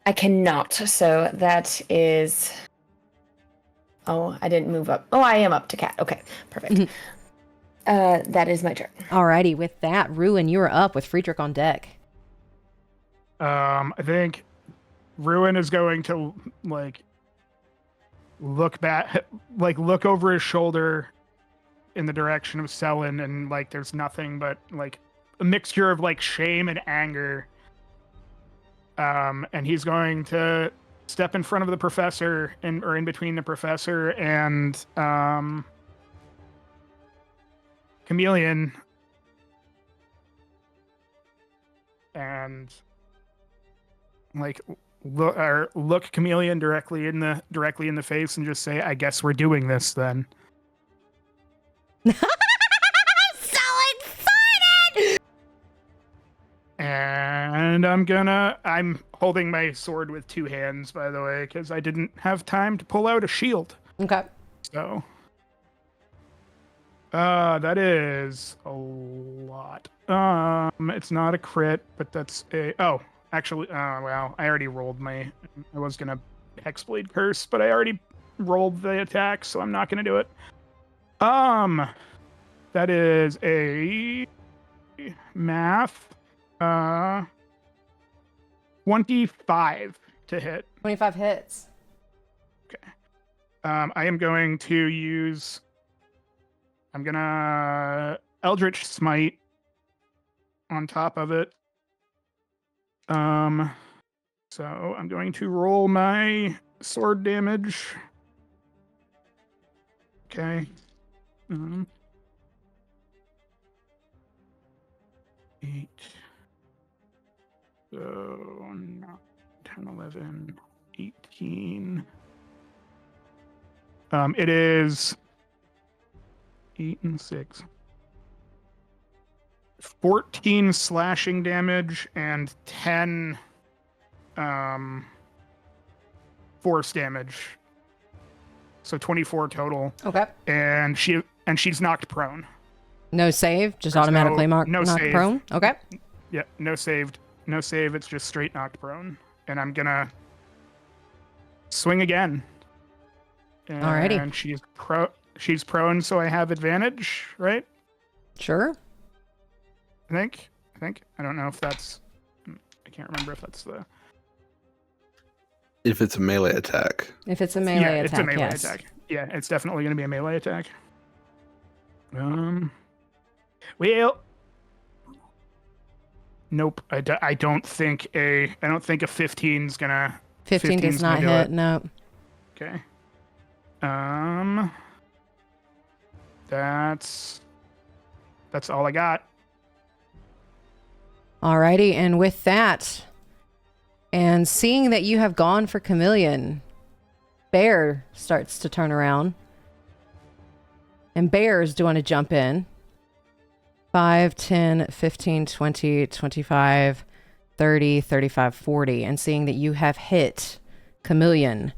I cannot. So that is... Oh, I didn't move up. Oh, I am up to Cat. Okay, perfect. That is my turn. Alrighty, with that, Ruin, you are up with Friedrich on deck. I think Ruin is going to look back, look over his shoulder in the direction of Selin, and there's nothing but a mixture of shame and anger. And he's going to step in front of the professor or in between the professor and Chameleon, and look Chameleon directly in the face and just say, "I guess we're doing this then." So excited! And And I'm holding my sword with two hands, by the way, because I didn't have time to pull out a shield. Okay. So, that is a lot. It's not a crit, but that's actually, well, I already rolled I was gonna Hexblade Curse, but I already rolled the attack, so I'm not gonna do it. That is a math, 25 to hit. 25 hits. Okay. I am going to use. I'm gonna Eldritch Smite on top of it. So I'm going to roll my sword damage. Okay. 8. So 9, 10, 11, 18. It is 8 and 6. 14 slashing damage and 10 force damage. So 24 total. Okay. And she's knocked prone. No save, just There's automatically knocked save. prone. Okay. Yeah, no save. It's just straight knocked prone. And I'm gonna swing again. Alrighty. And she's prone, so I have advantage, right? Sure. I think. I don't know if that's. I can't remember if that's the. If it's a melee attack. If it's a melee attack, it's a melee yes. attack. Yeah, it's definitely going to be a melee attack. Well, nope. I don't think a 15's gonna. 15 does not hit. No. Okay. That's all I got. Alrighty, and with that, and seeing that you have gone for Chameleon, Bear starts to turn around. And Bear is doing a jump in. 5, 10, 15, 20, 25, 30, 35, 40. And seeing that you have hit Chameleon,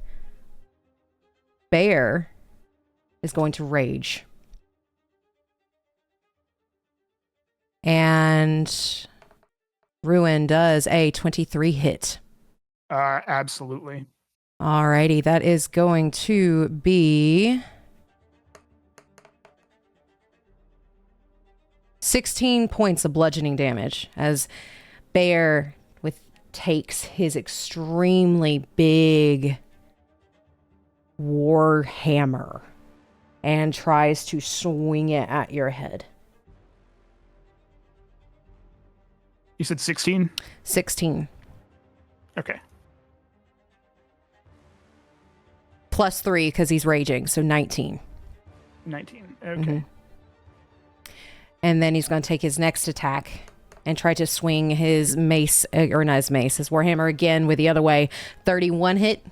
Bear is going to rage. And Ruin does a 23 hit. Absolutely. Alrighty, that is going to be 16 points of bludgeoning damage as Bear takes his extremely big war hammer and tries to swing it at your head. You said 16? 16. Okay. Plus 3 because he's raging, so 19. 19. Okay. Mm-hmm. And then he's going to take his next attack and try to swing his mace, or not his mace, his warhammer again with the other way. 31 hit.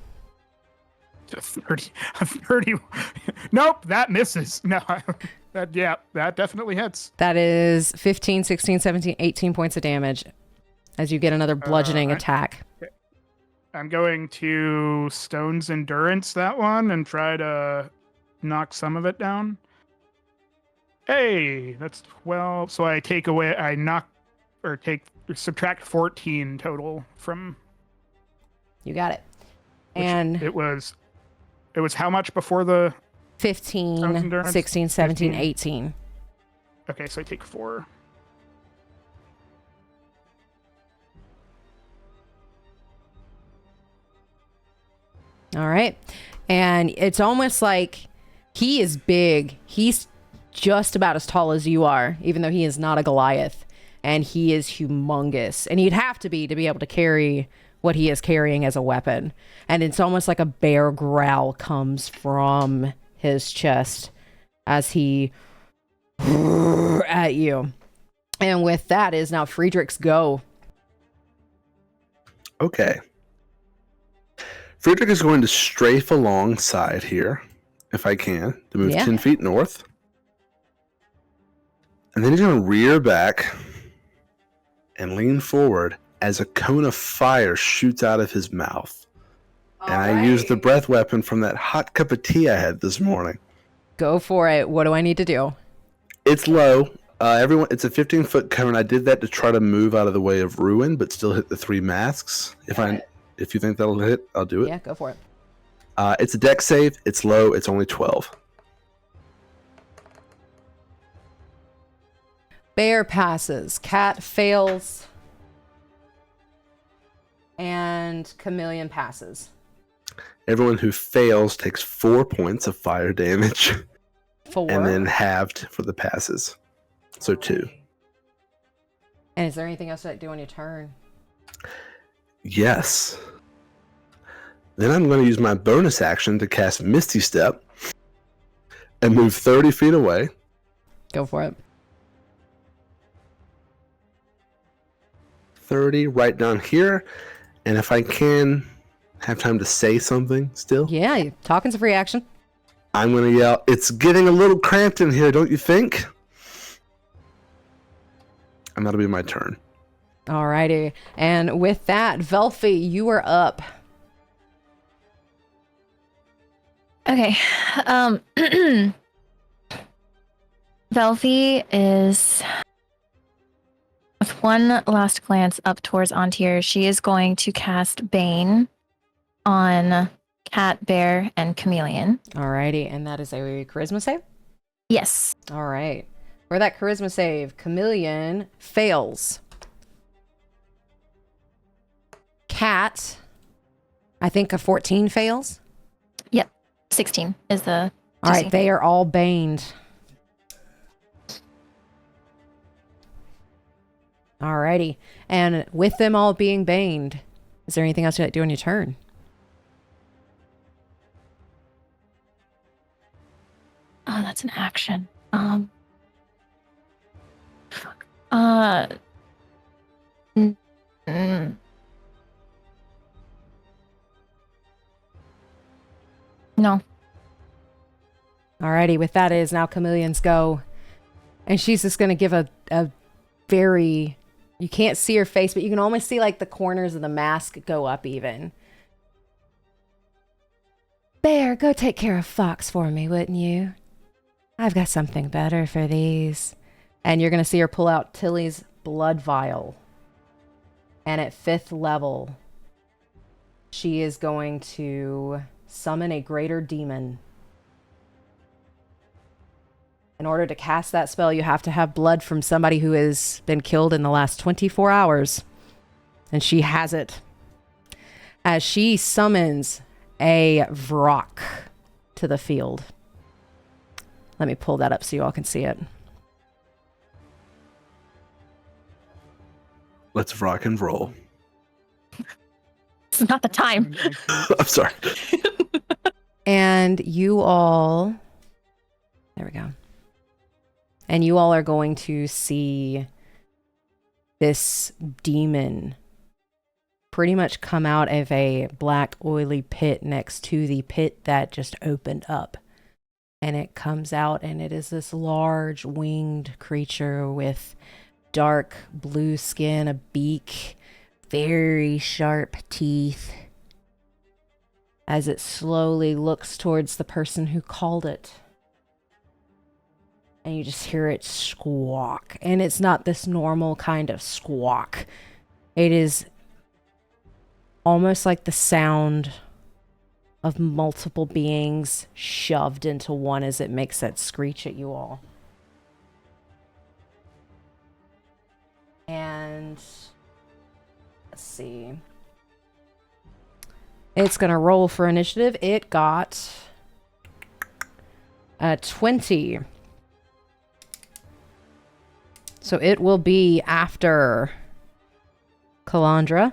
30. Nope, that misses. No, that definitely hits. That is 15, 16, 17, 18 points of damage as you get another bludgeoning attack. I'm going to Stone's Endurance that one and try to knock some of it down. Hey, that's 12. So I subtract 14 total from. You got it. And it was how much before the 15, 16, 17, 15. 18. Okay, so I take 4. All right. And it's almost like he is big. He's just about as tall as you are, even though he is not a Goliath. And he is humongous. And he'd have to be able to carry what he is carrying as a weapon. And it's almost like a bear growl comes from his chest as he at you. And with that is now Friedrich's go. Okay. Friedrich is going to strafe alongside here, if I can, to move 10 feet north. And then he's going to rear back and lean forward as a cone of fire shoots out of his mouth. And I Alright. use the breath weapon from that hot cup of tea I had this morning. Go for it. What do I need to do? It's low. It's a 15-foot cone. I did that to try to move out of the way of ruin, but still hit the 3 masks. If you think that'll hit, I'll do it. Yeah, go for it. It's a dex save. It's low. It's only 12. Bear passes. Cat fails. And chameleon passes. Everyone who fails takes 4 points of fire damage, 4. and then halved for the passes. So 2. And is there anything else that do on your turn? Yes. Then I'm going to use my bonus action to cast Misty Step and move 30 feet away. Go for it. 30 right down here. And if I can have time to say something still, Yeah, talking's a free action. I'm going to yell, "It's getting a little cramped in here, don't you think?" And that'll be my turn. Alrighty. And with that, Velfie, you are up. Okay. Velfie is, with one last glance up towards Antir, she is going to cast Bane on Cat, Bear, and Chameleon. Alrighty. And that is a charisma save? Yes. Alright. For that charisma save, Chameleon fails. Cat, I think a 14 fails. 16 is the All right, DC. they are all baned. Alrighty. And with them all being baned, is there anything else you'd like to do on your turn? Oh, that's an action. Fuck. Mm, mm. No. Alrighty, with that is now Chameleon's go. And she's just going to give a very... You can't see her face, but you can almost see like the corners of the mask go up even. Bear, go take care of Fox for me, wouldn't you? I've got something better for these. And you're going to see her pull out Tilly's blood vial. And at 5th level, she is going to summon a greater demon. In order to cast that spell, you have to have blood from somebody who has been killed in the last 24 hours. And she has it. As she summons a Vrock to the field. Let me pull that up so you all can see it. Let's rock and roll. It's not the time. I'm sorry. And you all... There we go. And you all are going to see this demon pretty much come out of a black, oily pit next to the pit that just opened up. And it comes out, and it is this large winged creature with dark blue skin, a beak, very sharp teeth, as it slowly looks towards the person who called it. And you just hear it squawk. And it's not this normal kind of squawk. It is almost like the sound of multiple beings shoved into one as it makes that screech at you all. And let's see. It's going to roll for initiative. It got a 20. So it will be after Calandra.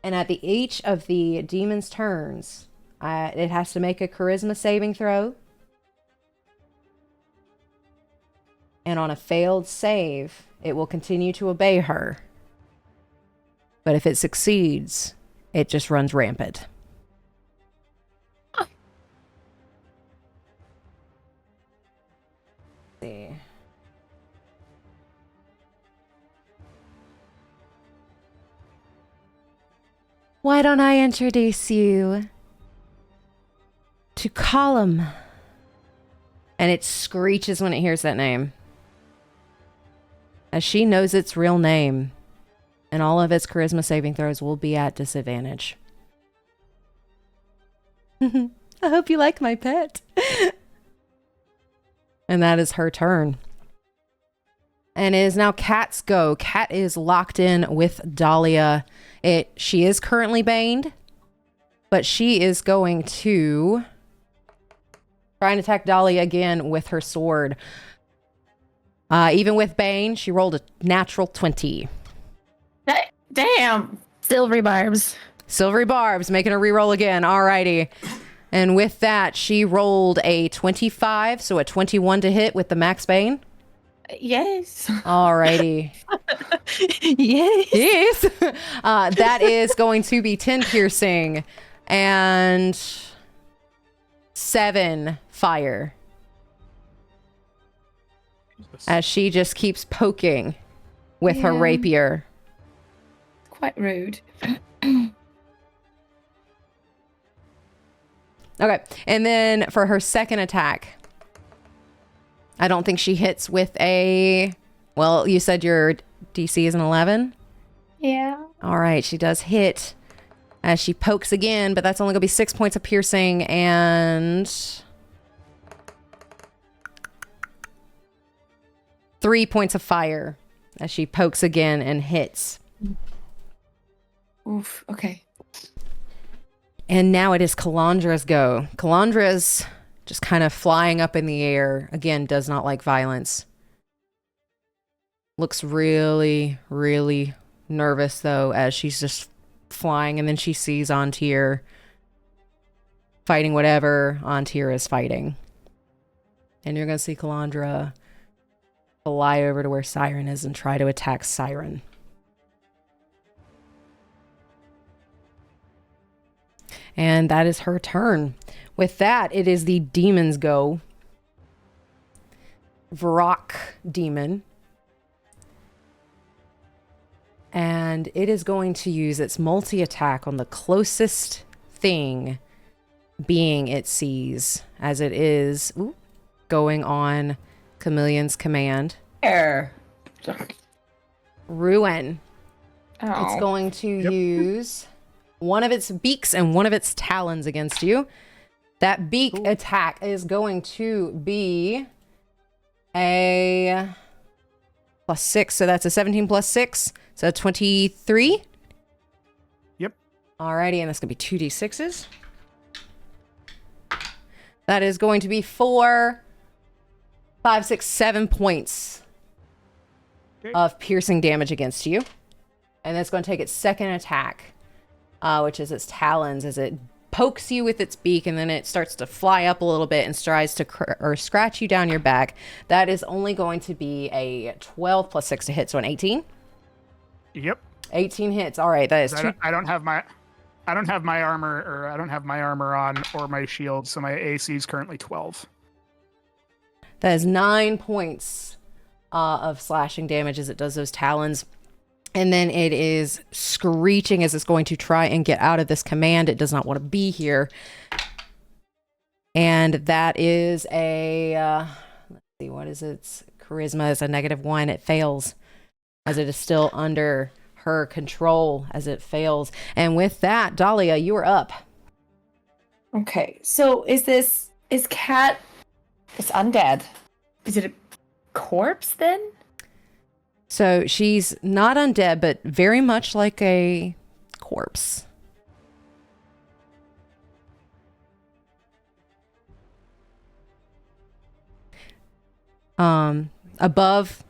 And at each of the demon's turns, it has to make a charisma saving throw. And on a failed save, it will continue to obey her. But if it succeeds, it just runs rampant. See. Why don't I introduce you to Column? And it screeches when it hears that name, as she knows its real name, and all of its charisma saving throws will be at disadvantage. I hope you like my pet. And that is her turn. And it is now Kat's go. Kat is locked in with Dahlia. She is currently baned, but she is going to try and attack Dahlia again with her sword. Even with Bane, she rolled a natural 20. Damn. Silvery barbs. Silvery barbs, making her reroll again. Alrighty. And with that, she rolled a 25, so a 21 to hit with the max Bane. Yes. Alrighty. Yes. Yes. That is going to be 10 piercing and 7 fire. As she just keeps poking with her rapier. Quite rude. Okay. And then for her second attack, I don't think she hits with a... Well, you said your DC is an 11? Yeah. All right. She does hit as she pokes again, but that's only going to be 6 points of piercing and 3 points of fire as she pokes again and hits. Oof. Okay. And now it is Calandra's go. Calandra's just kind of flying up in the air. Again, does not like violence. Looks really, really nervous, though, as she's just flying. And then she sees Antir fighting whatever Antir is fighting. And you're going to see Calandra fly over to where Siren is and try to attack Siren. And that is her turn. With that, it is the demon's go. Vrock demon. And it is going to use its multi-attack on the closest thing being it sees, as it is going on Chameleon's command. There. Ruin. Oh. It's going to use one of its beaks and one of its talons against you. That beak attack is going to be a +6. So that's a 17 + 6. So 23. Yep. Alrighty, and that's going to be 2d6s. That is going to be 4, 5, 6, 7 points of piercing damage against you. And that's going to take its second attack, which is its talons, as it pokes you with its beak, and then it starts to fly up a little bit and tries to scratch you down your back. That is only going to be a 12 + 6 to hit, so an 18. Yep. 18 hits. All right, that is I don't have my armor, or I don't have my armor on or my shield, so my AC is currently 12. That is 9 points of slashing damage as it does those talons. And then it is screeching as it's going to try and get out of this command. It does not want to be here. And that is a, let's see, what is its charisma? Is a -1. It fails as it is still under her control as it fails. And with that, Dahlia, you are up. Okay. So is Cat? It's undead. Is it a corpse then? So she's not undead, but very much like a corpse. Above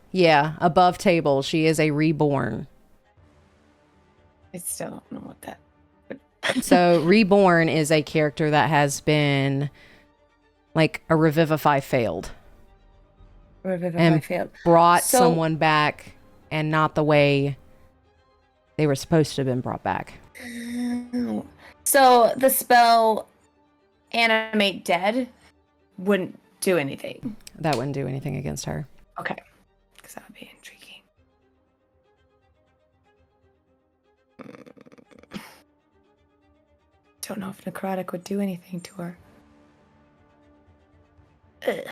table, she is a reborn. I still don't know what that. So reborn is a character that has been like a revivify failed. Brought someone back, and not the way they were supposed to have been brought back. So the spell animate dead wouldn't do anything. That wouldn't do anything against her. Okay, because that would be intriguing. Don't know if necrotic would do anything to her. Ugh.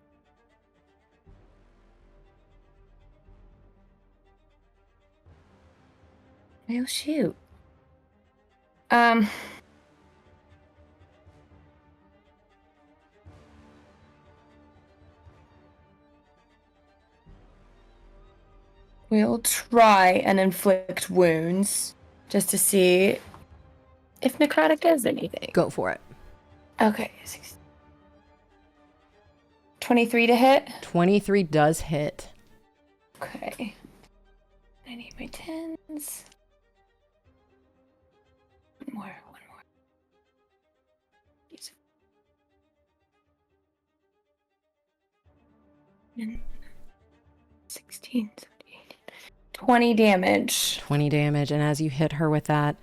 Well, shoot. We'll try and inflict wounds just to see if necrotic does anything. Go for it. Okay. 23 to hit. 23 does hit. Okay. I need my 10s. One more. Use it. 16, 17, 20 damage. 20 damage. And as you hit her with that,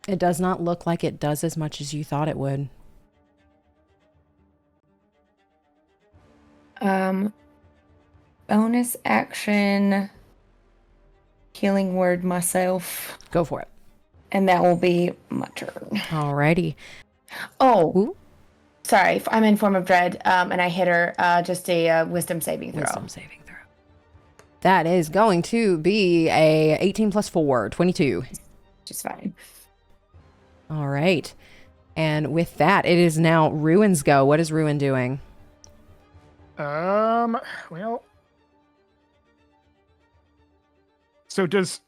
it does not look like it does as much as you thought it would. Bonus action, healing word myself, Go for it. and that will be my turn. Alrighty. Oh, Ooh. sorry, I'm in form of dread, and I hit her. Just a wisdom saving throw. Wisdom saving throw. That is going to be a 18 plus 4, 22. Which is fine. All right. And with that, it is now Ruin's go. What is Ruin doing? Well. So does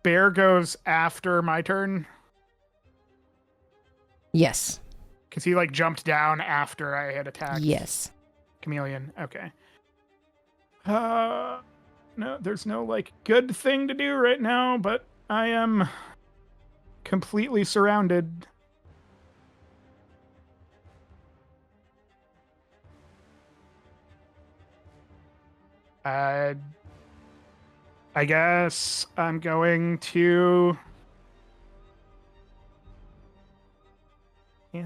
Bear goes after my turn? Yes. Because he like jumped down after I had attacked. Yes. Chameleon. Okay. No, there's no like good thing to do right now, but I am completely surrounded. I guess I'm going to I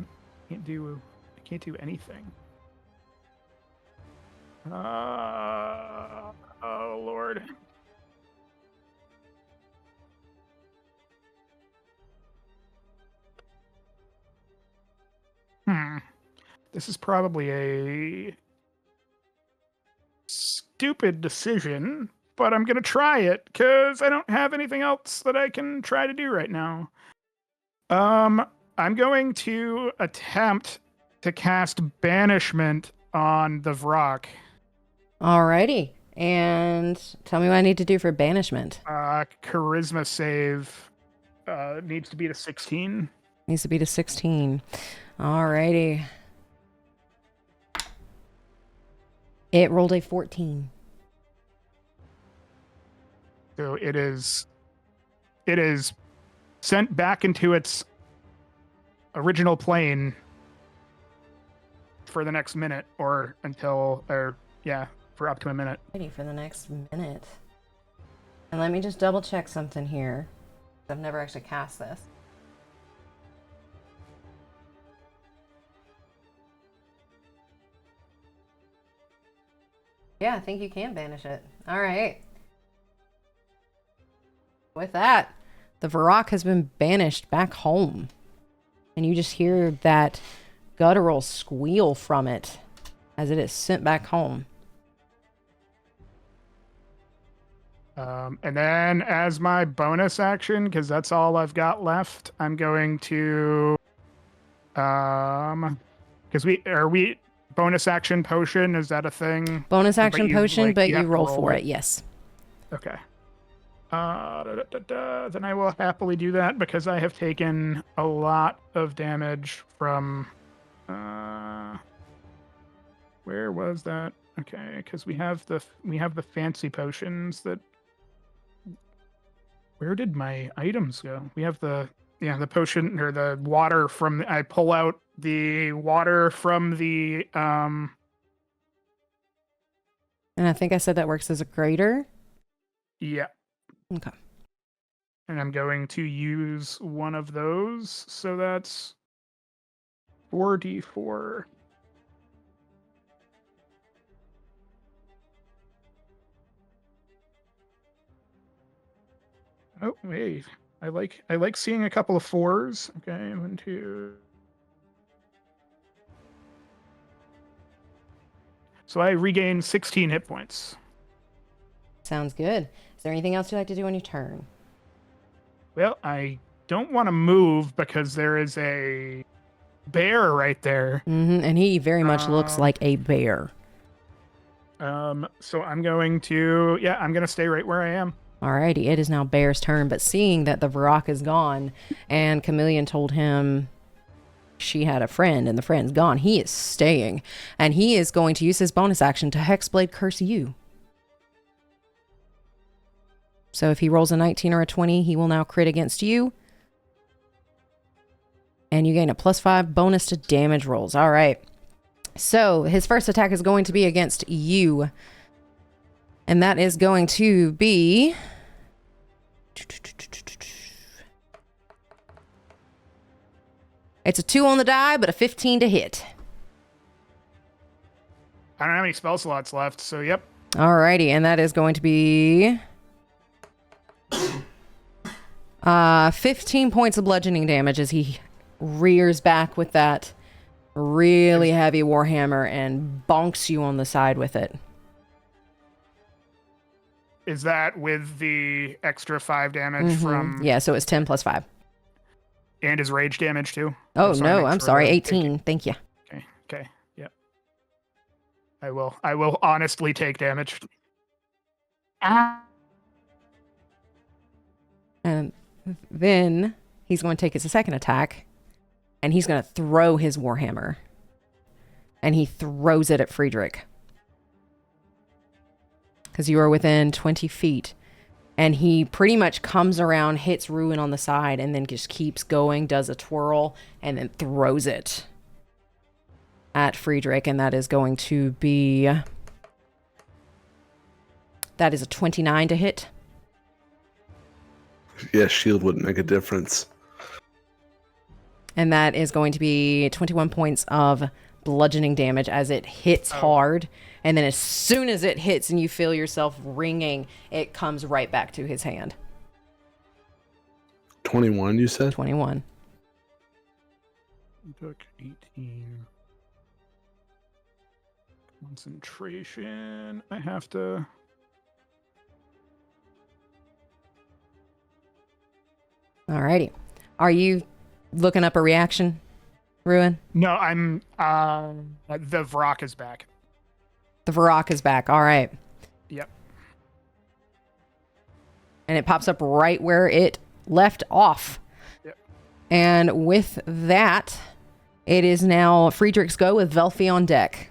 can't do anything. Oh Lord. This is probably a stupid decision, but I'm going to try it because I don't have anything else that I can try to do right now. I'm going to attempt to cast Banishment on the Vrock. Alrighty. And tell me what I need to do for banishment. Charisma save needs to be to 16. Needs to be to 16. Alrighty. It rolled a 14. So it is sent back into its original plane for the next minute for up to a minute. Ready for the next minute. And let me just double check something here. I've never actually cast this. Yeah, I think you can banish it. All right. With that, the Varrock has been banished back home. And you just hear that guttural squeal from it as it is sent back home. And then as my bonus action, because that's all I've got left, I'm going to because we bonus action potion, is that a thing? Bonus action you, potion, like, but you you have to roll for it, yes. Okay. Then I will happily do that because I have taken a lot of damage from where was that? Okay, because we have the fancy potions that. Where did my items go? We have the potion or the water from. I pull out the water from the. And I think I said that works as a greater. Yeah. Okay. And I'm going to use one of those. So that's 4d4. Oh, wait. I like seeing a couple of 4s. Okay, 1, 2. So I regain 16 hit points. Sounds good. Is there anything else you'd like to do on your turn? Well, I don't want to move because there is a bear right there. And he very much looks like a bear. So I'm going to stay right where I am. Alrighty, it is now Bear's turn, but seeing that the Varrock is gone and Chameleon told him she had a friend and the friend's gone, he is staying. And he is going to use his bonus action to Hexblade Curse you. So if he rolls a 19 or a 20, he will now crit against you. And you gain a +5 bonus to damage rolls. All right. So his first attack is going to be against you. And that is going to be... It's a 2 on the die, but a 15 to hit. I don't have any spell slots left, so yep. Alrighty, and that is going to be 15 points of bludgeoning damage as he rears back with that really heavy warhammer and bonks you on the side with it. Is that with the extra 5 damage from... Yeah, so it's 10 plus 5. And his rage damage too? Oh, Just wanna no, make I'm sure sorry, that- 18. Thank you. Okay, yep. I will honestly take damage. And then he's going to take his second attack, and he's going to throw his warhammer. And he throws it at Friedrich. Because you are within 20 feet. And he pretty much comes around, hits Ruin on the side, and then just keeps going, does a twirl, and then throws it at Friedrich. And that is going to be... That is a 29 to hit. Yeah, shield wouldn't make a difference. And that is going to be 21 points of bludgeoning damage as it hits hard. And then as soon as it hits and you feel yourself ringing, it comes right back to his hand. 21, you said? 21. Took 18. Concentration. I have to... Alrighty. Are you looking up a reaction, Ruin? No, I'm... the Varrock is back. The Varrock is back. All right. Yep. And it pops up right where it left off. Yep. And with that, it is now Friedrich's go with Velfi on deck.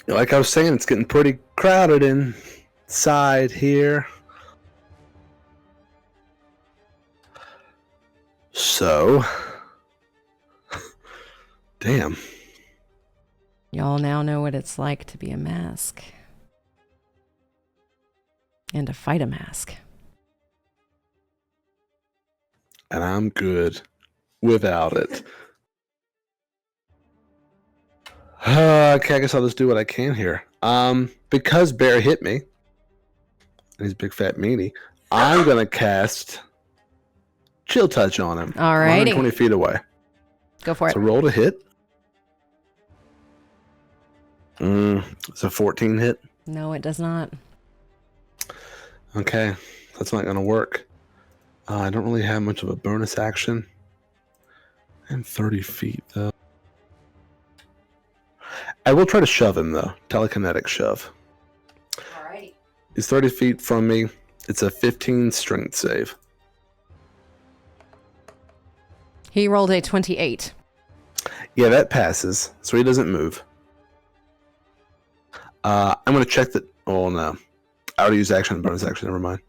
Like I was saying, it's getting pretty crowded inside here. So, damn. Y'all now know what it's like to be a mask. And to fight a mask. And I'm good without it. Okay, I guess I'll just do what I can here. Because Bear hit me, and he's a big fat meanie, I'm going to cast Chill Touch on him. Alrighty. 120 feet away. Go for it. So roll to hit. It's a 14 hit. No, it does not. Okay, that's not going to work. I don't really have much of a bonus action. And 30 feet, though. I will try to shove him, though. Telekinetic shove. Alrighty. He's 30 feet from me. It's a 15 strength save. He rolled a 28. Yeah, that passes, so he doesn't move. I'm going to check that. Oh, no. I already used action and bonus action. Never mind.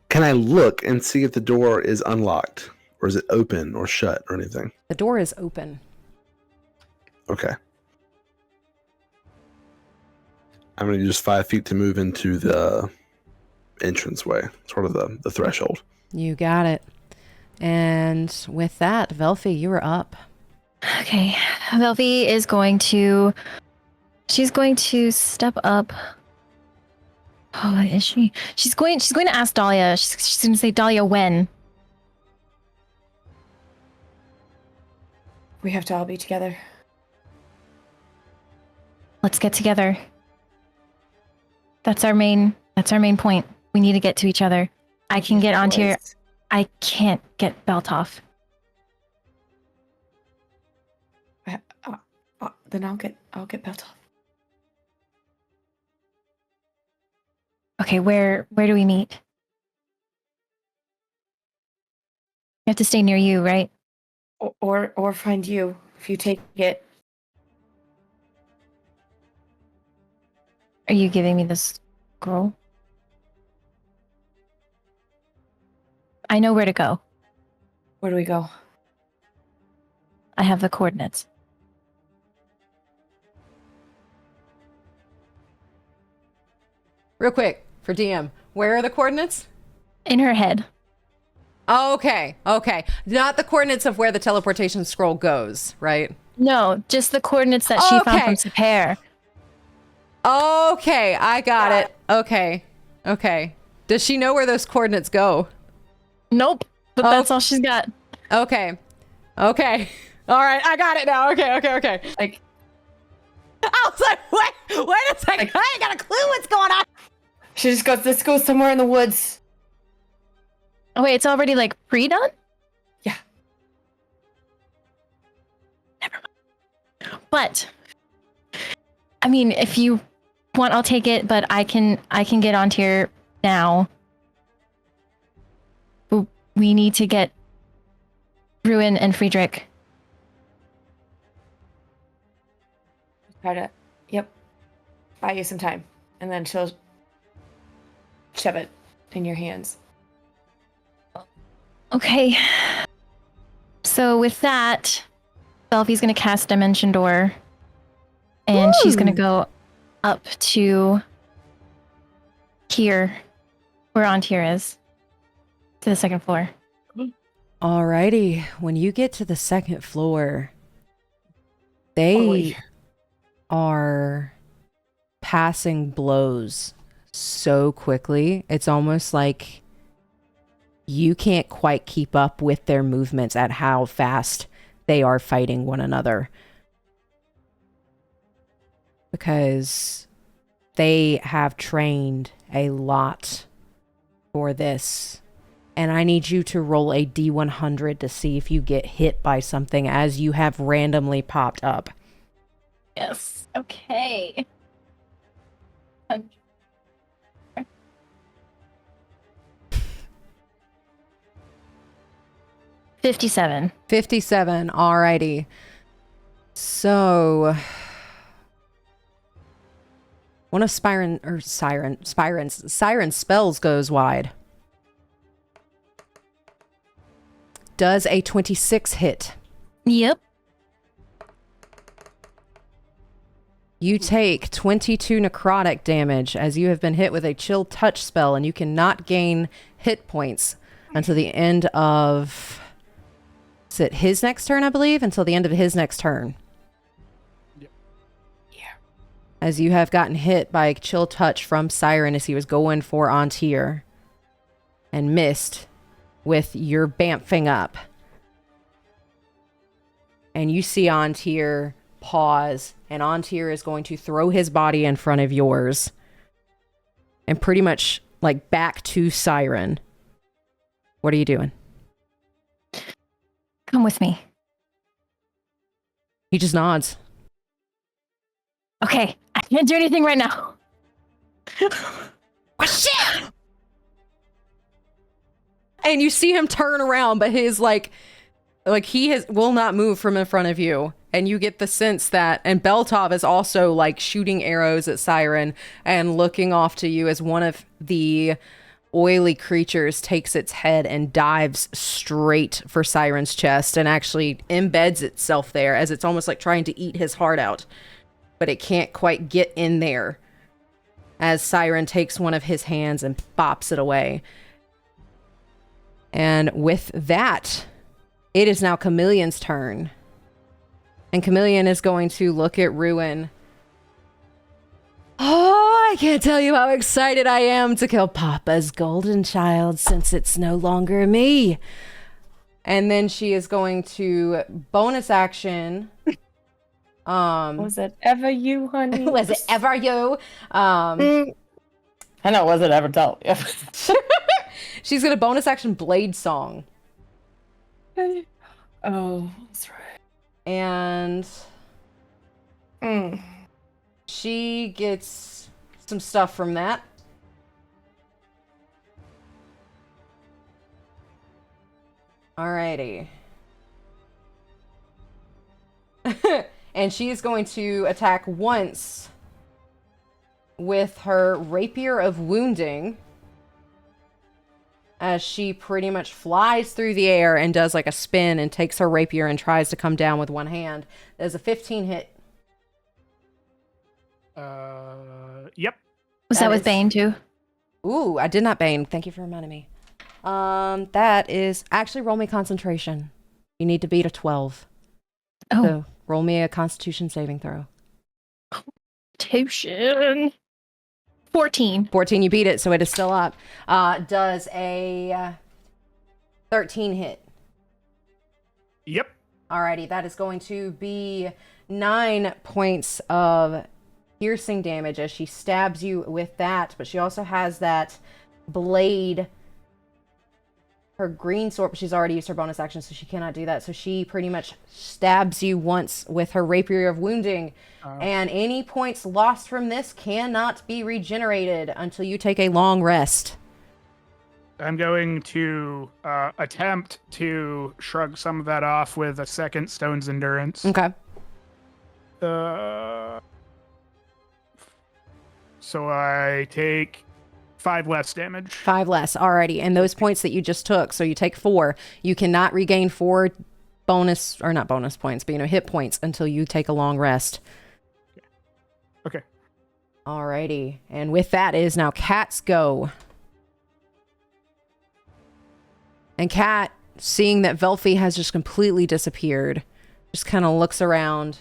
Can I look and see if the door is unlocked? Or is it open or shut or anything? The door is open. Okay. I'm going to use 5 feet to move into the entranceway, sort of the threshold. You got it. And with that, Velfi, you are up. Okay. Velvi is going to... She's going to step up Oh, is she? She's going to ask Dahlia. She's going to say, Dahlia, when? We have to all be together. Let's get together. That's our main point. We need to get to each other. I can get onto your... I can't get Beltov. Then I'll get Beltov. Okay, where do we meet? I have to stay near you, right? Or find you if you take it. Are you giving me this scroll? I know where to go. Where do we go? I have the coordinates. Real quick, for DM, where are the coordinates? In her head. Okay. Not the coordinates of where the teleportation scroll goes, right? No, just the coordinates that she found from Sapere. Okay, I got it. Okay. Does she know where those coordinates go? Nope, but that's all she's got. Okay. All right, I got it now. Okay. Like, I was like, wait a second. I ain't got a clue what's going on. she just goes, let's go somewhere in the woods. Oh, wait, it's already like pre-done? Yeah. Never mind. But, I mean, if you want, I'll take it, but I can get onto here now. We need to get Ruin and Friedrich. Try to, buy you some time. And then she'll shove it in your hands. Okay. So with that, Belfie's going to cast Dimension Door. And she's going to go up to here, where Antir is, to the second floor. Alrighty. When you get to the second floor, they are passing blows so quickly. It's almost like you can't quite keep up with their movements at how fast they are fighting one another. Because they have trained a lot for this. And I need you to roll a D100 to see if you get hit by something as you have randomly popped up. Yes. Okay. 57. 57. Alrighty. So one of Siren's spells goes wide. Does a 26 hit? Yep. You take 22 necrotic damage as you have been hit with a chill touch spell, and you cannot gain hit points until the end of... Is it his next turn, I believe? Until the end of his next turn. Yep. Yeah. As you have gotten hit by a chill touch from Siren as he was going for Antir. And missed with your bamfing up. And you see Antir pause, and Antir is going to throw his body in front of yours. And pretty much, like, back to Siren. What are you doing? Come with me. He just nods. Okay. I can't do anything right now. Oh, shit! And you see him turn around, but his, like he will not move from in front of you. And you get the sense that, and Beltov is also, like, shooting arrows at Siren and looking off to you as one of the oily creatures takes its head and dives straight for Siren's chest and actually embeds itself there as it's almost like trying to eat his heart out. But it can't quite get in there as Siren takes one of his hands and bops it away. And with that, it is now Chameleon's turn. And Chameleon is going to look at Ruin. Oh, I can't tell you how excited I am to kill Papa's golden child since it's no longer me. And then she is going to bonus action. Was it ever you, honey? Was it ever you? I know, was it ever tell you? She's going to bonus action Blade Song. Oh, that's right. And she gets some stuff from that. Alrighty. And she is going to attack once with her Rapier of Wounding, as she pretty much flies through the air and does like a spin and takes her rapier and tries to come down with one hand. There's a 15 hit. Yep. Was that with Bane too? Ooh, I did not Bane. Thank you for reminding me. That is actually roll me concentration. You need to beat a 12. Oh, So roll me a Constitution saving throw. Constitution. 14. 14, you beat it, so it is still up. Does a 13 hit. Yep. Alrighty, that is going to be 9 points of piercing damage as she stabs you with that, but she also has that blade, her green sword, but she's already used her bonus action, so she cannot do that. So she pretty much stabs you once with her Rapier of Wounding, and any points lost from this cannot be regenerated until you take a long rest. I'm going to attempt to shrug some of that off with a second Stone's Endurance. Okay. So I take 5 less damage. 5 less, already. And those points that you just took, so you take 4, you cannot regain 4 bonus, or not bonus points, but hit points until you take a long rest. Okay. Alrighty. And with that is now Kat's go. And Kat, seeing that Velfie has just completely disappeared, just kind of looks around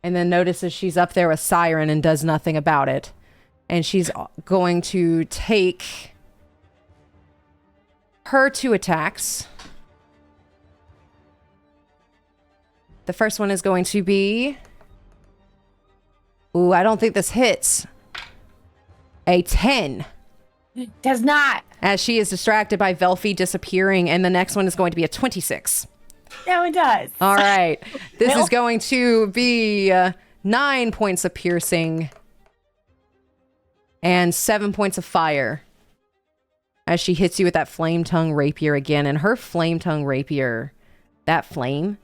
and then notices she's up there with Siren and does nothing about it. And she's going to take her 2 attacks. The first one is going to be... Ooh, I don't think this hits. A 10. It does not. As she is distracted by Velfie disappearing. And the next one is going to be a 26. No, it does. All right. This is going to be 9 points of piercing and 7 points of fire as she hits you with that flame tongue rapier again. And her flame tongue rapier, that flame,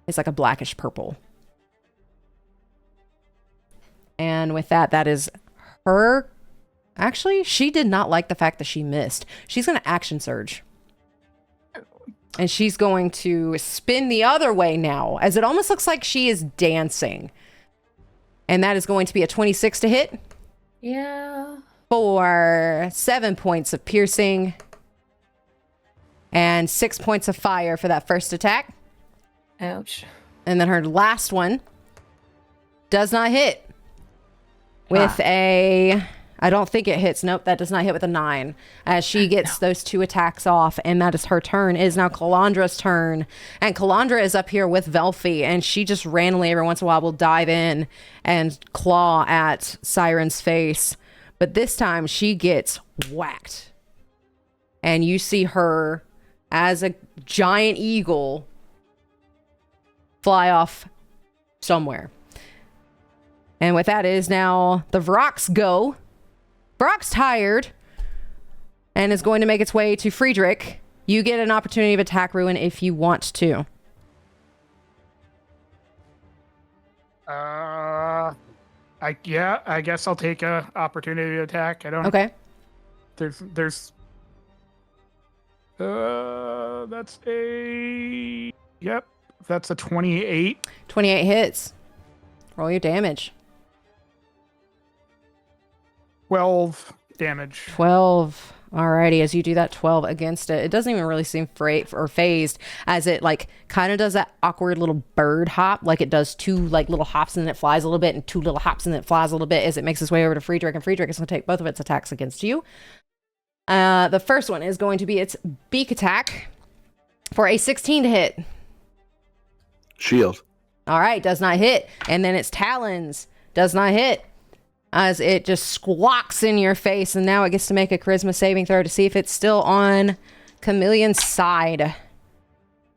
is like a blackish purple. And with that, that is her. Actually, she did not like the fact that she missed. She's going to action surge. And she's going to spin the other way now, as it almost looks like she is dancing. And that is going to be a 26 to hit. Yeah. For 7 points of piercing. And 6 points of fire for that first attack. Ouch. And then her last one does not hit. With a... I don't think it hits. Nope, that does not hit with a 9. As she gets those 2 attacks off, and that is her turn. It is now Calandra's turn. And Calandra is up here with Velfie, and she just randomly every once in a while will dive in and claw at Siren's face. But this time she gets whacked. And you see her as a giant eagle fly off somewhere. And with that is now the Vrock's go. Brock's tired and is going to make its way to Friedrich. You get an opportunity of attack ruin if you want to. I guess I'll take a opportunity to attack. I don't. Okay. There's that's a yep. That's a 28. 28 hits. Roll your damage. 12 damage. 12. Alrighty, as you do that 12 against it, it doesn't even really seem or phased, as it like kind of does that awkward little bird hop, like it does 2 like little hops and then it flies a little bit, and 2 little hops and then it flies a little bit as it makes its way over to Friedrich, and Friedrich is going to take both of its attacks against you. The first one is going to be its beak attack for a 16 to hit. Shield. All right, does not hit. And then its talons does not hit, as it just squawks in your face, and now it gets to make a charisma saving throw to see if it's still on Chameleon's side.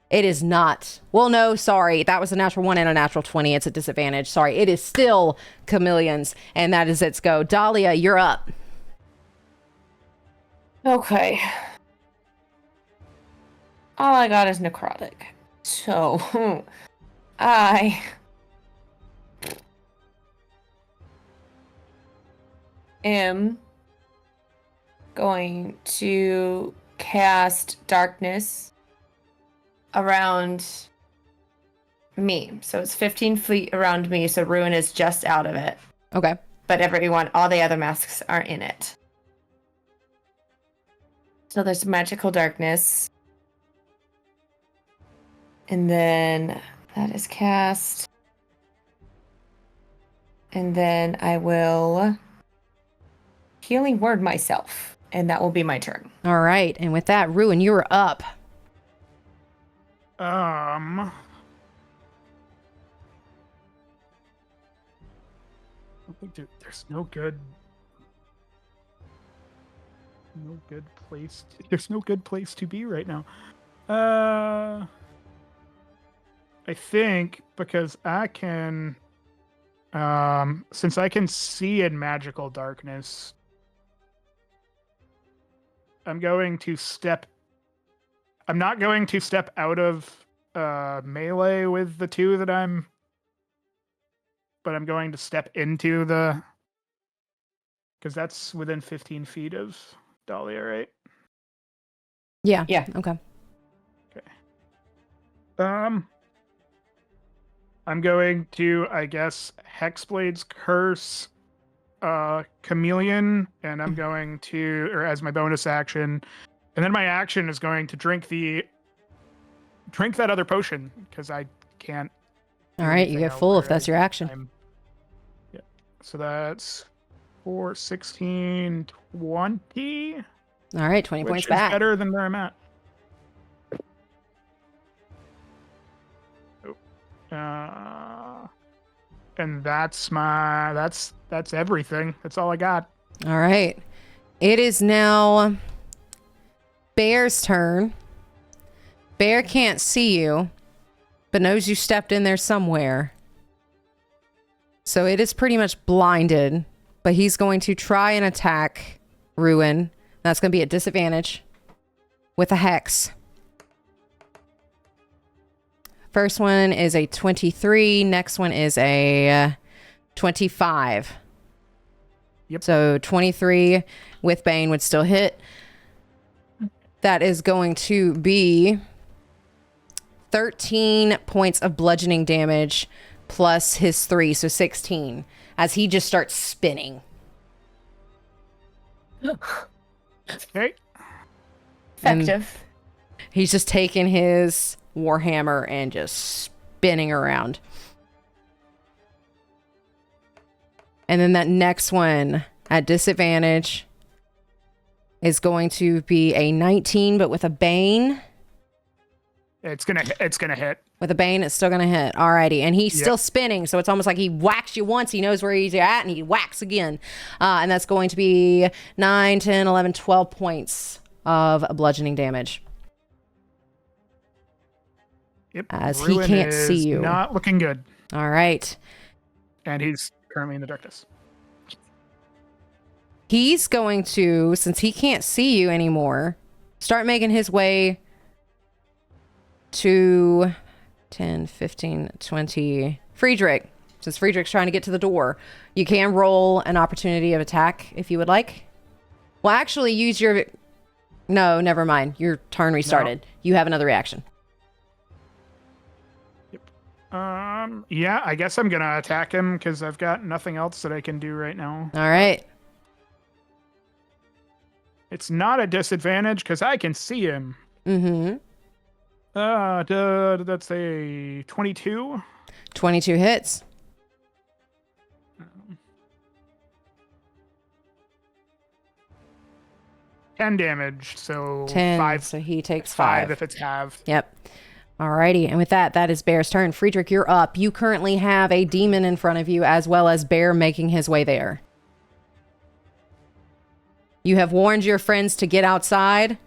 It is not. Well, no, sorry. That was a natural 1 and a natural 20. It's a disadvantage. Sorry. It is still Chameleon's, and that is its go. Dahlia, you're up. Okay. All I got is necrotic. So, I am going to cast darkness around me. So it's 15 feet around me, so Ruin is just out of it. Okay. But everyone, all the other masks are in it. So there's magical darkness. And then that is cast. And then I will healing word myself, and that will be my turn. All right. And with that, Ruin, you are up. I don't think there's no good place. There's no good place to be right now. I think because I can, since I can see in magical darkness, I'm not going to step out of melee with the 2 that but I'm going to step into because that's within 15 feet of Dahlia, right? Yeah. Yeah. Okay. I'm going to, I guess, Hexblade's Curse Chameleon, and I'm going to, or as my bonus action, and then my action is going to drink that other potion, because I can't. All right. You get full if that's your action. Yeah. So that's 4, 16, 20. All right. 20 points which back. is better than where I'm at. And that's everything. That's all I got. All right. It is now Bear's turn. Bear can't see you, but knows you stepped in there somewhere. So it is pretty much blinded, but he's going to try and attack Ruin. That's going to be at disadvantage with a hex. First one is a 23. Next one is a 25. Yep. So 23 with Bane would still hit. That is going to be 13 points of bludgeoning damage plus his 3, so 16, as he just starts spinning. Okay. Effective. He's just taking his warhammer and just spinning around. And then that next one at disadvantage is going to be a 19, but with a Bane. It's gonna hit. With a Bane, it's still going to hit. Alrighty. And he's Yep. still spinning, so it's almost like he whacks you once. He knows where he's at, and he whacks again. And that's going to be 9, 10, 11, 12 points of bludgeoning damage. Yep. As he Ruin can't is see you. Not looking good. All right. And he's currently in the darkness. He's going to, since he can't see you anymore, start making his way to 10, 15, 20. Friedrich. Since Friedrich's trying to get to the door, you can roll an opportunity of attack if you would like. Well, actually, use your... No, never mind. Your turn restarted. You have another reaction. Yeah, I guess I'm gonna attack him because I've got nothing else that I can do right now. All right. It's not a disadvantage because I can see him. Mm-hmm. That's a 22. 22 hits. 10 damage, so 10. 5. So he takes 5 5. if it's halved. Yep. Alrighty. And with that, that is Bear's turn. Friedrich, you're up. You currently have a demon in front of you, as well as Bear making his way there. You have warned your friends to get outside.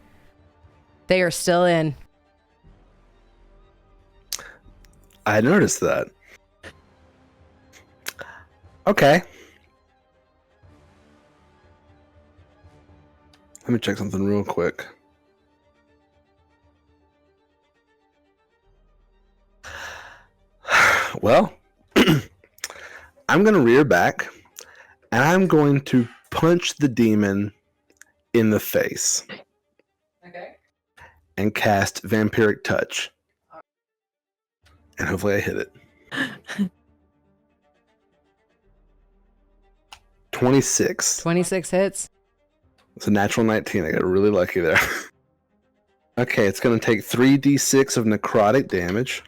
They are still in. I noticed that. Okay. Let me check something real quick. Well, I'm going to rear back, and I'm going to punch the demon in the face. Okay. And cast Vampiric Touch. And hopefully I hit it. 26. 26 hits. It's a natural 19. I got really lucky there. Okay, it's going to take 3d6 of necrotic damage.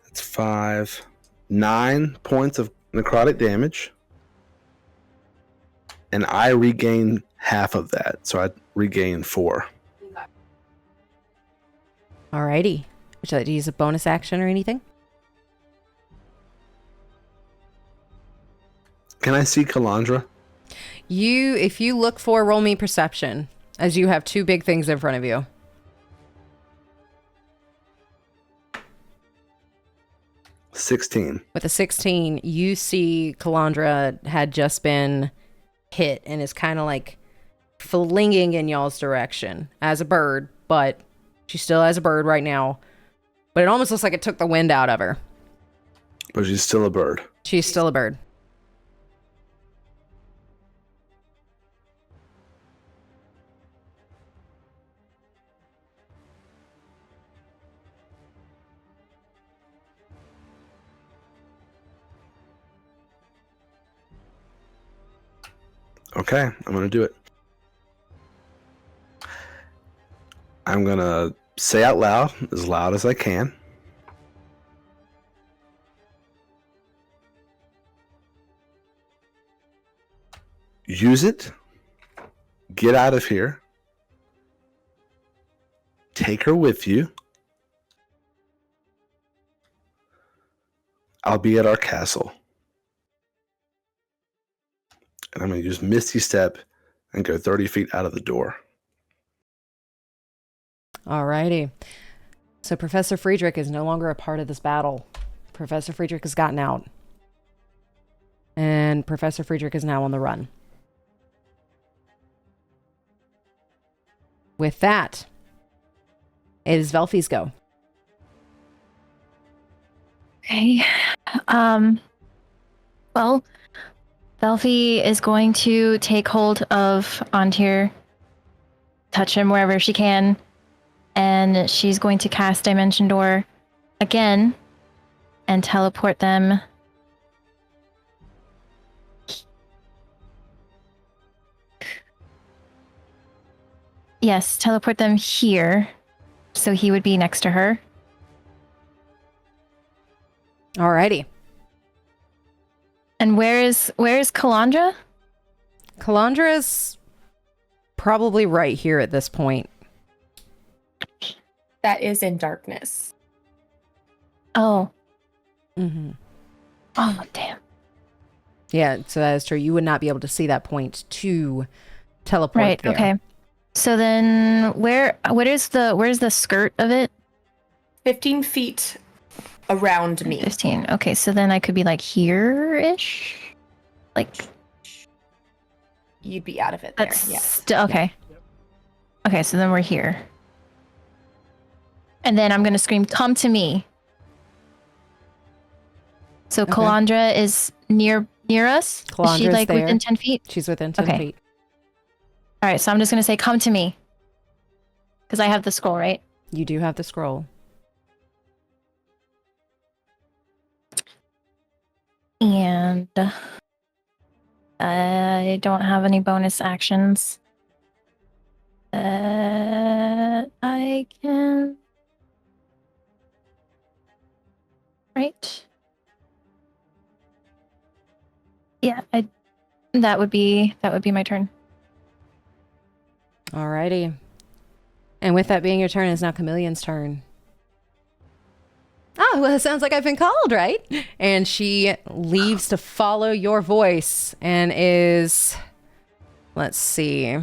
That's 5. 9 points of necrotic damage. And I regain half of that. So I regain 4. Alrighty. Would you like to use a bonus action or anything? Can I see Kalandra? If you look for roll me perception, as you have 2 big things in front of you. $16. With a 16, you see Kalandra had just been hit and is kind of like flinging in y'all's direction as a bird, but she's still as a bird right now. But it almost looks like it took the wind out of her. But she's still a bird. She's still a bird. Okay, I'm going to do it. I'm going to say out loud as I can. Use it. Get out of here. Take her with you. I'll be at our castle. And I'm going to use Misty Step and go 30 feet out of the door. Alrighty. So Professor Friedrich is no longer a part of this battle. Professor Friedrich has gotten out. And Professor Friedrich is now on the run. With that, it is Velfi's go. Okay. Well, Velfi is going to take hold of Antir, touch him wherever she can, and she's going to cast Dimension Door again and teleport them. Yes, teleport them here, so he would be next to her. Alrighty. And where is Kalandra? Kalandra is probably right here at this point. That is in darkness. Oh. Mm-hmm. Oh, damn. Yeah, so that is true. You would not be able to see that point to teleport Right, there. okay. So then where's the skirt of it? 15 feet around me. 15. Okay, so then I could be like here-ish? Like You'd be out of it there. that's Yeah. okay. Okay, so then we're here. And then I'm gonna scream, "Come to me." So Okay. Kalandra is near us? Is she Kalandra's like there. within 10 feet? She's within 10 Okay. feet. All right, so I'm just gonna say, "Come to me." Because I have the scroll, right? You do have the scroll. And I don't have any bonus actions. I can. Right. Yeah, that would be my turn. Alrighty. And with that being your turn, it's now Chameleon's turn. Oh, well, it sounds like I've been called, right? And she leaves to follow your voice and is, let's see.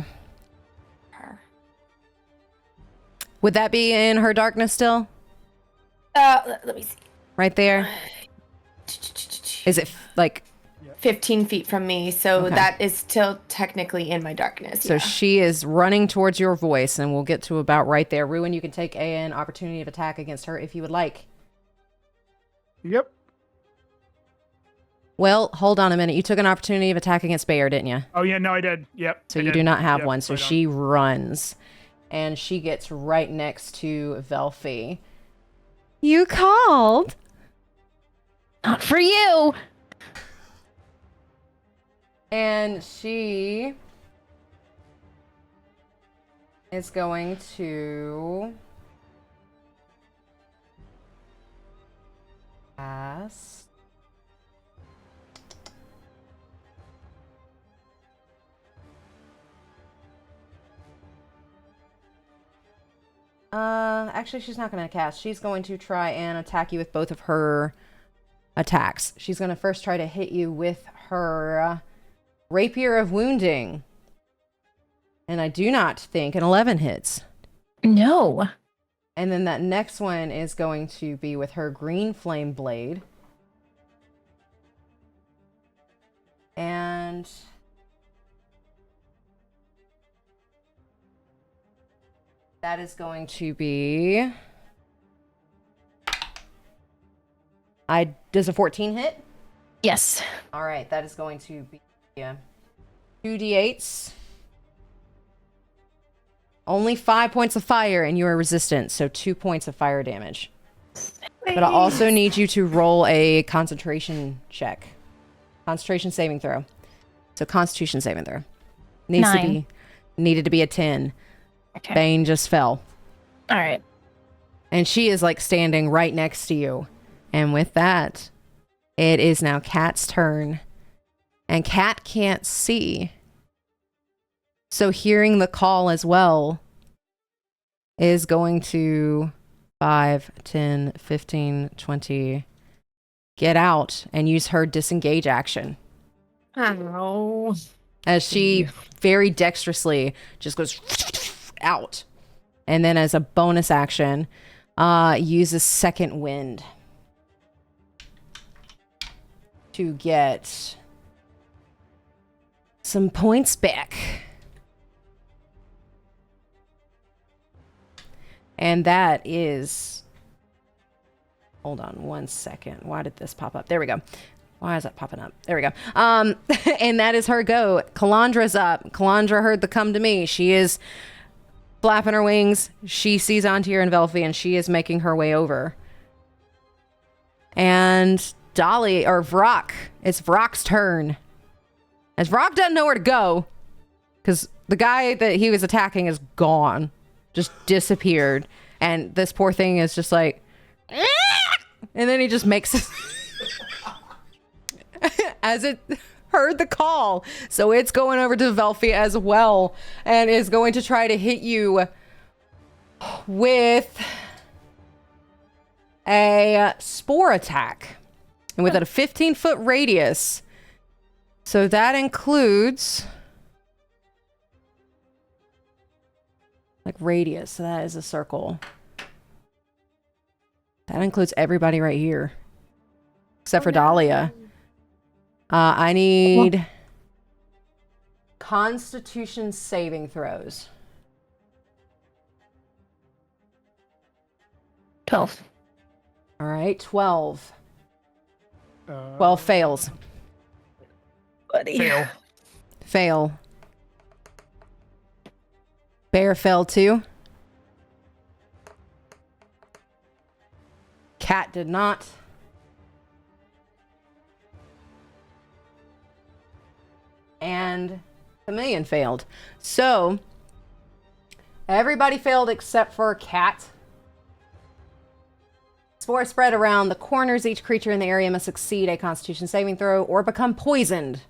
Would that be in her darkness still? Let me see. Right there? Is it like 15 feet from me, so Okay. that is still technically in my darkness. So yeah. she is running towards your voice, and we'll get to about right there. Ruin, you can take an opportunity of attack against her if you would like. Yep. Well, hold on a minute. You took an opportunity of attack against Bayer, didn't you? Oh yeah, no, I did. Yep. So I you did. do not have Yep, one. So right on. she runs, and she gets right next to Velfie. You called. Not for you. And she is going to cast actually she's not going to cast. She's going to try and attack you with both of her attacks. She's going to first try to hit you with her Rapier of Wounding. And I do not think an 11 hits. No. And then that next one is going to be with her Green Flame Blade. And that is going to be... Does a 14 hit? Yes. All right, that is going to be 2d8s. Only 5 points of fire, and you are resistant, so 2 points of fire damage. But I also need you to roll a concentration check. Concentration saving throw. So Constitution saving throw. Needed to be a 10. Okay. Bane just fell. All right. And she is like standing right next to you. And with that, it is now Cat's turn. And Cat can't see. So hearing the call as well is going to 5, 10, 15, 20 get out and use her disengage action. Ow. As she very dexterously just goes out. And then as a bonus action, uses second wind to get some points back. And that is... Hold on 1 second. Why did this pop up? There we go. Why is that popping up? There we go. And that is her go. Kalandra's up. Kalandra heard the come to me. She is flapping her wings. She sees Antir and Velfie, and she is making her way over. And Dolly, or Vrock. It's Vrock's turn. As Vrock doesn't know where to go, because the guy that he was attacking is gone. Just disappeared. And this poor thing is just like... And then he just makes it... as it heard the call. So it's going over to Velfie as well. And is going to try to hit you with a spore attack. And with a 15-foot radius. So that includes... like radius. So that is a circle. That includes everybody right here. Except for Dahlia. I need Constitution saving throws. 12. All right, 12. 12 fails. Buddy. Fail. Bear fell too. Cat did not. And Chameleon failed. So, everybody failed except for Cat. Spores spread around the corners. Each creature in the area must succeed a Constitution saving throw or become poisoned.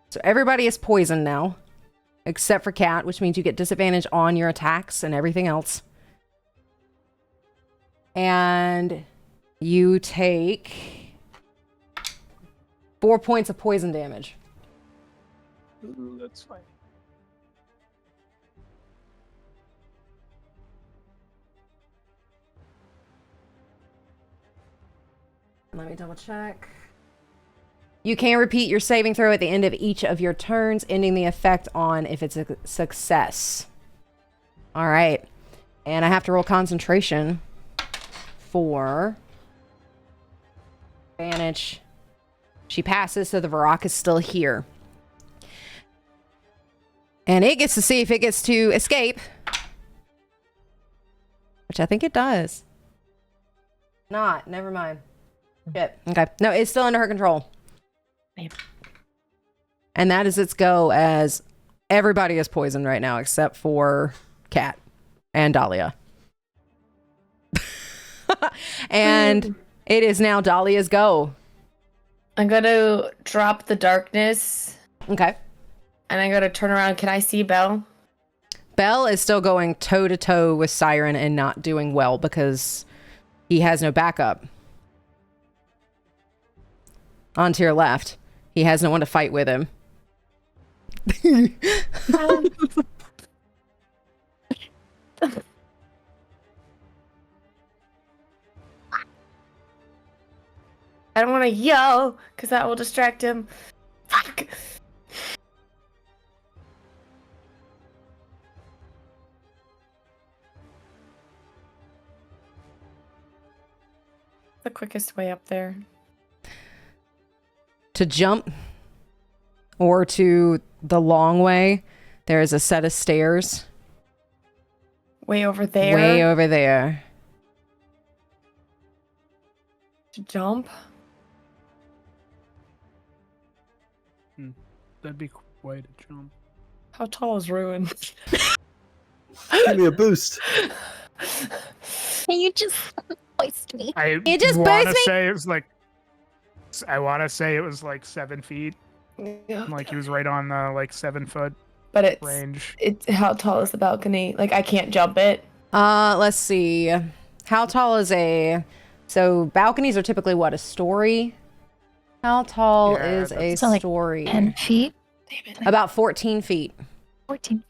So everybody is poisoned now, except for Cat, which means you get disadvantage on your attacks and everything else. And you take 4 points of poison damage. Ooh, that's fine. Let me double check. You can repeat your saving throw at the end of each of your turns, ending the effect on if it's a success. All right. And I have to roll concentration for advantage. She passes, so the Varrock is still here. And it gets to see if it gets to escape. Which I think it does. Not. Never mind. Shit. Okay. No, it's still under her control. And that is its go, as everybody is poisoned right now except for Cat and Dahlia. And it is now Dahlia's go. I'm going to drop the darkness. Okay. And I'm going to turn around. Can I see Belle? Belle is still going toe to toe with Siren and not doing well because he has no backup. On to your left. He has no one to fight with him. I don't want to yell because that will distract him. Fuck. The quickest way up there. To jump or to the long way, there is a set of stairs. Way over there. Way over there. To jump. That'd be quite a jump. How tall is Ruin? Give me a boost. Can you just hoist me? I You just want boost to me? say it was like. I want to say it was like 7 feet. Yeah. Like he was right on the like 7 foot But it's range. how tall is the balcony? Like I can't jump it. Let's see. How tall is so balconies are typically what, a story? How tall Yeah, is a So, like, story? 10 feet? About 14 feet. 14.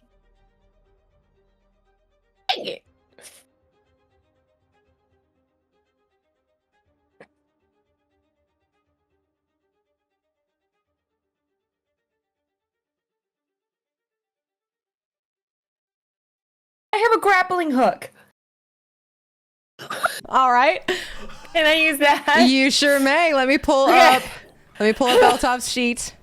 Dang it. I have a grappling hook. All right. Can I use that? You sure may. Let me pull Okay. up Beltop's sheet.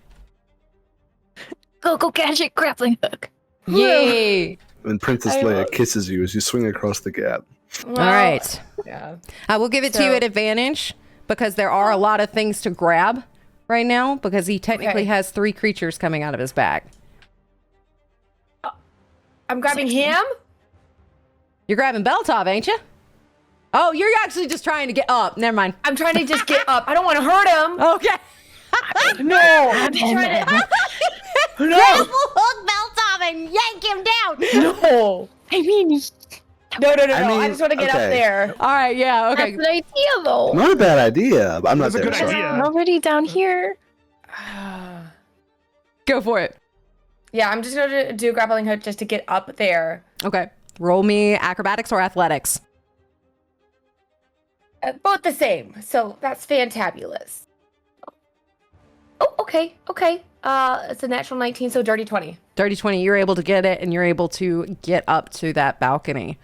Go catch it, grappling hook. Yay. When Princess I Leia love- kisses you as you swing across the gap. Well, All right. Yeah. I will give it to you So- at advantage because there are a lot of things to grab right now because he technically Okay. has 3 creatures coming out of his bag. I'm grabbing him. You're grabbing Beltop, ain't you? Oh, you're actually just trying to get up. Never mind. I'm trying to just get up. I don't want to hurt him. Okay. No, I'm just trying to. Grab the hook Beltop and yank him down. No. I mean, No. I I mean, just want to get up okay. there. All right. Yeah. Okay. that's an idea, though. Not a bad idea. But I'm not That's a there. good so- idea. I'm already down here. Go for it. Yeah, I'm just going to do grappling hook just to get up there. Okay. Roll me acrobatics or athletics. Both the same. So that's fantabulous. Oh, okay. It's a natural 19, so dirty 20. Dirty 20. You're able to get it, and you're able to get up to that balcony.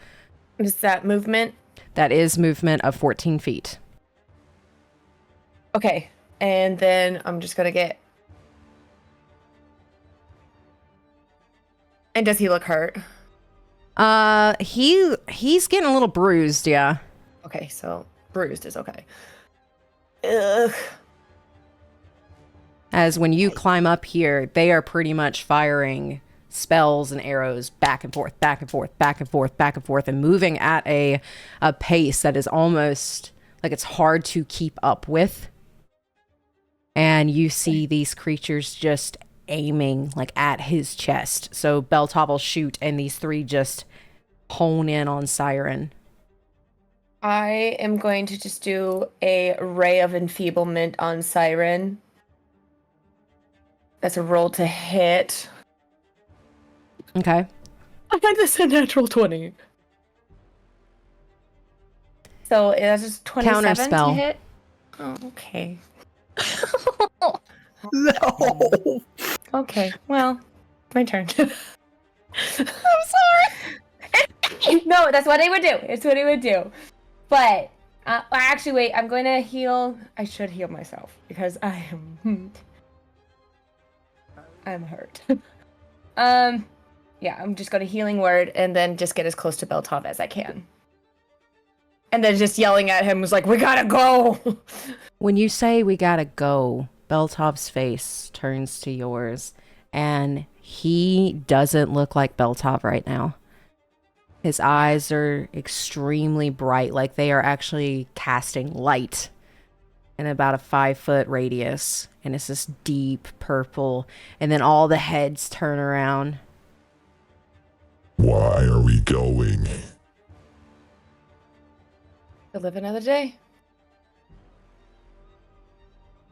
Is that movement? That is movement of 14 feet. Okay. And then I'm just going to get... And does he look hurt? He's getting a little bruised, yeah. Okay, so bruised is okay. Ugh. as when you climb up here, they are pretty much firing spells and arrows back and forth, back and forth, back and forth, back and forth, and moving at a pace that is almost like it's hard to keep up with. And you see these creatures just aiming like at his chest. So Beltov will shoot, and these three just hone in on Siren. I am going to just do a ray of enfeeblement on Siren. That's a roll to hit. Okay. I had this a natural 20. So that's just 27 Counterspell. to hit. Oh, okay. No. Okay, well, my turn. I'm sorry. No, that's what I would do. It's what I would do. But actually, wait. I'm going to heal. I should heal myself because I'm hurt. Yeah, I'm just going to healing word and then just get as close to Beltov as I can. And then just yelling at him was like, "We gotta go." When you say we gotta go, Beltov's face turns to yours, and he doesn't look like Beltov right now. His eyes are extremely bright, like they are actually casting light in about a 5-foot radius, and it's this deep purple, and then all the heads turn around. Why are we going? To live another day.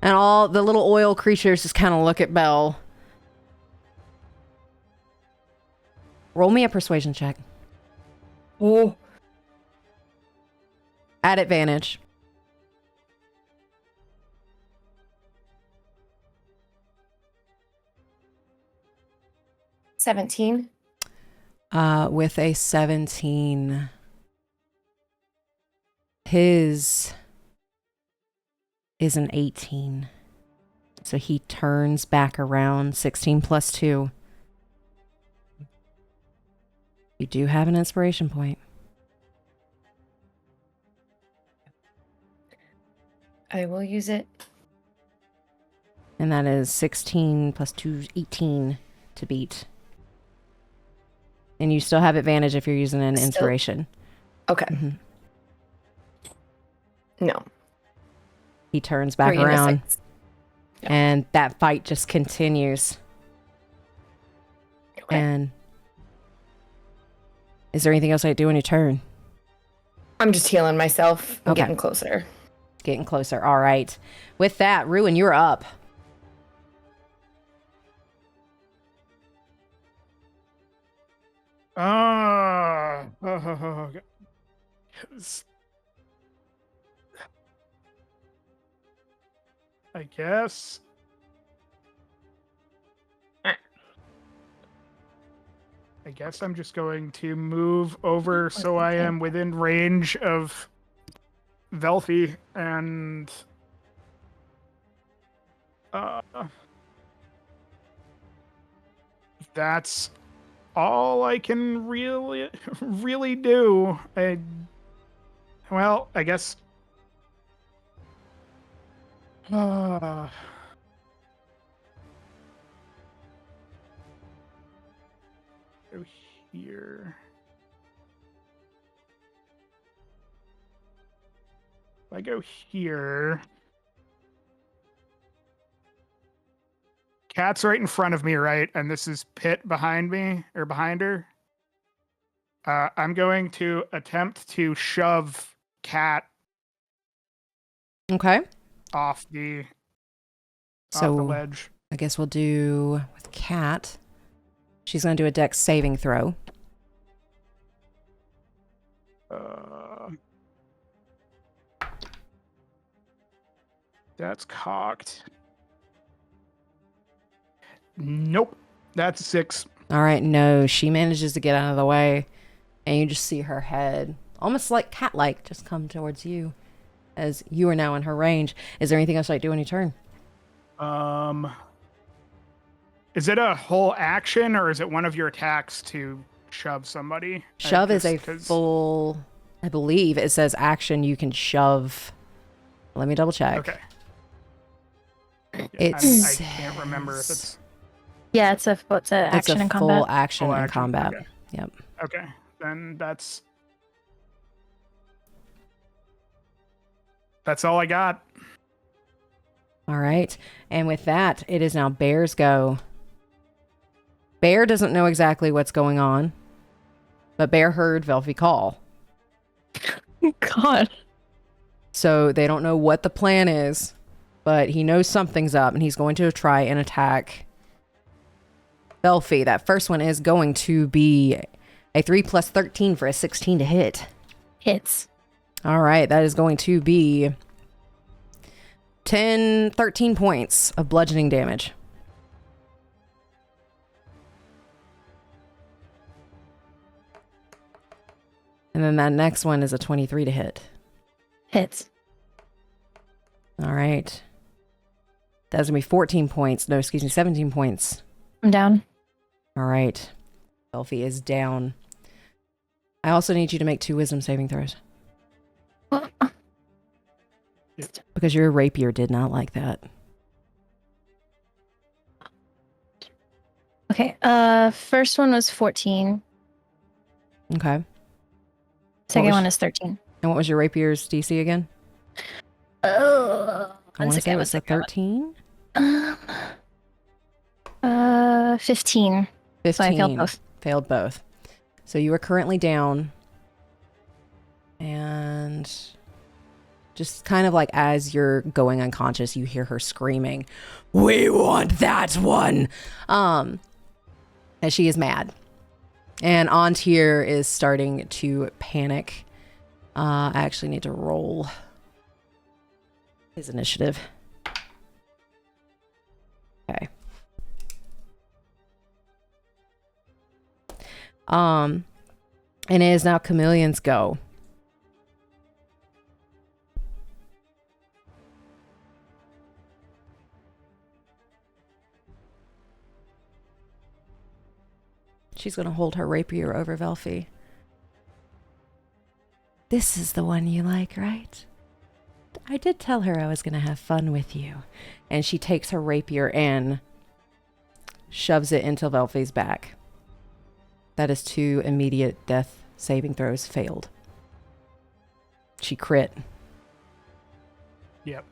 And all the little oil creatures just kind of look at Belle. Roll me a persuasion check. Oh. At advantage. $17. With a 17, his is an 18. So he turns back around. 16 plus 2. You do have an inspiration point. I will use it. And that is 16 plus 2, 18 to beat. And you still have advantage if you're using an inspiration. Okay. Mm-hmm. No. He turns back 3 and a around. 6. And that fight just continues. Okay. And is there anything else I do on your turn? I'm just healing myself and Okay. getting closer. Getting closer. All right. With that, Ruin, you're up. I guess. I guess I'm just going to move over so I am within range of Velfie, and that's all I can really do. I guess. Go here. If I go here. Cat's right in front of me, right? And this is Pit behind me, or behind her. I'm going to attempt to shove Cat Okay. off the So ledge. I guess we'll do with Cat. She's going to do a dex saving throw. That's cocked. Nope. That's a 6. All right. No, she manages to get out of the way. And you just see her head, almost like cat-like, just come towards you as you are now in her range. Is there anything else I do on your turn? Is it a whole action, or is it one of your attacks to shove somebody? Shove is a full, I believe it says action. You can shove. Let me double check. Okay. It's I can't remember if it's Yeah, it's a action and full combat. action full and action. combat. Okay. Yep. Okay, then that's all I got. All right. And with that, it is now Bear's go. Bear doesn't know exactly what's going on, but Bear heard Velfie call. God. So they don't know what the plan is, but he knows something's up and he's going to try and attack Velfie. That first one is going to be a 3 plus 13 for a 16 to hit. Hits. All right. That is going to be 13 points of bludgeoning damage. And then that next one is a 23 to hit. Hits. All right. That's going to be 14 points. No, excuse me, 17 points. I'm down. All right. Elfie is down. I also need you to make 2 wisdom saving throws. Because your rapier did not like that. Okay. First one was 14. Okay. Second was- one is 13. And what was your rapier's DC again? Oh. I want to say it was a 13? 15. 15. So I failed both. Failed both. So you are currently down. And just kind of like as you're going unconscious, you hear her screaming, "We want that one!" As she is mad. And Antir is starting to panic. I actually need to roll his initiative. Okay. And it is now Chameleon's go. She's going to hold her rapier over Velfie. This is the one you like, right? I did tell her I was going to have fun with you. And she takes her rapier and shoves it into Velfie's back. That is 2 immediate death saving throws failed. She crit. Yep.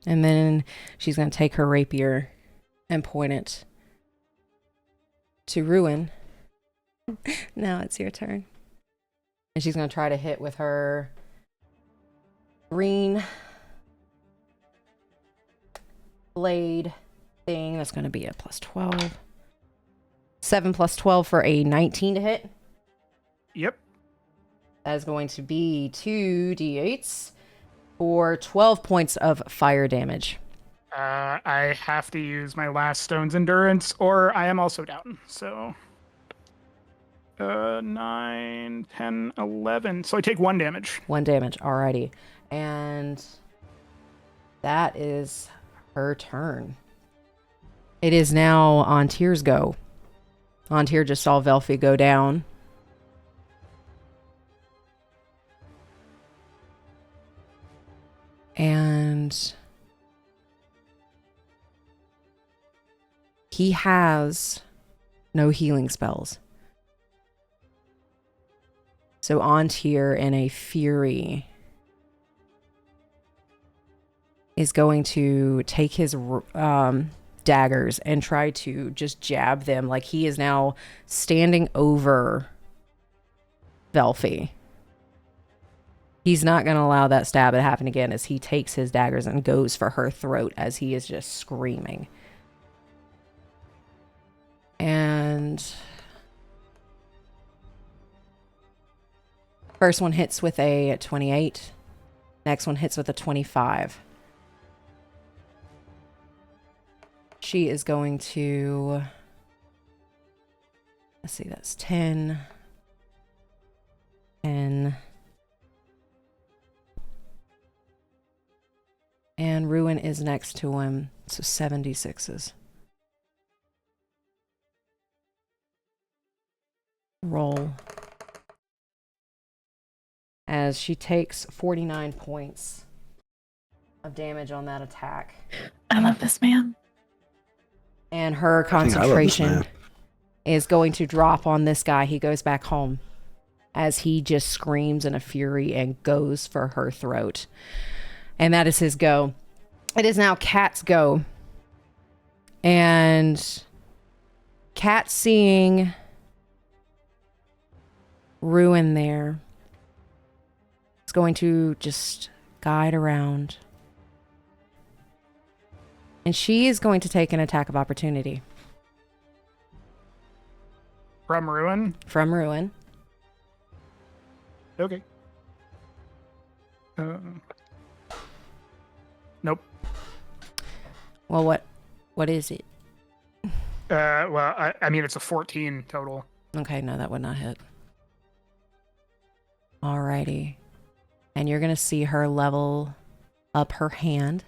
And then she's going to take her rapier and point it to Ruin. Now it's your turn. And she's going to try to hit with her green blade thing. That's going to be a plus 12. 7 plus 12 for a 19 to hit. Yep. That is going to be 2 d8s for 12 points of fire damage. I have to use my last stone's endurance, or I am also down. So 9, 10, 11. So I take 1 damage. 1 damage. Alrighty. And that is her turn. It is now Antir's go. Antir just saw Velfie go down. And he has no healing spells. So Antir, in a fury, is going to take his daggers and try to just jab them. Like he is now standing over Velfie. He's not going to allow that stab to happen again as he takes his daggers and goes for her throat as he is just screaming. And first one hits with a 28. Next one hits with a 25. She is going to, let's see, that's 10. 10. And Ruin is next to him, so 76s. roll. As she takes 49 points of damage on that attack. I love this man. And her I love this concentration man. is going to drop on this guy. He goes back home as he just screams in a fury and goes for her throat. And that is his go. It is now Cat's go. And Cat, seeing Ruin there, is going to just guide around. And she is going to take an attack of opportunity. From Ruin? From Ruin. Okay. Nope. Well, what is it? Well, I mean, it's a 14 total. Okay, no, that would not hit. Alrighty. And you're going to see her level up her hand.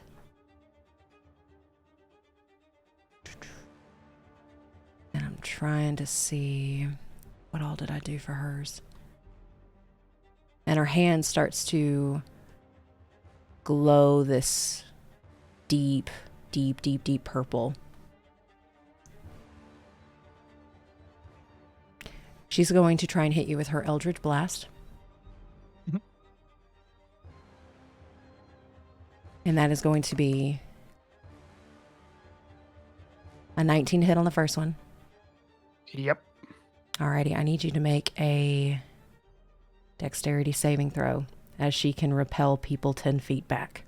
And I'm trying to see... What all did I do for hers? And her hand starts to glow this deep, deep, deep, deep purple. She's going to try and hit you with her Eldritch Blast. Mm-hmm. And that is going to be a 19 hit on the first one. Yep. Alrighty, I need you to make a dexterity saving throw as she can repel people 10 feet back.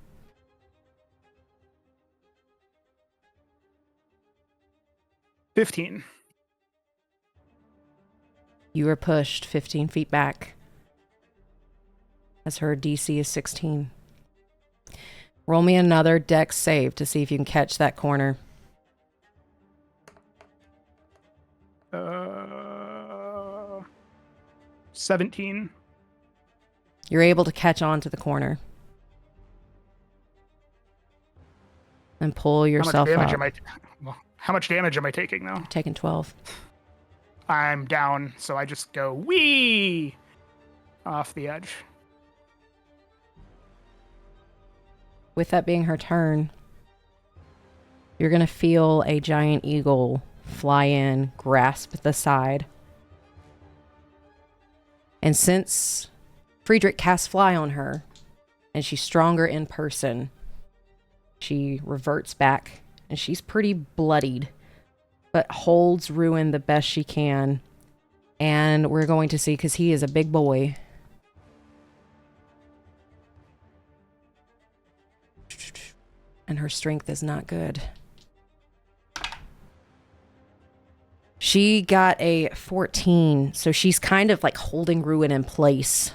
$15. You are pushed 15 feet back as her DC is 16. Roll me another dex save to see if you can catch that corner. 17. You're able to catch on to the corner and pull yourself up. How much damage am I taking, though? You're taking 12. I'm down, so I just go wee off the edge. With that being her turn, you're going to feel a giant eagle fly in, grasp the side. And since Friedrich casts fly on her, and she's stronger in person, she reverts back, and she's pretty bloodied, but holds Ruin the best she can. And we're going to see, because he is a big boy. And her strength is not good. She got a 14, so she's kind of like holding Ruin in place.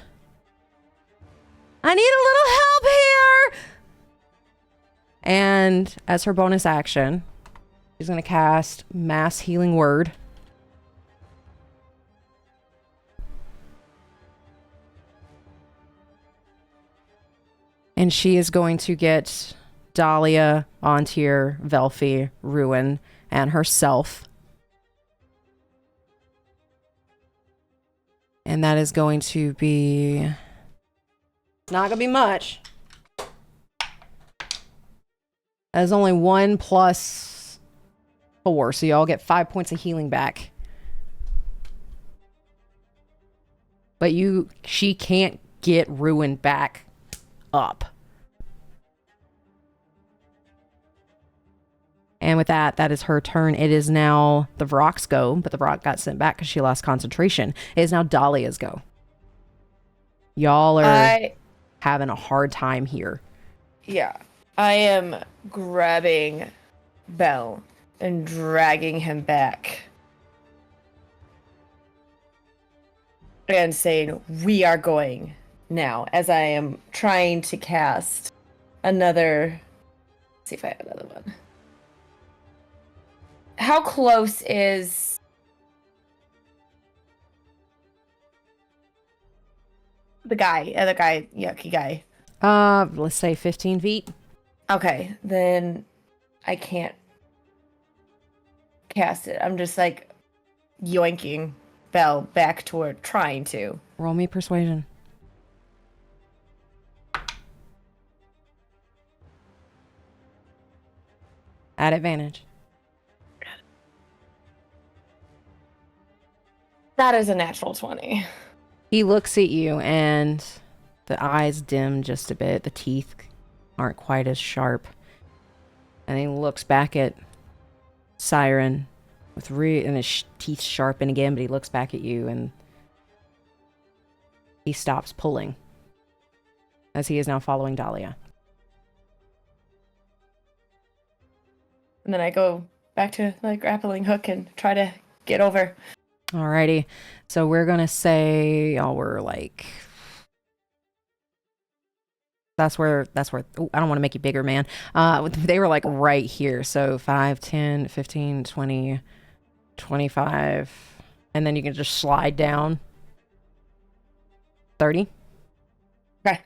I need a little help here! And as her bonus action, she's going to cast Mass Healing Word. And she is going to get Dahlia, Ontir, Velfi, Ruin, and herself. And that is going to be... Not going to be much. That is only 1 plus 4, so y'all get 5 points of healing back. But she can't get Ruin back up. And with that, that is her turn. It is now the Vrok's go, but the Vrok got sent back because she lost concentration. It is now Dahlia's go. Y'all are having a hard time here. Yeah. I am grabbing Bell and dragging him back. And saying, we are going now, as I am trying to cast another... Let's see if I have another one. How close is... the other guy, yucky guy? Let's say 15 feet. Okay, then I can't cast it. I'm just like yoinking Vel back toward trying to. Roll me persuasion. At advantage. That is a natural 20. He looks at you and the eyes dim just a bit. The teeth aren't quite as sharp. And he looks back at Siren with and his teeth sharpen again, but he looks back at you and he stops pulling as he is now following Dahlia. And then I go back to the grappling hook and try to get over. Alrighty. So we're going to say, we're like, that's where, ooh, I don't want to make you bigger, man. They were like right here. So 5, 10, 15, 20, 25. And then you can just slide down. 30. Okay.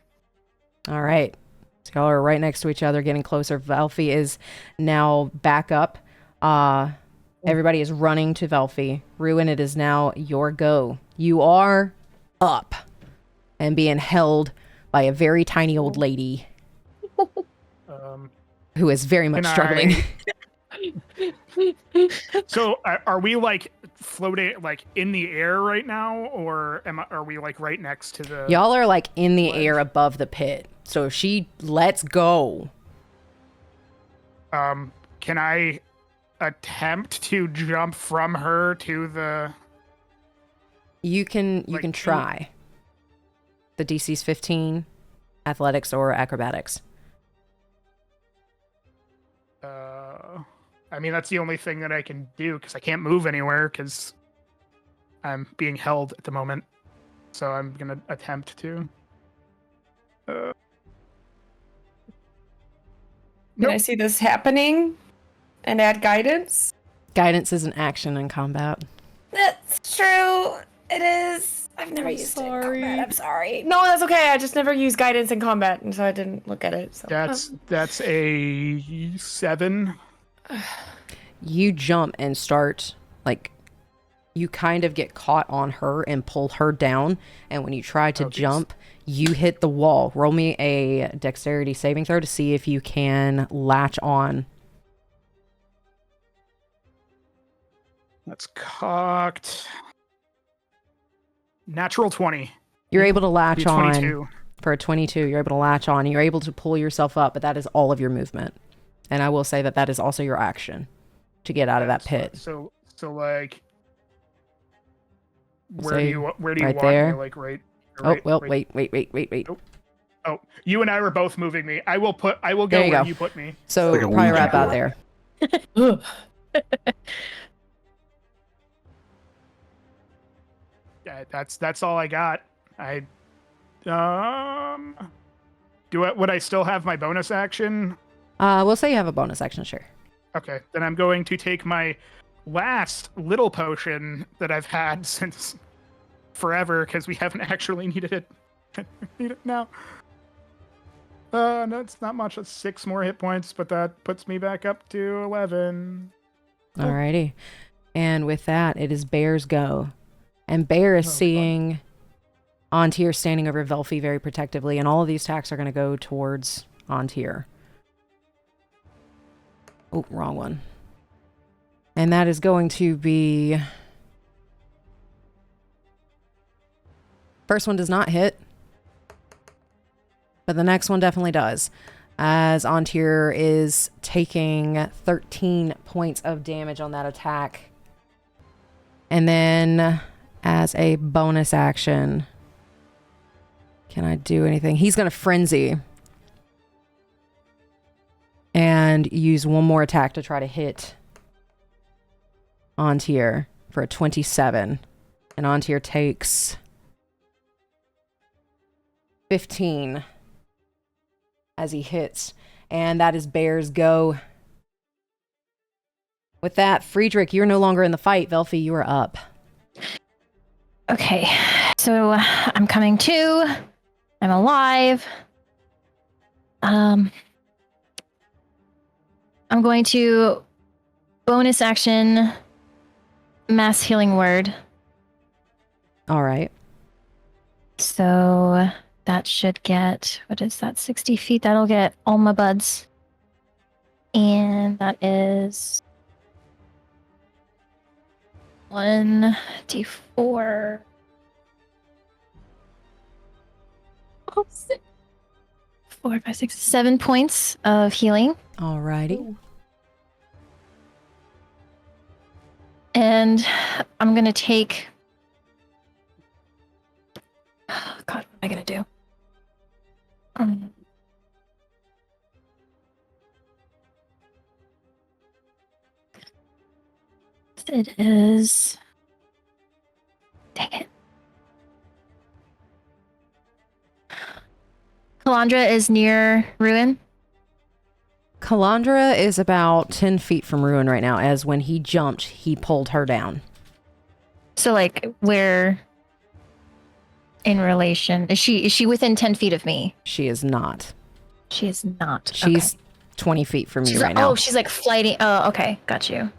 All right. So y'all are right next to each other, getting closer. Velfi is now back up. Everybody is running to Velfi. Ruin, it is now your go. You are up and being held by a very tiny old lady who is very much struggling. So are we like floating like in the air right now, or are we like right next to the... Y'all are like in the ledge? air above the pit. So if she lets go. Can I attempt to jump from her to the... You can Like, try. The DC's 15, athletics or acrobatics. I mean, that's the only thing that I can do because I can't move anywhere because I'm being held at the moment. So I'm gonna attempt to. Can Nope. I see this happening and add guidance? Guidance is an action in combat. That's true. It is. I've never used it in sorry. combat. I'm sorry. No, that's okay. I just never used guidance in combat, and so I didn't look at it. So. That's a 7. You jump and start, like, you kind of get caught on her and pull her down. And when you try to jump, you hit the wall. Roll me a dexterity saving throw to see if you can latch on. That's cocked. Natural 20. You're able to latch on 22. for a 22. You're able to latch on. You're able to pull yourself up, but that is all of your movement. And I will say that that is also your action to get out of that pit. So like, where So, do you right want there. me? Like right. Oh, well, right. wait. Oh, you and I were both moving me. I will go There you where go. you put me. So Like a probably Ouija wrap out board. there. Yeah, that's all I got. Would I still have my bonus action? We'll say you have a bonus action, sure. Okay, then I'm going to take my last little potion that I've had since forever because we haven't actually needed it. Need it now. That's not much. That's 6 more hit points, but that puts me back up to 11. Alrighty. And with that, it is Bear's go. And Bear is seeing Antir standing over Velfi very protectively, and all of these attacks are going to go towards Antir. Oh, wrong one. And that is going to be... First one does not hit. But the next one definitely does. As Antir is taking 13 points of damage on that attack. And then, as a bonus action, can I do anything? He's going to frenzy. And use one more attack to try to hit Antir for a 27. And Antir takes 15 as he hits. And that is Bear's go. With that, Friedrich, you're no longer in the fight. Velfi, you are up. Okay, so I'm coming to. I'm alive. I'm going to bonus action mass healing word All right. So that should get, what is that, 60 feet? That'll get all my buds. And that is 1d4. Oh, 4, 5, 6, 7 points of healing. All righty. And I'm going to take... Oh, God, what am I going to do? It is... Dang it. Calandra is near Ruin. Calandra is about 10 feet from Ruin right now, as when he jumped, he pulled her down. So, like, where in relation? Is she within 10 feet of me? She is not. She is not. She's okay. 20 feet from you She's right now. Oh, she's like flighting. Oh, okay. Got you.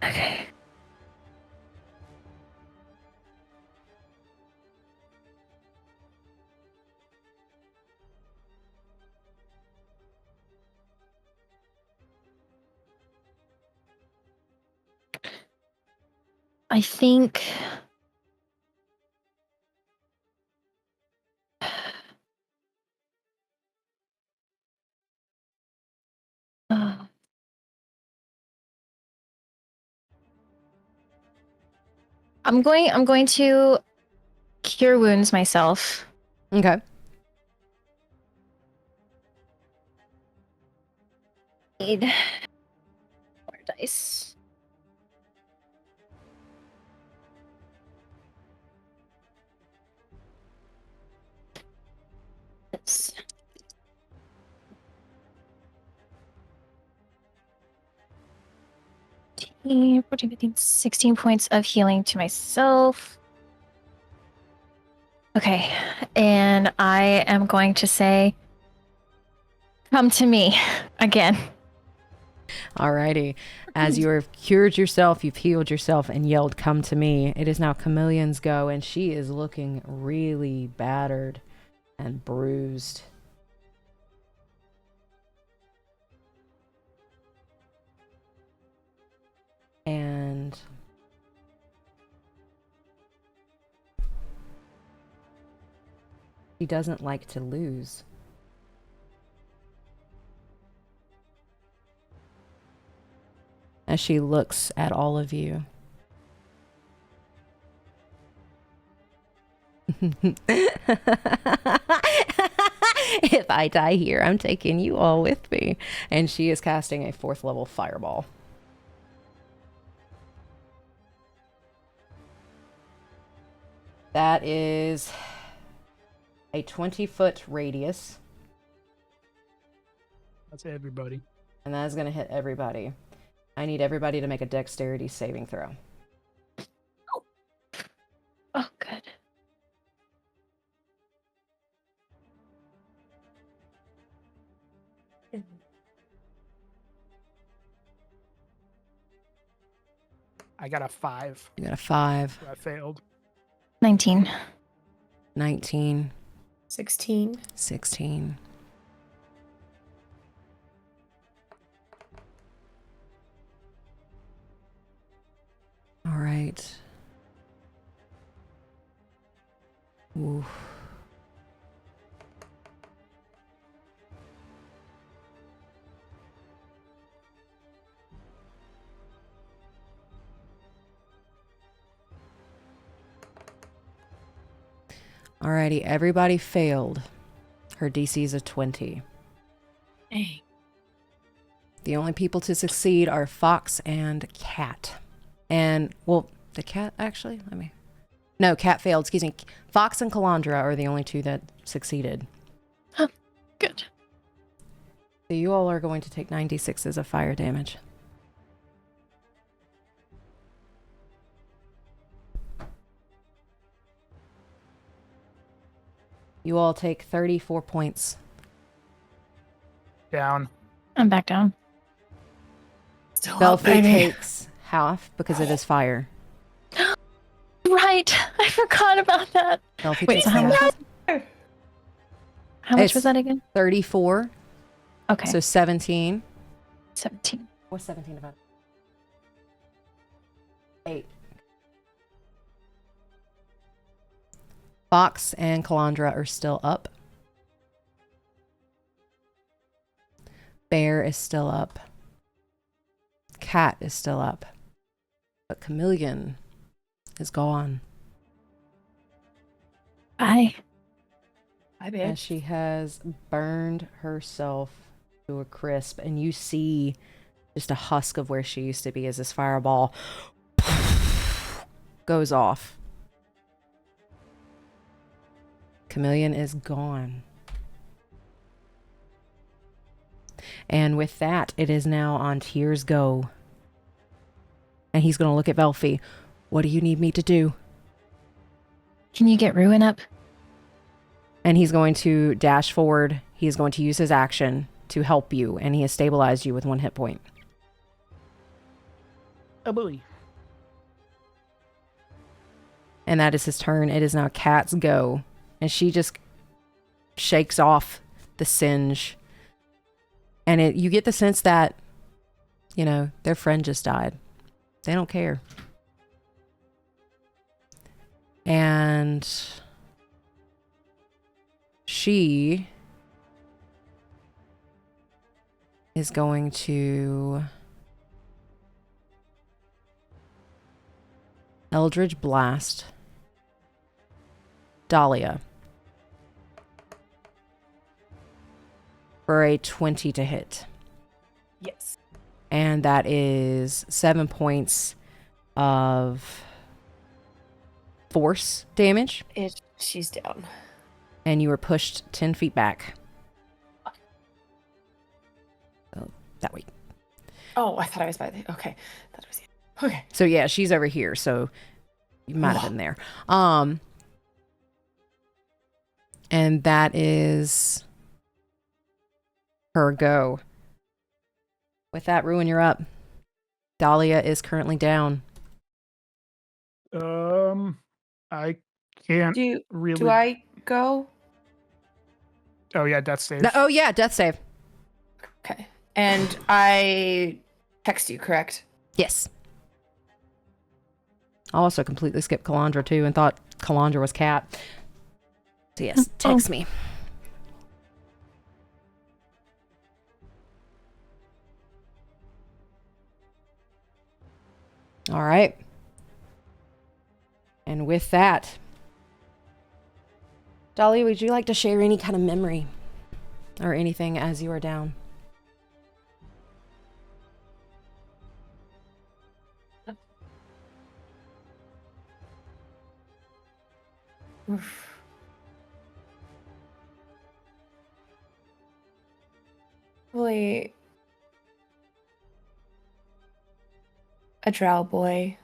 Okay. I think I'm going to cure wounds myself. Okay. Need more dice. Yes. 14, 15, 16 points of healing to myself. Okay, and I am going to say, come to me again. Alrighty. As you have cured yourself, you've healed yourself, and yelled, "Come to me." It is now Chameleon's go, and she is looking really battered and bruised. And she doesn't like to lose. As she looks at all of you. If I die here, I'm taking you all with me. And she is casting a 4th level fireball. That is a 20-foot radius. That's everybody. And that is going to hit everybody. I need everybody to make a dexterity saving throw. Oh, good. I got a 5. You got a 5. I failed. 19. 19. 16. 16. All right. Ooh. Alrighty, everybody failed. Her DC is a 20. Dang. The only people to succeed are Fox and Cat. And, well, the Cat actually? No, Cat failed, excuse me. Fox and Calandra are the only two that succeeded. Huh, good. So you all are going to take 96s of fire damage. You all take 34 points. Down. I'm back down. Still up, Belfie baby. takes half because it is fire. right. I forgot about that. Elfie Wait, takes so how much? half. How much It's- was that again? 34. Okay, So 17. 17. What's 17 about? 8. Fox and Calandra are still up. Bear is still up. Cat is still up. But Chameleon is gone. Bye. Bye, As bitch. she has burned herself to a crisp. And you see just a husk of where she used to be as this fireball goes off. Chameleon is gone. And with that, it is now on Tyr's go. And he's going to look at Velfie. What do you need me to do? Can you get Ruin up? And he's going to dash forward. He is going to use his action to help you. And he has stabilized you with 1 hit point. Oh boy. And that is his turn. It is now Cat's go. And she just shakes off the singe. And you get the sense that, you know, their friend just died. They don't care. And she is going to Eldritch Blast Dahlia for a 20 to hit. Yes. And that is 7 points of force damage. She's down. And you were pushed 10 feet back. So that way. Oh, I thought I was by the. Okay. That was you. Okay. So yeah, she's over here. So you might have been there. And that is her go. With that, Ruin, you're up. Dahlia is currently down. I can't really. Do I go? Oh yeah, death save. Oh yeah, death save. Okay. And I text you, correct? Yes. I also completely skipped Calandra too and thought Calandra was Cat. So yes, text me. All right. And with that, Dolly, would you like to share any kind of memory or anything as you are down? Oof. Really, a drow boy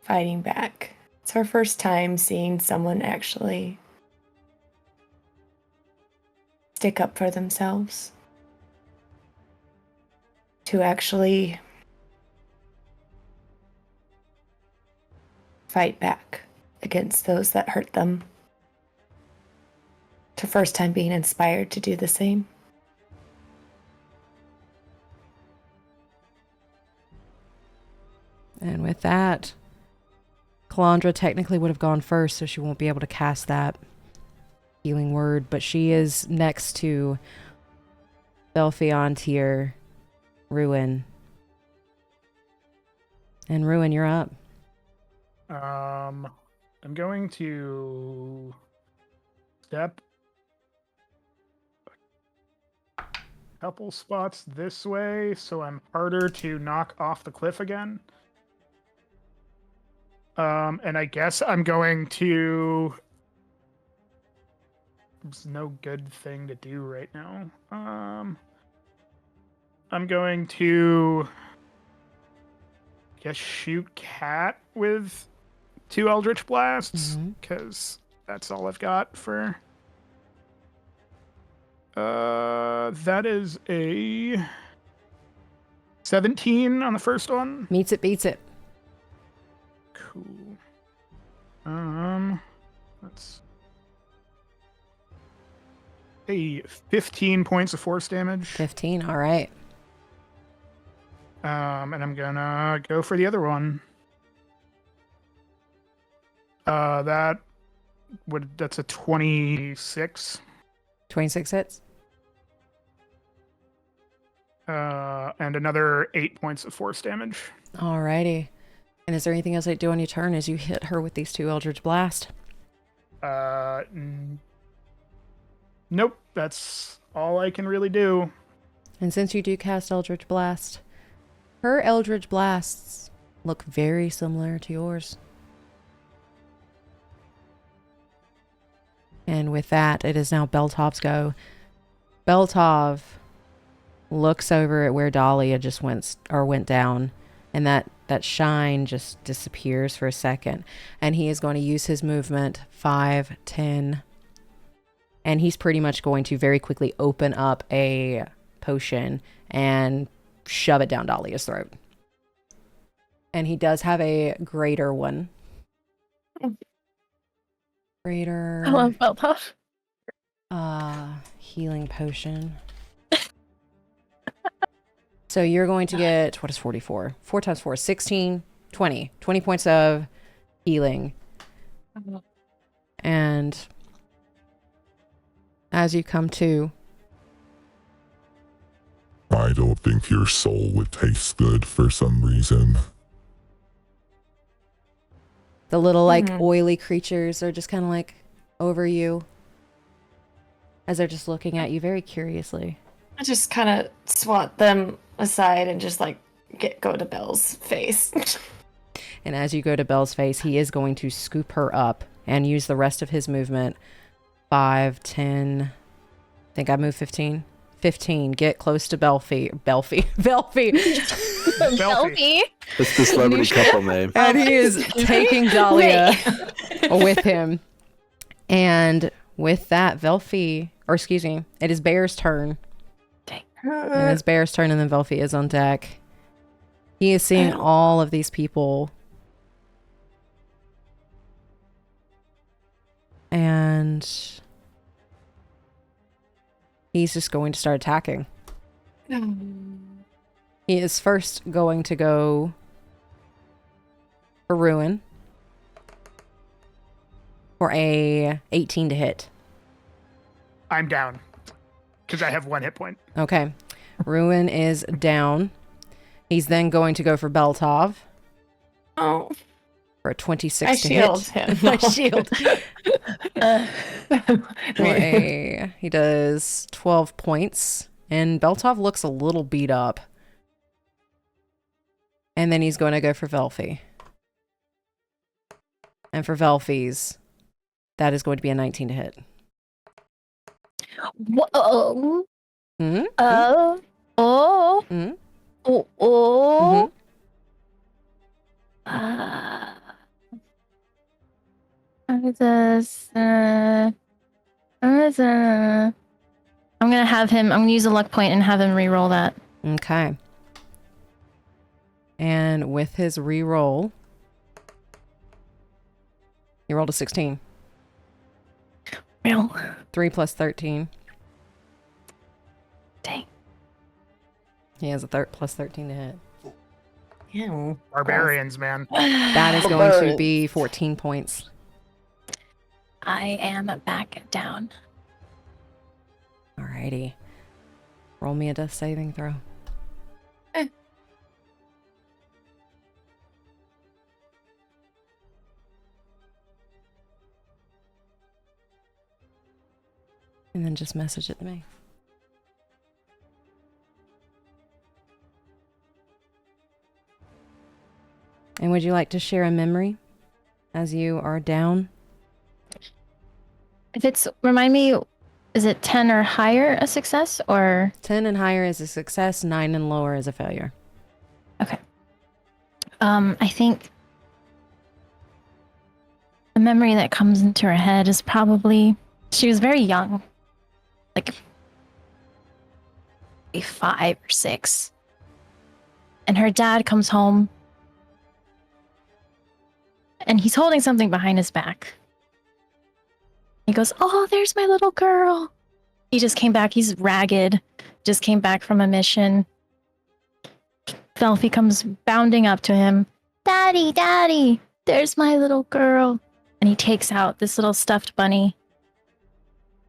fighting back. It's our first time seeing someone actually stick up for themselves. To actually fight back against those that hurt them. To first time being inspired to do the same. And with that, Calandra technically would have gone first, so she won't be able to cast that healing word, but she is next to Belfion, Tyr, Ruin. And Ruin, you're up. I'm going to step a couple spots this way so I'm harder to knock off the cliff again. And I guess I'm going to. There's no good thing to do right now. I'm going to guess shoot Cat with 2 Eldritch Blasts because that's all I've got for. That is a 17 on the first one. Meets it, beats it. Cool. That's 15 points of force damage. 15. All right. And I'm gonna go for the other one. That's a 26. 26 hits. And another 8 points of force damage. Alrighty. And is there anything else I do on your turn as you hit her with these 2 Eldritch Blast? Nope, that's all I can really do. And since you do cast Eldritch Blast, her Eldritch Blasts look very similar to yours. And with that, it is now Beltov's go. Beltov looks over at where Dahlia just went down, and that shine just disappears for a second. And he is going to use his movement 5, 10, and he's pretty much going to very quickly open up a potion and shove it down Dahlia's throat. And he does have a greater one. Greater. I love Beltov. Healing potion. So you're going to get, what is 44? 4 times 4, 16, 20. 20 points of healing. And as you come to, I don't think your soul would taste good for some reason. the little like oily creatures are just kind of like over you as they're just looking at you very curiously. I just kind of swat them aside and just like go to Belle's face. And as you go to Belle's face, he is going to scoop her up and use the rest of his movement. 5, 10, I think I moved 15. 15, get close to Belfie. Belfie. That's the celebrity couple name. And he is taking Dahlia with him. And with that, Velfie, or excuse me, it is Bear's turn. And it's Bear's turn, and then Velfie is on deck. He is seeing all of these people. And he's just going to start attacking. He is first going to go for Ruin for a 18 to hit. I'm down because I have 1 hit point. Okay. Ruin is down. He's then going to go for Beltov Oh, for a 26 I to shield hit. him. My shield. He does 12 points, and Beltov looks a little beat up. And then he's going to go for Velfie. And for Velfie's, that is going to be a 19 to hit. Whoa. Mm-hmm. Oh. Oh. Mm-hmm. Oh. Oh. I'm gonna have him. I'm gonna use a luck point and have him re-roll that. Okay. And with his re-roll, he rolled a 16. Real. 3 plus 13. Dang. He has a plus 13 to hit. Yeah. Barbarians, man. That is going to be 14 points. I am back down. Alrighty. Roll me a death saving throw. And then just message it to me. And would you like to share a memory as you are down? If it's, remind me, is it 10 or higher a success or? 10 and higher is a success, 9 and lower is a failure. Okay. I think the memory that comes into her head is probably, she was very young, like maybe 5 or 6. And her dad comes home and he's holding something behind his back. He goes, "Oh, there's my little girl." He just came back. He's ragged. Just came back from a mission. Velfie comes bounding up to him. "Daddy, Daddy, there's my little girl." And he takes out this little stuffed bunny.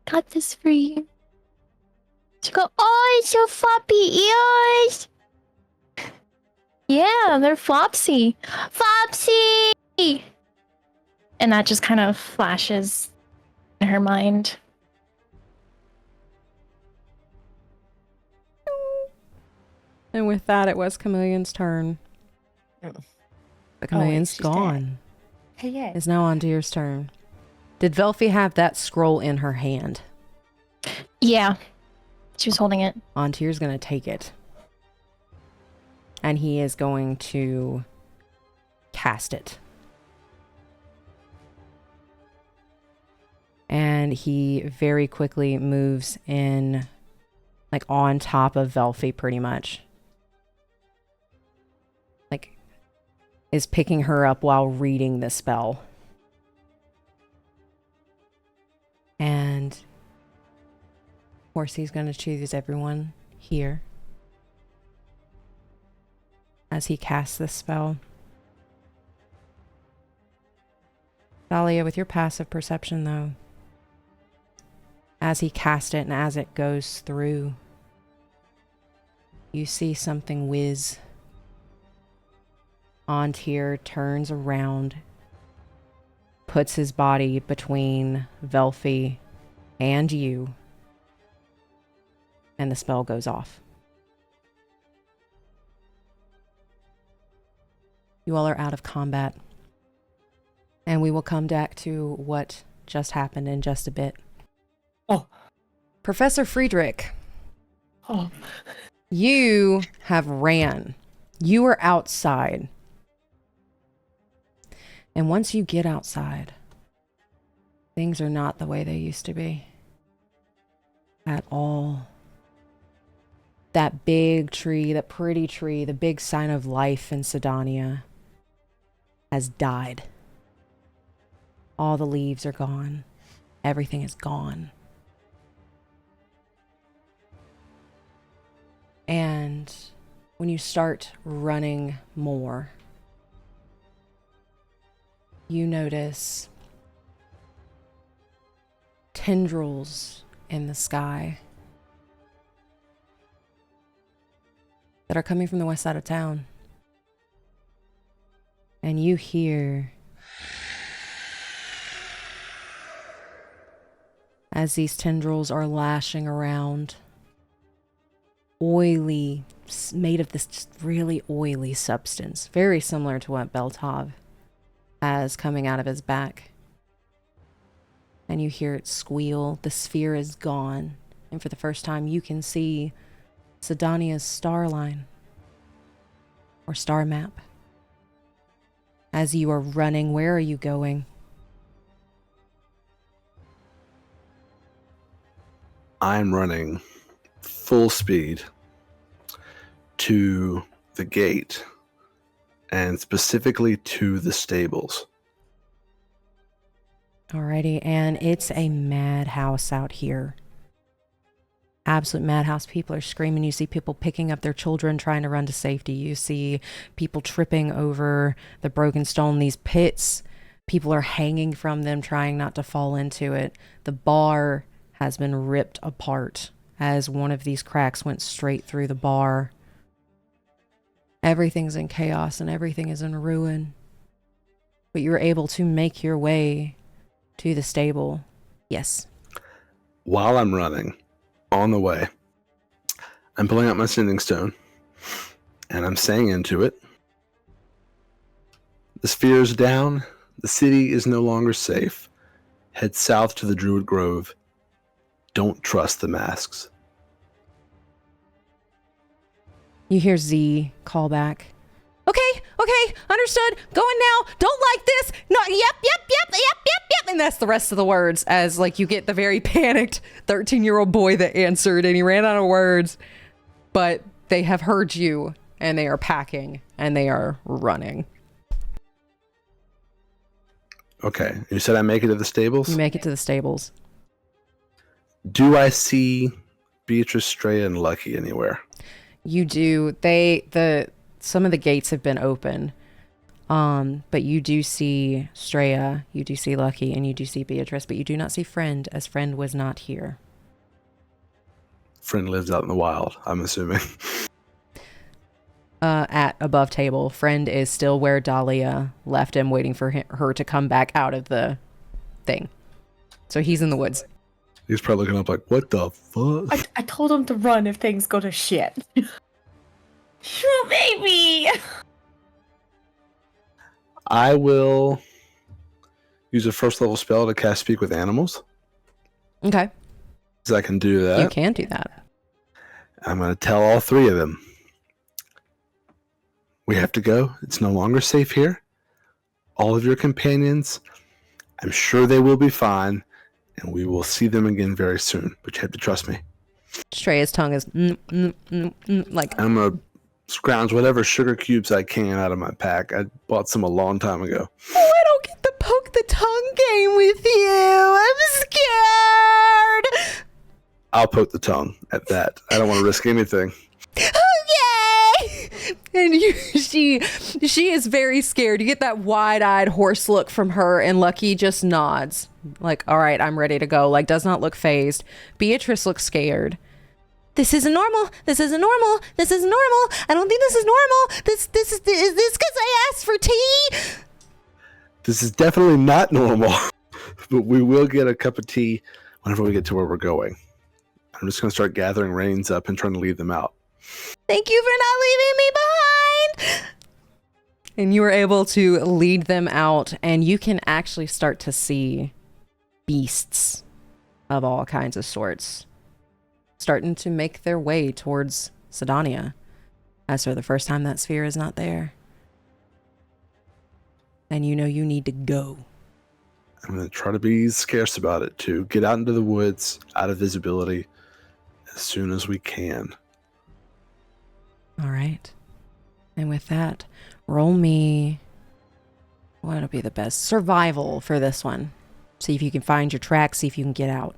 "Got this for you." She go, "Oh, it's so floppy ears." Yeah, they're Flopsy. Flopsy! And that just kind of flashes in her mind. And with that, it was Chameleon's turn. Oh. The Chameleon's she's gone. Hey, yeah. It's now Antier's turn. Did Velfie have that scroll in her hand? Yeah, she was holding it. Antier's going to take it. And he is going to cast it. And he very quickly moves in, like, on top of Velfie, pretty much. Like, is picking her up while reading the spell. And, of course, he's going to choose everyone here as he casts this spell. Dahlia, with your passive perception, though, as he casts it and as it goes through, you see something whiz. Antier turns around, puts his body between Velfie and you, and the spell goes off. You all are out of combat. And we will come back to what just happened in just a bit. Oh. Professor Friedrich, Oh. you have ran. You are outside. And once you get outside, things are not the way they used to be. At all. That big tree, that pretty tree, the big sign of life in Sydonea has died. All the leaves are gone. Everything is gone. And when you start running more, you notice tendrils in the sky that are coming from the west side of town. And you hear, as these tendrils are lashing around, oily, made of this just really oily substance, very similar to what Beltov has coming out of his back. And you hear it squeal. The sphere is gone. And for the first time, you can see Sidonea's star line, or star map. As you are running, where are you going? I'm running full speed to the gate, and specifically to the stables. Alrighty, and it's a madhouse out here. Absolute madhouse. People are screaming. You see people picking up their children trying to run to safety. You see people tripping over the broken stone. These pits, people are hanging from them trying not to fall into it. The bar has been ripped apart as one of these cracks went straight through the bar. Everything's in chaos and everything is in ruin. But you're able to make your way to the stable. Yes. While I'm running, on the way, I'm pulling out my sending stone, and I'm saying into it, "The sphere is down. The city is no longer safe. Head south to the Druid Grove. Don't trust the masks." You hear Z call back. Okay, understood. Going now. Don't like this. No, yep. And that's the rest of the words, as like you get the very panicked 13-year-old boy that answered and he ran out of words. But they have heard you and they are packing and they are running. Okay. You said I make it to the stables? You make it to the stables. Do I see Beatrice, Straya, and Lucky anywhere? You do. Some of the gates have been open. But you do see Straya, you do see Lucky, and you do see Beatrice, but you do not see Friend, as Friend was not here. Friend lives out in the wild, I'm assuming. At above table, Friend is still where Dahlia left him, waiting for her to come back out of the thing. So he's in the woods. He's probably looking up like, what the fuck? I told him to run if things go to shit. You made me! I will use a first level spell to cast Speak with Animals. Okay. So I can do that. You can do that. I'm going to tell all three of them. We have to go. It's no longer safe here. All of your companions, I'm sure they will be fine, and we will see them again very soon. But you have to trust me. Straya's tongue is like... I'm going to scrounge whatever sugar cubes I can out of my pack. I bought some a long time ago. Oh, I don't get to poke the tongue game with you. I'm scared. I'll poke the tongue at that. I don't want to risk anything. Okay. And she is very scared. You get that wide-eyed horse look from her, and Lucky just nods. Like, all right, I'm ready to go. Like, does not look phased. Beatrice looks scared. This isn't normal. This isn't normal. This isn't normal. I don't think this is normal. Is this because I asked for tea? This is definitely not normal, but we will get a cup of tea whenever we get to where we're going. I'm just going to start gathering reins up and trying to lead them out. Thank you for not leaving me behind. And you are able to lead them out, and you can actually start to see beasts of all kinds of sorts starting to make their way towards Sydonea, as for the first time that sphere is not there. And you know you need to go. I'm going to try to be scarce about it, too. Get out into the woods, out of visibility, as soon as we can. All right. And with that, roll me... what'll be the best? Survival for this one. See if you can find your track, see if you can get out.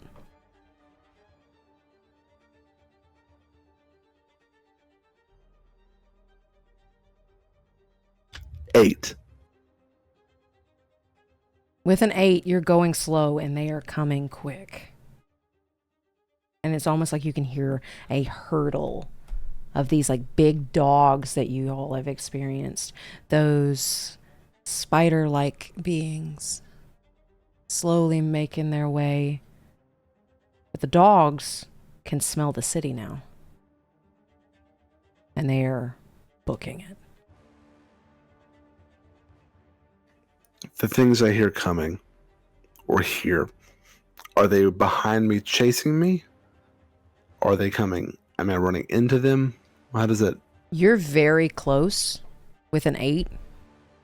Eight. With an 8, you're going slow and they are coming quick. And it's almost like you can hear a hurdle of these like big dogs that you all have experienced. Those spider-like beings slowly making their way. But the dogs can smell the city now. And they are booking it. The things I hear coming, or hear, are they behind me chasing me? Are they coming? Am I running into them? How does it... You're very close with an 8.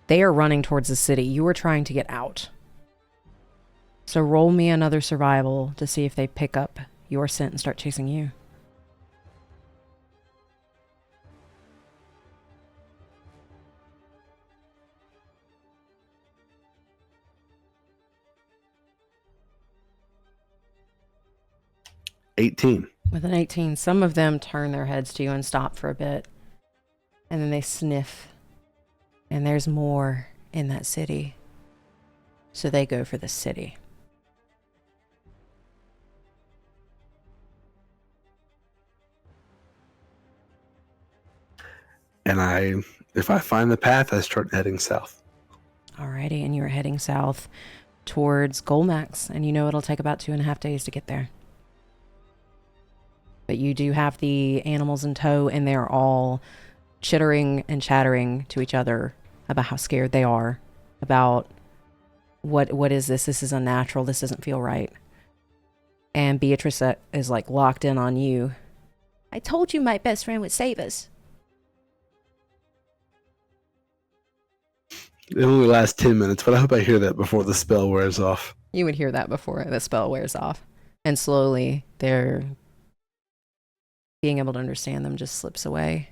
They are running towards the city. You are trying to get out. So roll me another survival to see if they pick up your scent and start chasing you. With an 18, some of them turn their heads to you and stop for a bit. And then they sniff. And there's more in that city. So they go for the city. And if I find the path, I start heading south. Alrighty, and you're heading south towards Golmax. And you know it'll take about 2.5 days to get there. But you do have the animals in tow, and they're all chittering and chattering to each other about how scared they are, about what is this? This is unnatural. This doesn't feel right. And Beatrice is like locked in on you. I told you my best friend would save us. It only lasts 10 minutes, but I hope I hear that before the spell wears off. You would hear that before the spell wears off. And slowly, they're being able to understand them just slips away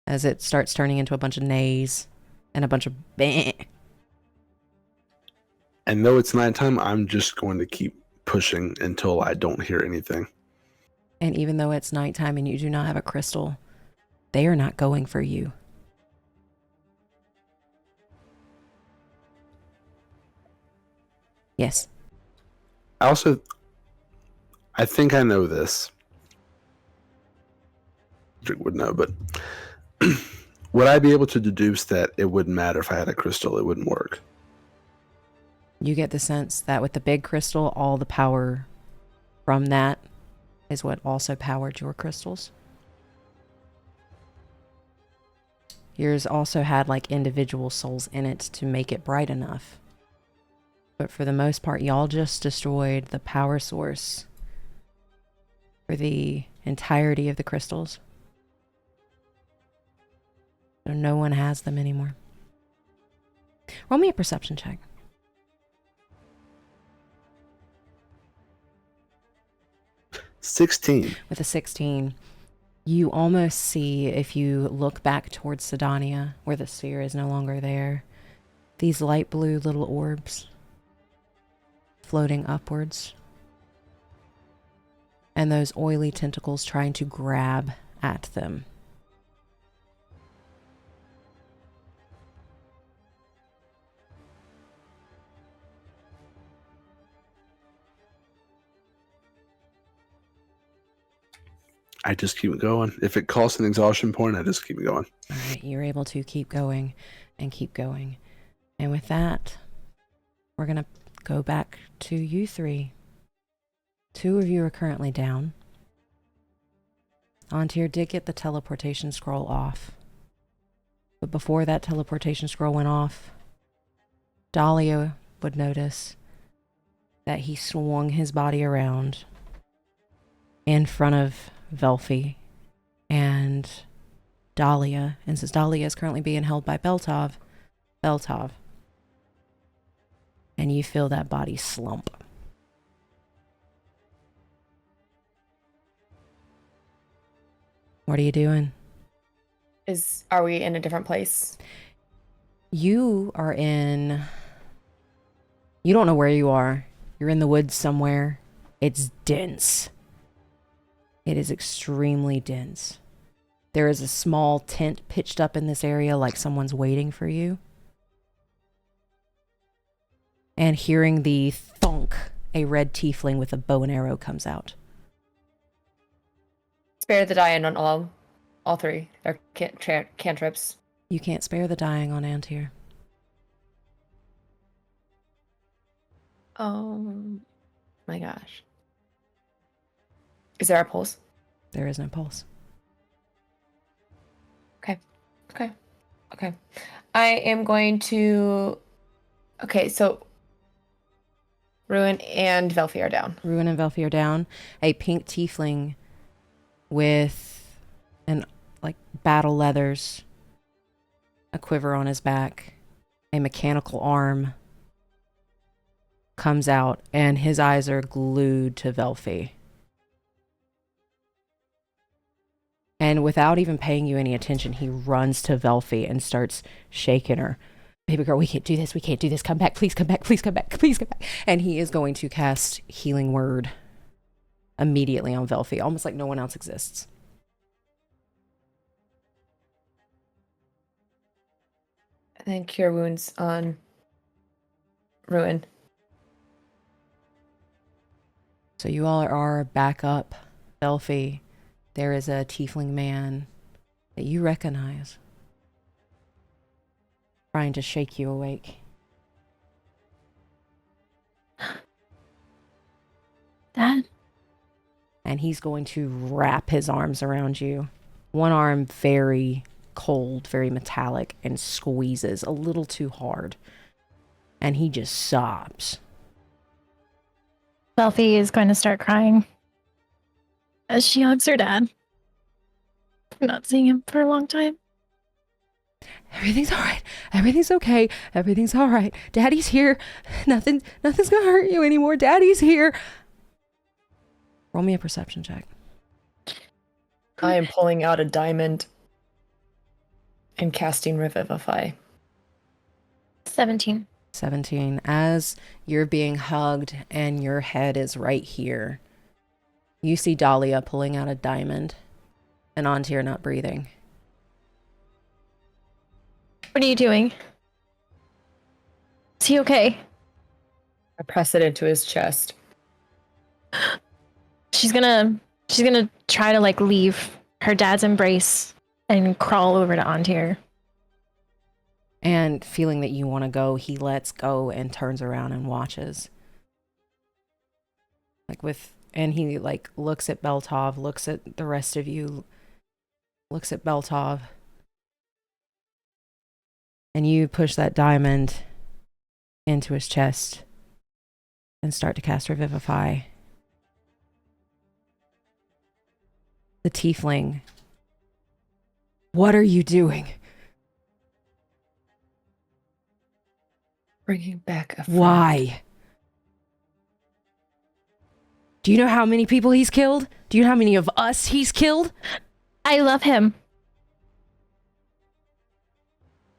as it starts turning into a bunch of neighs and a bunch of bang. And though it's nighttime, I'm just going to keep pushing until I don't hear anything. And even though it's nighttime and you do not have a crystal, they are not going for you. Yes. I think I know this. Patrick would know, but would I be able to deduce that it wouldn't matter if I had a crystal, it wouldn't work? You get the sense that with the big crystal, all the power from that is what also powered your crystals. Yours also had like individual souls in it to make it bright enough. But for the most part, y'all just destroyed the power source for the entirety of the crystals. So no one has them anymore. Roll me a perception check. $16. With a 16, you almost see, if you look back towards Sydonea, where the sphere is no longer there, these light blue little orbs floating upwards. And those oily tentacles trying to grab at them. I just keep going. If it costs an exhaustion point, I just keep going. All right, you're able to keep going and keep going. And with that, we're going to go back to you three. 2 of you are currently down. Antir did get the teleportation scroll off. But before that teleportation scroll went off, Dahlia would notice that he swung his body around in front of Velfi and Dahlia. And since Dahlia is currently being held by Beltov, and you feel that body slump. What are you doing? Are we in a different place? You are in... You don't know where you are. You're in the woods somewhere. It's dense. It is extremely dense. There is a small tent pitched up in this area like someone's waiting for you. And hearing the thunk, a red tiefling with a bow and arrow comes out. Spare the dying on all 3. They're cantrips. You can't spare the dying on Antir. Oh my gosh. Is there a pulse? There is no pulse. Okay. I am going to... Okay, so Ruin and Velfi are down. Ruin and Velfi are down. A pink tiefling with battle leathers, a quiver on his back, a mechanical arm comes out, and his eyes are glued to Velfi. And without even paying you any attention, he runs to Velfi and starts shaking her. Baby girl, we can't do this. We can't do this. Come back. Please come back. Please come back. Please come back. And he is going to cast Healing Word immediately on Velfi, almost like no one else exists. And then Cure Wounds on Ruin. So you all are back up. Velfi, there is a tiefling man that you recognize trying to shake you awake. Dad? And he's going to wrap his arms around you. One arm very cold, very metallic, and squeezes a little too hard. And he just sobs. Belfi is going to start crying as she hugs her dad. Not seeing him for a long time. Everything's all right. Everything's okay. Everything's all right. Daddy's here. Nothing's gonna hurt you anymore. Daddy's here. Roll me a perception check. I am pulling out a diamond and casting Revivify. 17. 17. As you're being hugged and your head is right here, you see Dahlia pulling out a diamond and Antir not breathing. What are you doing? Is he okay? I press it into his chest. She's gonna try to like leave her dad's embrace and crawl over to Antir. And feeling that you want to go, he lets go and turns around and watches. And he like looks at Beltov, looks at the rest of you, looks at Beltov. And you push that diamond into his chest and start to cast Revivify. The tiefling. What are you doing? Bringing back a friend. Why? Do you know how many people he's killed? Do you know how many of us he's killed? I love him.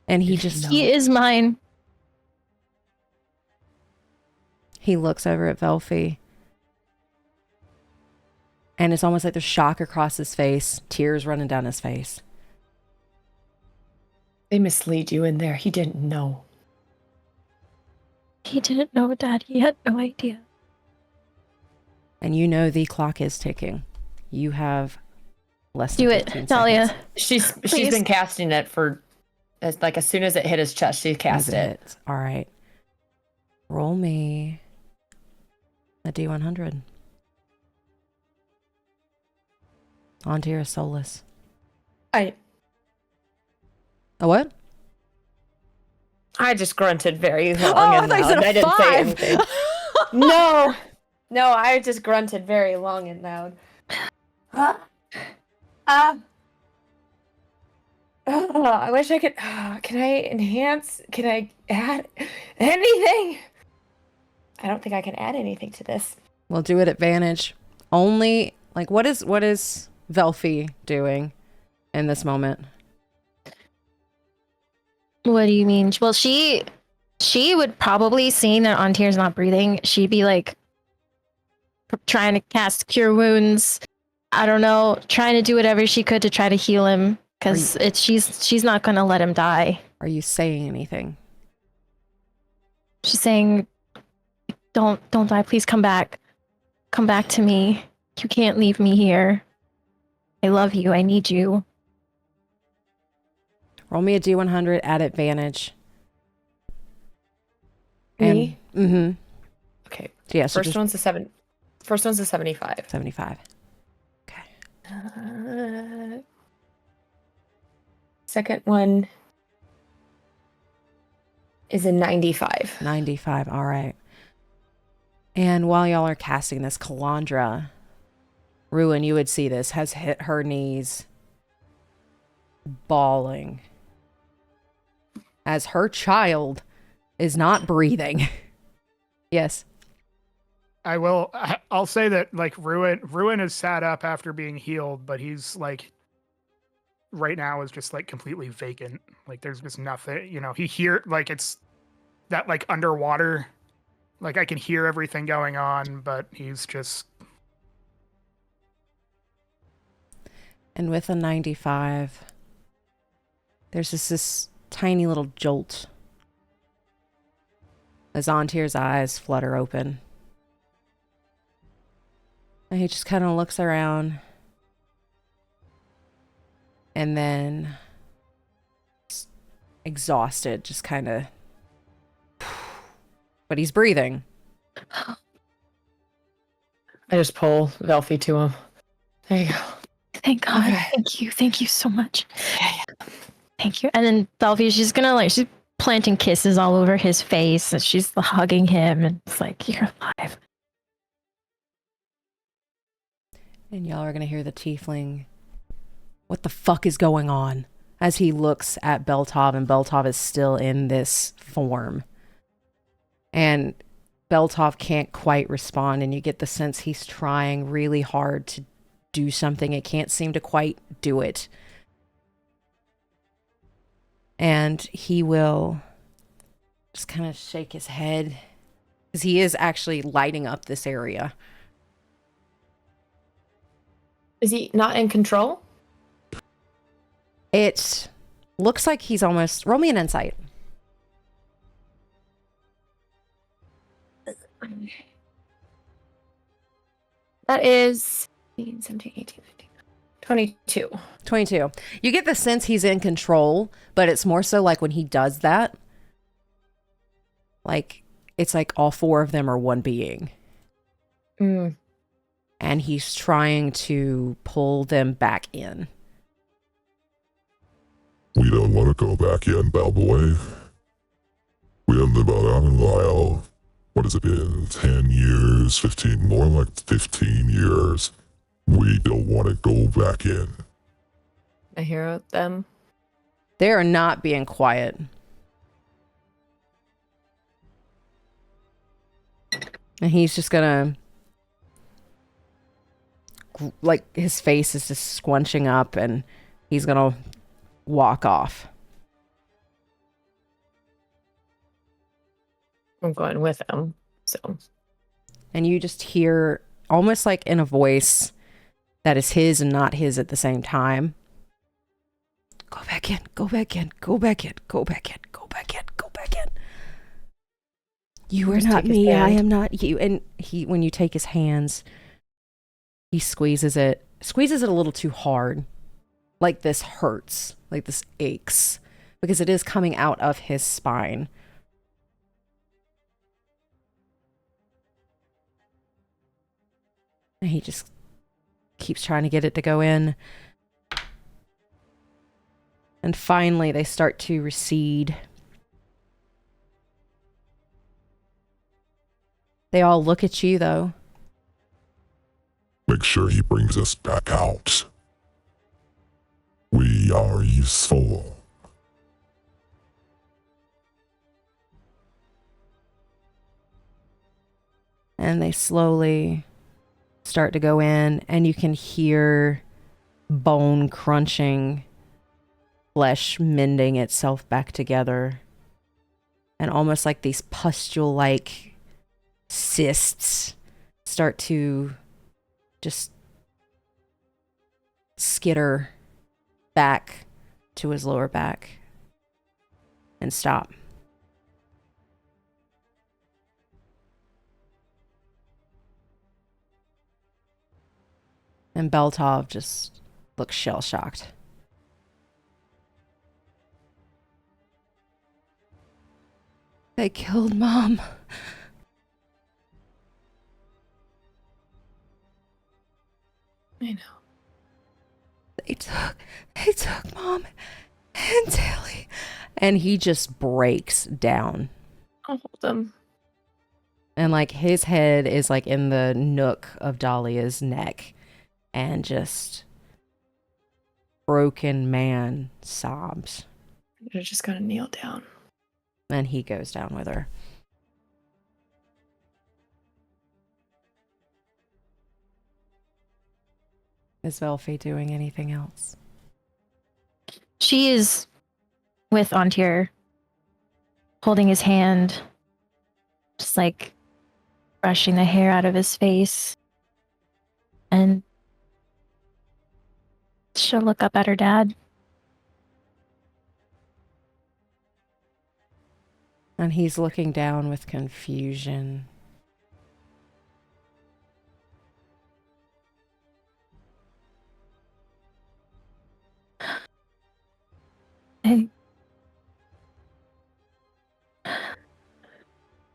And he is mine. He looks over at Velfie. And it's almost like there's shock across his face, tears running down his face. They mislead you in there. He didn't know. He didn't know, Dad. He had no idea. And you know the clock is ticking. You have less than Do 15 it, Dahlia. seconds. She's Please. been casting it for as soon as it hit his chest, she cast Is it. All right. Roll me a D100. Onto your soulless. A what? I just grunted very long Oh, and I thought you loud. said I didn't say 5. anything. No, I just grunted very long and loud. I wish I could. Can I enhance? Can I add anything? I don't think I can add anything to this. We'll do it at advantage. Only, like, what is Velfie doing in this moment? What do you mean? Well, she would probably, seeing that Antir's not breathing, she'd be like trying to cast cure wounds. I don't know, trying to do whatever she could to try to heal him, because she's not gonna let him die. Are you saying anything? She's saying, "Don't die. Please come back. Come back to me. You can't leave me here. I love you. I need you." Roll me a D100 at advantage. Me? Mm-hmm. Okay. Yeah, so First one's a 7. First one's a 75. 75. Okay. Second one is a 95. 95. All right. And while y'all are casting this, Calandra, Ruin, you would see this, has hit her knees, bawling, as her child is not breathing. Yes. I'll say that, like, Ruin has sat up after being healed, but he's like, right now is just like completely vacant. Like, there's just nothing, like, it's that like underwater, like I can hear everything going on, but he's just. And with a 95, there's just this tiny little jolt as Antir's eyes flutter open. And he just kind of looks around. And then, exhausted, just kind of. But he's breathing. I just pull Velfie to him. There you go. Thank God. Okay. Thank you so much. Thank you. And then Velfie, she's planting kisses all over his face, and she's hugging him, and it's like, you're alive. And y'all are going to hear the tiefling. What the fuck is going on? As he looks at Beltov, and Beltov is still in this form. And Beltov can't quite respond, and you get the sense he's trying really hard to do something. It can't seem to quite do it. And he will just kind of shake his head. Because he is actually lighting up this area. Is he not in control? It looks like he's almost... Roll me an insight. That is 16, 17, 18, 19, 22. 22. You get the sense he's in control, but it's more so like when he does that, like, it's like all four of them are one being. Mm. And he's trying to pull them back in. We don't want to go back in, Bellboy. We haven't been out in a while. What has it been? 10 years? 15? More like 15 years. We don't want to go back in. I hear them. They are not being quiet. And he's just gonna... Like, his face is just squunching up and he's gonna walk off. I'm going with him. So. And you just hear, almost like in a voice that is his and not his at the same time, go back in, go back in, go back in, go back in, go back in, go back in. You are not me, I am not you. And he, when you take his hands, he squeezes it a little too hard. Like this hurts, like this aches, because it is coming out of his spine. And he just keeps trying to get it to go in. And finally, they start to recede. They all look at you, though. Make sure he brings us back out. We are useful. And they slowly start to go in, and you can hear bone crunching, flesh mending itself back together, and almost like these pustule-like cysts start to just skitter back to his lower back and stop. And Beltov just looks shell-shocked. They killed Mom. I know. They took Mom and Tilly. And he just breaks down. I'll hold him. And like his head is like in the nook of Dahlia's neck. And just broken man sobs. You're just gonna kneel down. And he goes down with her. Is Velfie doing anything else? She is with Antir, holding his hand, just like brushing the hair out of his face. And she'll look up at her dad. And he's looking down with confusion. Hey.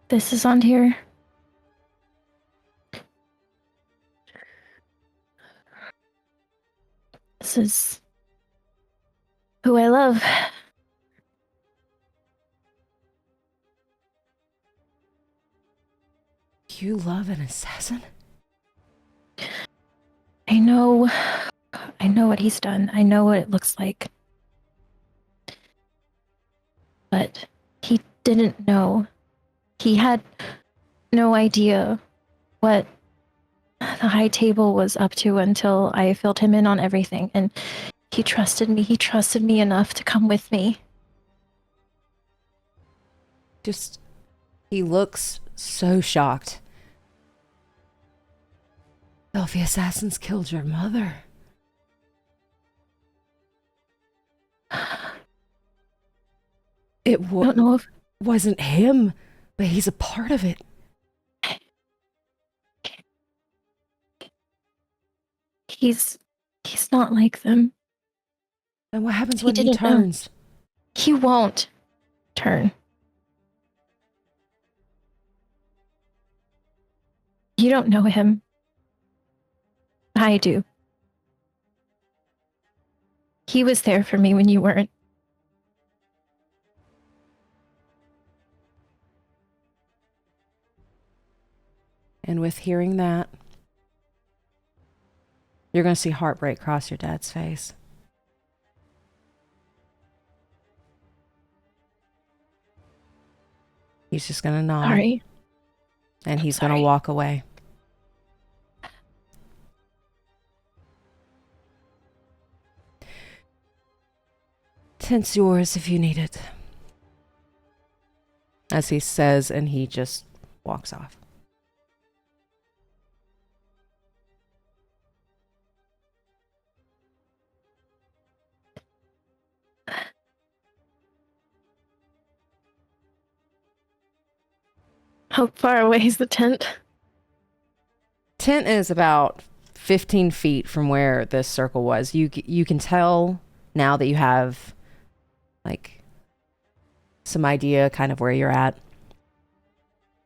This is Antir. This is who I love. You love an assassin? I know what he's done. I know what it looks like. But he didn't know. He had no idea what the High Table was up to until I filled him in on everything. And he trusted me. He trusted me enough to come with me. Just, he looks so shocked. Elfie assassins killed your mother. It I don't know if wasn't him, but he's a part of it. he's not like them. And what happens He when he didn't know. turns? He won't turn. You don't know him. I do. He was there for me when you weren't. And with hearing that, you're going to see heartbreak cross your dad's face. He's just going to nod. Sorry. And he's going to Sorry. walk away. Tent's yours if you need it. As he says, and he just walks off. How far away is the tent? Tent is about 15 feet from where this circle was. You can tell now that you have like some idea kind of where you're at.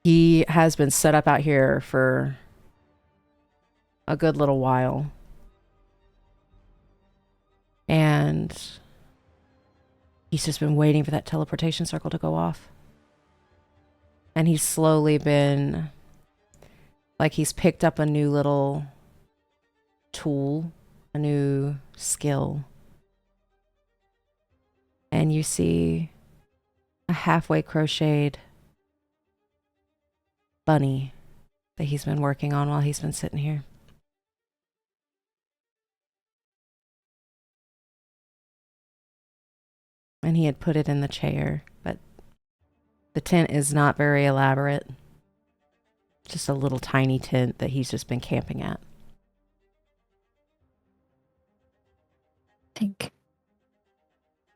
He has been set up out here for a good little while. And he's just been waiting for that teleportation circle to go off. And he's slowly been, like, he's picked up a new little tool, a new skill. And you see a halfway crocheted bunny that he's been working on while he's been sitting here. And he had put it in the chair, but the tent is not very elaborate. Just a little tiny tent that he's just been camping at. I think.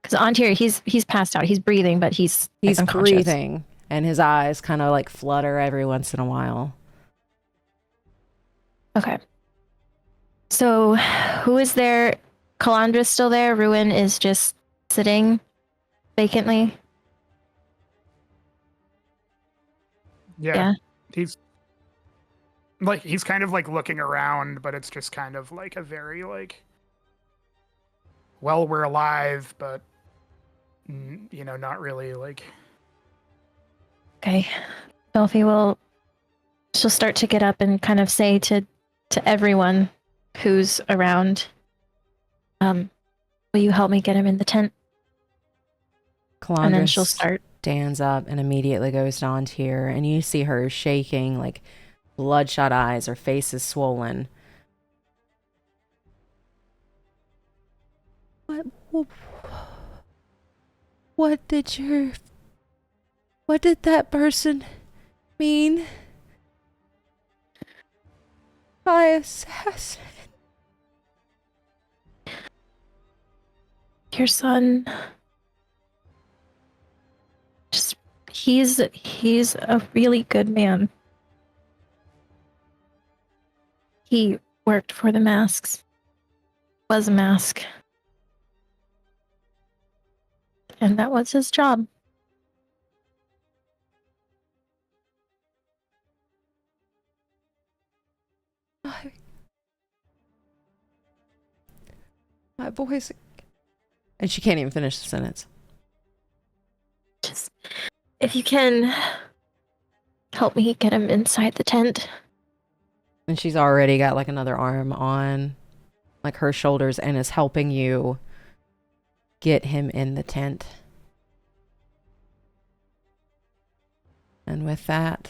Because Antir, he's passed out. He's breathing, but he's unconscious. Breathing, and his eyes kind of like flutter every once in a while. Okay. So, who is there? Calandra's still there. Ruin is just sitting vacantly. Yeah. He's kind of like looking around, but it's just kind of like a very like, well, we're alive, but you know, not really like. Okay. Belfie she'll start to get up and kind of say to everyone who's around, will you help me get him in the tent? Calandra And then she'll start. Stands up and immediately goes to Antir, and you see her shaking, like bloodshot eyes, her face is swollen. What did that person mean by assassin? Your son, he's a really good man. He worked for the masks, was a mask, and that was his job. My voice. And she can't even finish the sentence. Just, if you can help me get him inside the tent. And she's already got like another arm on like her shoulders and is helping you get him in the tent. And with that,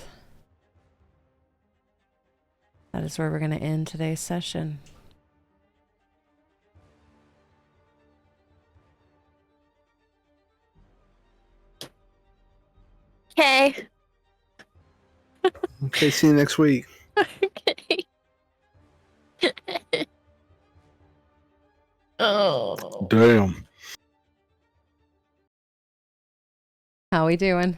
that is where we're going to end today's session. Okay, see you next week. Okay. Oh. Damn. How we doing?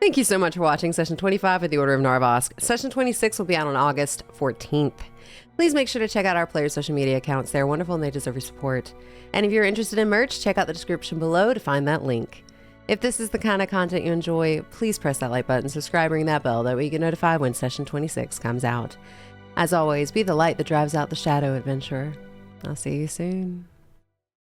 Thank you so much for watching Session 25 of the Order of Narvosc. Session 26 will be out on August 14th. Please make sure to check out our players' social media accounts. They're wonderful and they deserve your support. And if you're interested in merch, check out the description below to find that link. If this is the kind of content you enjoy, please press that like button, subscribe, ring that bell, that way you get notified when Session 26 comes out. As always, be the light that drives out the shadow, adventurer. I'll see you soon.